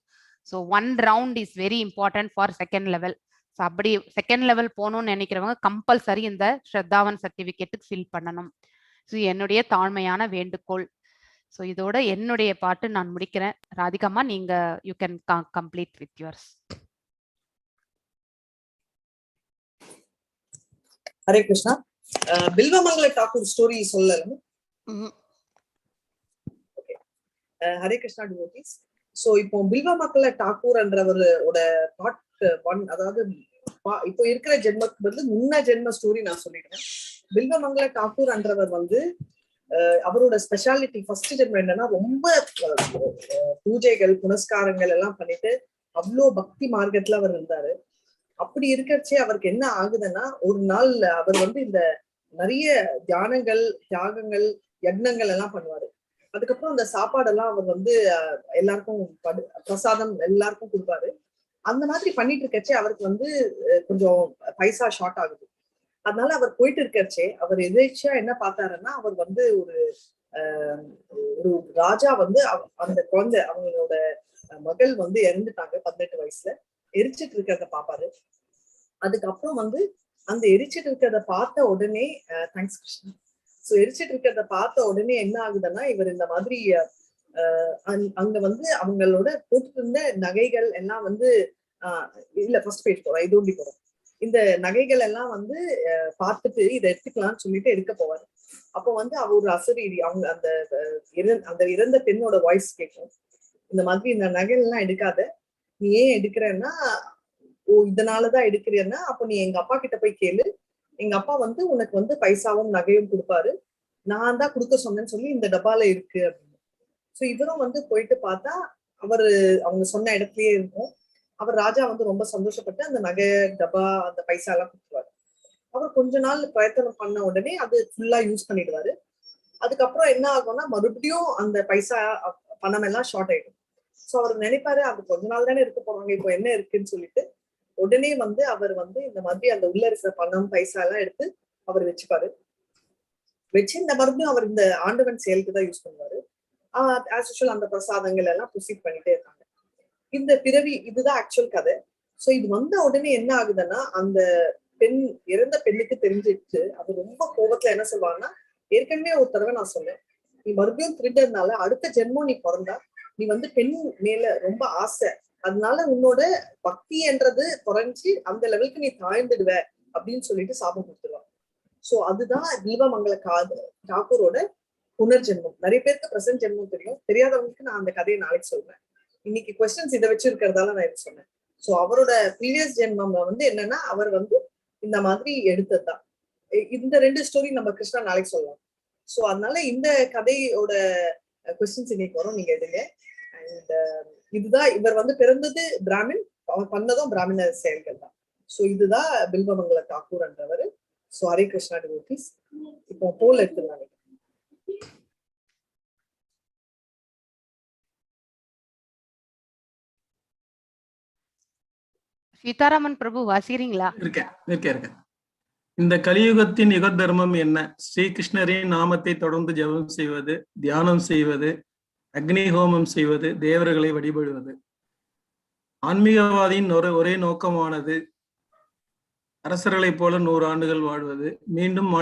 So 1 round is very important for second level. So அப்படி செகண்ட் லெவல் போகணும்னு நினைக்கிறவங்க கம்பல்சரி இந்த ஸ்ரத்தாவன் சர்டிஃபிகேட்டுக்கு ஃபில் பண்ணணும். ஸோ என்னுடைய தாழ்மையான வேண்டுகோள். ஸோ இதோட என்னுடைய பாட்டு நான் முடிக்கிறேன். ராதிகாமா, நீங்க you can complete with yours. Hare Krishna. Bilvamangala Thakur story சொல்லலாம். ஹரே கிருஷ்ணா டிவோட்டீஸ். சோ இப்போ பில்வமங்கல டாக்கூர்ன்றவரோட பார்ட் 1, அதாவது இப்போ இருக்கிற ஜென்மத்துக்கு பதில் முன்ன ஜென்ம ஸ்டோரி நான் சொல்லிடுறேன். பில்வமங்கல டாக்கூர்ன்றவர் வந்து அவரோட ஸ்பெஷாலிட்டி ஃபர்ஸ்ட் ஜென்மம் என்னன்னா ரொம்ப பூஜைகள் புனஸ்காரங்கள் எல்லாம் பண்ணிட்டு அவ்வளோ பக்தி மார்க்கத்துல அவர் இருந்தாரு. அப்படி இருக்கச்சே அவருக்கு என்ன ஆகுதுன்னா, ஒரு நாள் அவர் வந்து இந்த நிறைய தியானங்கள், தியாகங்கள், யக்னங்கள் எல்லாம் பண்ணுவாரு. அதுக்கப்புறம் அந்த சாப்பாடெல்லாம் அவர் வந்து எல்லாருக்கும் பிரசாதம் எல்லாருக்கும் கொடுப்பாரு. அந்த மாதிரி பண்ணிட்டு இருக்கச்சே அவருக்கு வந்து கொஞ்சம் பைசா ஷார்ட் ஆகுது. அதனால அவர் போயிட்டு இருக்கச்சே அவர் எதேச்சியா என்ன பார்த்தாருன்னா, அவர் வந்து ஒரு ராஜா வந்து அந்த குழந்தை, அவங்களோட மகள் வந்து இறந்துட்டாங்க 18 வயசுல, எரிச்சிட்டு இருக்கிறத பாப்பாரு. அதுக்கப்புறம் வந்து அந்த எரிச்சிட்டு இருக்கிறத பார்த்த உடனே தேங்க்ஸ் கிருஷ்ணா. சோ எரிச்சிட்டு இருக்கிறத பார்த்த உடனே என்ன ஆகுதுன்னா, இவர் இந்த மாதிரி அங்க வந்து அவங்களோட போட்டு இருந்த நகைகள் எல்லாம் வந்து இல்ல ஃபர்ஸ்ட் பேஜ் போறோம், இதோண்டி போறோம். இந்த நகைகள் எல்லாம் வந்து பார்த்துட்டு இதை எடுத்துக்கலாம்னு சொல்லிட்டு எடுக்க போவாரு. அப்போ வந்து அவர் ஒரு அசரீரி, அவங்க அந்த இறந்த பெண்ணோட வாய்ஸ் கேட்கும், இந்த மாதிரி இந்த நகைகள் எல்லாம் எடுக்காத, நீ ஏன் எடுக்கிறன்னா, ஓ இதனாலதான் எடுக்கிறேன்னா, அப்போ நீ எங்க அப்பா கிட்ட போய் கேளு, எங்க அப்பா வந்து உனக்கு வந்து பைசாவும் நகையும் கொடுப்பாரு, நான் தான் கொடுக்க சொன்னேன்னு சொல்லி இந்த டப்பால இருக்கு அப்படின்னு. சோ இவரும் வந்து போயிட்டு பார்த்தா அவங்க சொன்ன இடத்துலயே இருக்கும். அவர் ராஜா வந்து ரொம்ப சந்தோஷப்பட்டு அந்த நகை டப்பா அந்த பைசா எல்லாம் கொடுத்துருவாரு. அவர் கொஞ்ச நாள் பிரயத்தனம் பண்ண உடனே அது ஃபுல்லா யூஸ் பண்ணிடுவாரு. அதுக்கப்புறம் என்ன ஆகும்னா, மறுபடியும் அந்த பைசா பணம் எல்லாம் ஷார்ட் ஆயிடும். சோ அவர் நினைப்பாரு, அது கொஞ்ச நாள் தானே இருக்க போறாங்க, இப்போ என்ன இருக்குன்னு சொல்லிட்டு உடனே வந்து அவர் வந்து இந்த மாதிரி அந்த உள்ள இருக்கிற பணம் பைசா எல்லாம் எடுத்து அவர் வச்சுப்பாரு. வச்சு இந்த மறுபடியும் அவர் இந்த ஆண்டவன் செயலுக்கு தான் யூஸ் பண்ணுவாரு. ஆஸ் யூஷுவல் அந்த பிரசாதங்கள் எல்லாம் ப்ரொசீட் பண்ணிட்டே இருக்காங்க. இந்த பிறவி இதுதான் ஆக்சுவல் கதை. சோ இது வந்த உடனே என்ன ஆகுதுன்னா, அந்த இறந்த பெண்ணுக்கு தெரிஞ்சிட்டு அவர் ரொம்ப கோபத்துல என்ன சொல்லுவாங்கன்னா, ஏற்கனவே ஒரு தடவை நான் சொன்னேன், நீ மறுபடியும் திருடனால அடுத்த ஜென்மம் நீ பிறந்தா நீ வந்து பெண் மேல ரொம்ப ஆசை, அதனால உன்னோட பக்தி என்றது குறைஞ்சி அந்த லெவலுக்கு நீ தாழ்ந்துடுவ அப்படின்னு சொல்லிட்டு சாபம் கொடுத்துருவாங்க. சோ அதுதான் பில்வமங்கல டாக்கூரோட புனர்ஜென்மம். நிறைய பேருக்கு பிரசன்ட் ஜென்மம் தெரியும், தெரியாதவங்களுக்கு நான் அந்த கதையை நாளைக்கு சொல்றேன். இன்னைக்கு கொஸ்டின்ஸ் இதை வச்சு இருக்கிறதால நான் இது சொன்னேன். சோ அவரோட ப்ரீவியஸ் ஜென்மம்ல வந்து என்னன்னா, அவர் வந்து இந்த மாதிரி எடுத்ததுதான். இந்த 2 ஸ்டோரி நம்ம கிருஷ்ணா நாளைக்கு சொல்லலாம். சோ அதனால இந்த கதையோட கொஸ்டின்ஸ் இன்னைக்கு வரும், நீங்க எடுங்க. அண்ட் இதுதான் இவர் வந்து பிறந்தது பிராமின், அவர் பண்ணதும் பிராமண செயல்கள் தான். சோ இதுதான் பில்வமங்கல டாக்கூர்ன்றவர். So Hare Krishna devotees. இப்போ போல் எடுத்துக்கலாம். சீதாராமன் பிரபு வாசிக்கிறீங்களா? இருக்கேன். இந்த கலியுகத்தின் யுக தர்மம் என்ன? ஸ்ரீகிருஷ்ணரின் நாமத்தை தொடர்ந்து ஜெபம் செய்வது, தியானம் செய்வது, அக்னி ஹோமம் செய்வது, தேவர்களை வழிபடுவது. ஆன்மீகவாதியின் ஒரே நோக்கமானது அரசர்களைப் போல 100 ஆண்டுகள் வாழ்வது, மீண்டும்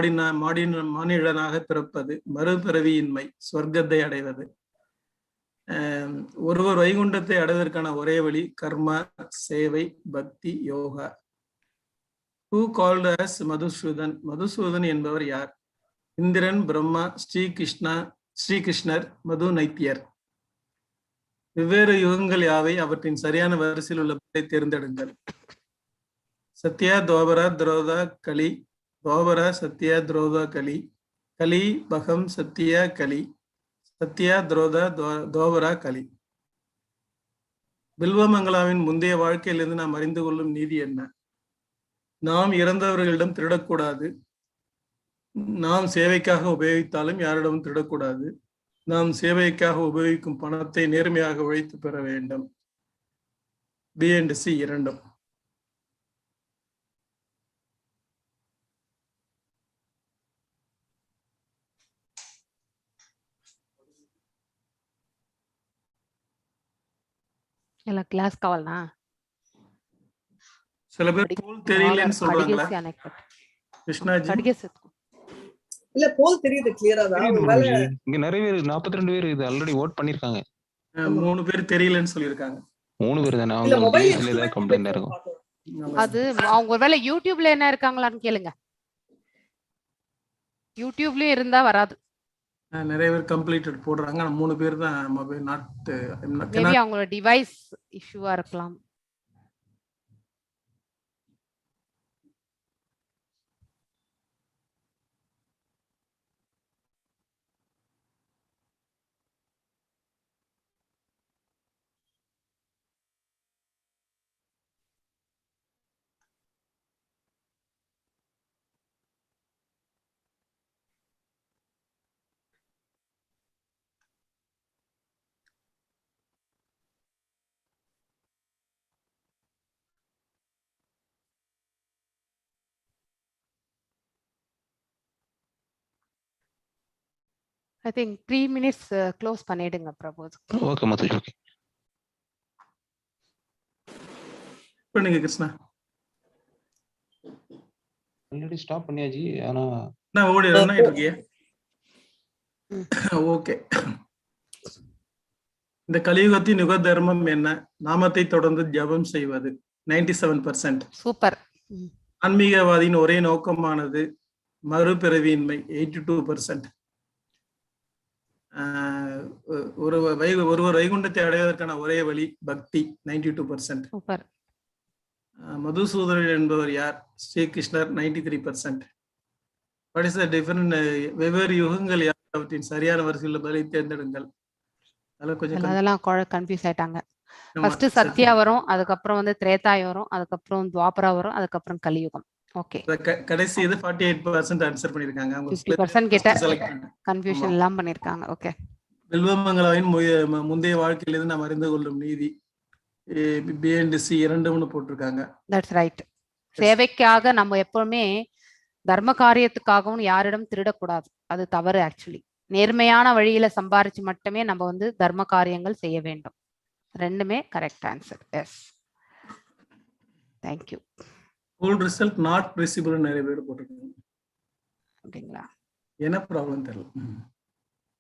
மானிடனாக பிறப்பது, மறுபிறவியின்மை, சொர்க்கத்தை அடைவது. ஒருவர் வைகுண்டத்தை அடைவதற்கான ஒரே வழி கர்ம, சேவை, பக்தி, yoga. Who called as Madhusudan? Madhusudan என்பவர் யார்? இந்திரன், பிரம்மா, ஸ்ரீகிருஷ்ணர், மது நைத்தியர். வெவ்வேறு யுகங்கள் யாவை? அவற்றின் சரியான வரிசையில் உள்ள பதிலை தேர்ந்தெடுங்கள். சத்யா, துவாபரா, துரோதா, கலி. துவாபரா, சத்யா, துரோதா, கலி. கலி, பகம், சத்யா, கலி. சத்யா, துரோதா, துவாபரா, கலி. பில்வமங்கலாவின் முந்தைய வாழ்க்கையிலிருந்து நாம் அறிந்து கொள்ளும் நீதி என்ன? நாம் இறந்தவர்களிடம் திருடக்கூடாது. நாம் சேவைக்காக உபயோகித்தாலும் யாரிடமும் திருடக்கூடாது. நாம் சேவைக்காக உபயோகிக்கும் பணத்தை நேர்மையாக உழைத்து பெற வேண்டும். B and C இரண்டும். ఇలా క్లాస్ కావాలనా? சில பேர் போல் தெரியலன்னு சொல்றாங்களா கிருஷ்ணாஜி? இல்ல போல் தெரியுது கிளியரா தான். இங்க நிறைய பேர் 42 பேர் இது ஆல்ரெடி வோட் பண்ணிருக்காங்க. 3 பேர் தெரியலன்னு சொல்லிருக்காங்க. 3 பேர் தானே? அவங்க டிவிஸ்ல ஏதாவது கம்ப்ளைண்ட் இருக்கும். அது அவங்க ஒருவேளை யூடியூப்ல என்ன இருக்காங்களான்னு கேளுங்க. யூடியூப்லயும் இருந்தா வராது. நிறைய பேர் கம்ப்ளீட்டட் போடுறாங்க. 3 பேர் தான் மொபைல் நாட். மேபி அவங்களோட டிவைஸ் இஷ்யூவா இருக்கலாம். I think 3 minutes close பண்ணிடுங்க பிரபோஸ். ஓகே மதுஜ், ஓகே பண்ணுங்க கிருஷ்ணா. ஆல்ரெடி ஸ்டாப் பண்ணியாச்சு. ஆனா நான் ஓடி ரன் ஆயிட்டு இருக்கேன். ஓகே. இந்த கலியுகத்தின் யுக தர்மம் என்ன? நாமத்தை தொடர்ந்து ஜபம் செய்வது 97%. சூப்பர். ஆன்மீகவாதியின் ஒரே நோக்கமானது மறுபிறவியின்மை 82%. ஒருவர் வைகுண்டத்தை அடைவதற்கான ஒரே வழி பக்தி 92%. சூப்பர். மதுசூதனன் என்பவர் யார்? ஸ்ரீகிருஷ்ணர் 93%. What is the different? வெவ்வேறு யுகங்கள் யார்? அவற்றின் சரியான வரிசையில் பதிலை தேர்ந்தெடுங்கள். அதெல்லாம் கன்ஃபியூஸ் ஆயிட்டாங்க. ஃபர்ஸ்ட் சத்யா வரும், அதுக்கப்புறம் வந்து திரேதாய் வரும், அதுக்கப்புறம் துவாபரா வரும், அதுக்கப்புறம் கலியுகம். ஓகே. கடைசி இது 48% ஆன்சர் பண்ணிருக்காங்க. அவங்க 50% கிட்ட கன்ஃபியூஷன் எல்லாம் பண்ணிருக்காங்க. ஓகே. பில்வமங்கலாவின் முந்தைய வாழ்க்கையிலிருந்து நாம் அறிந்து கொள்ளும் நீதி B and C இரண்டும்னு போட்டிருக்காங்க. That's right. சேவைக்காக நம்ம எப்பவுமே தர்ம காரியத்துக்காகவும் யாரிடம் திருடக்கூடாது. அது தவறு. ஆக்சுவலி நேர்மையான வழியில சம்பாரிச்சு மட்டுமே நம்ம வந்து தர்ம காரியங்கள் செய்ய வேண்டும். ரெண்டுமே correct answer. Yes, thank you. Full result not receivable நிறைய பேர் போட்டிருக்காங்க. அப்படிங்களா? என்ன ப்ராப்ளம் தெரியல.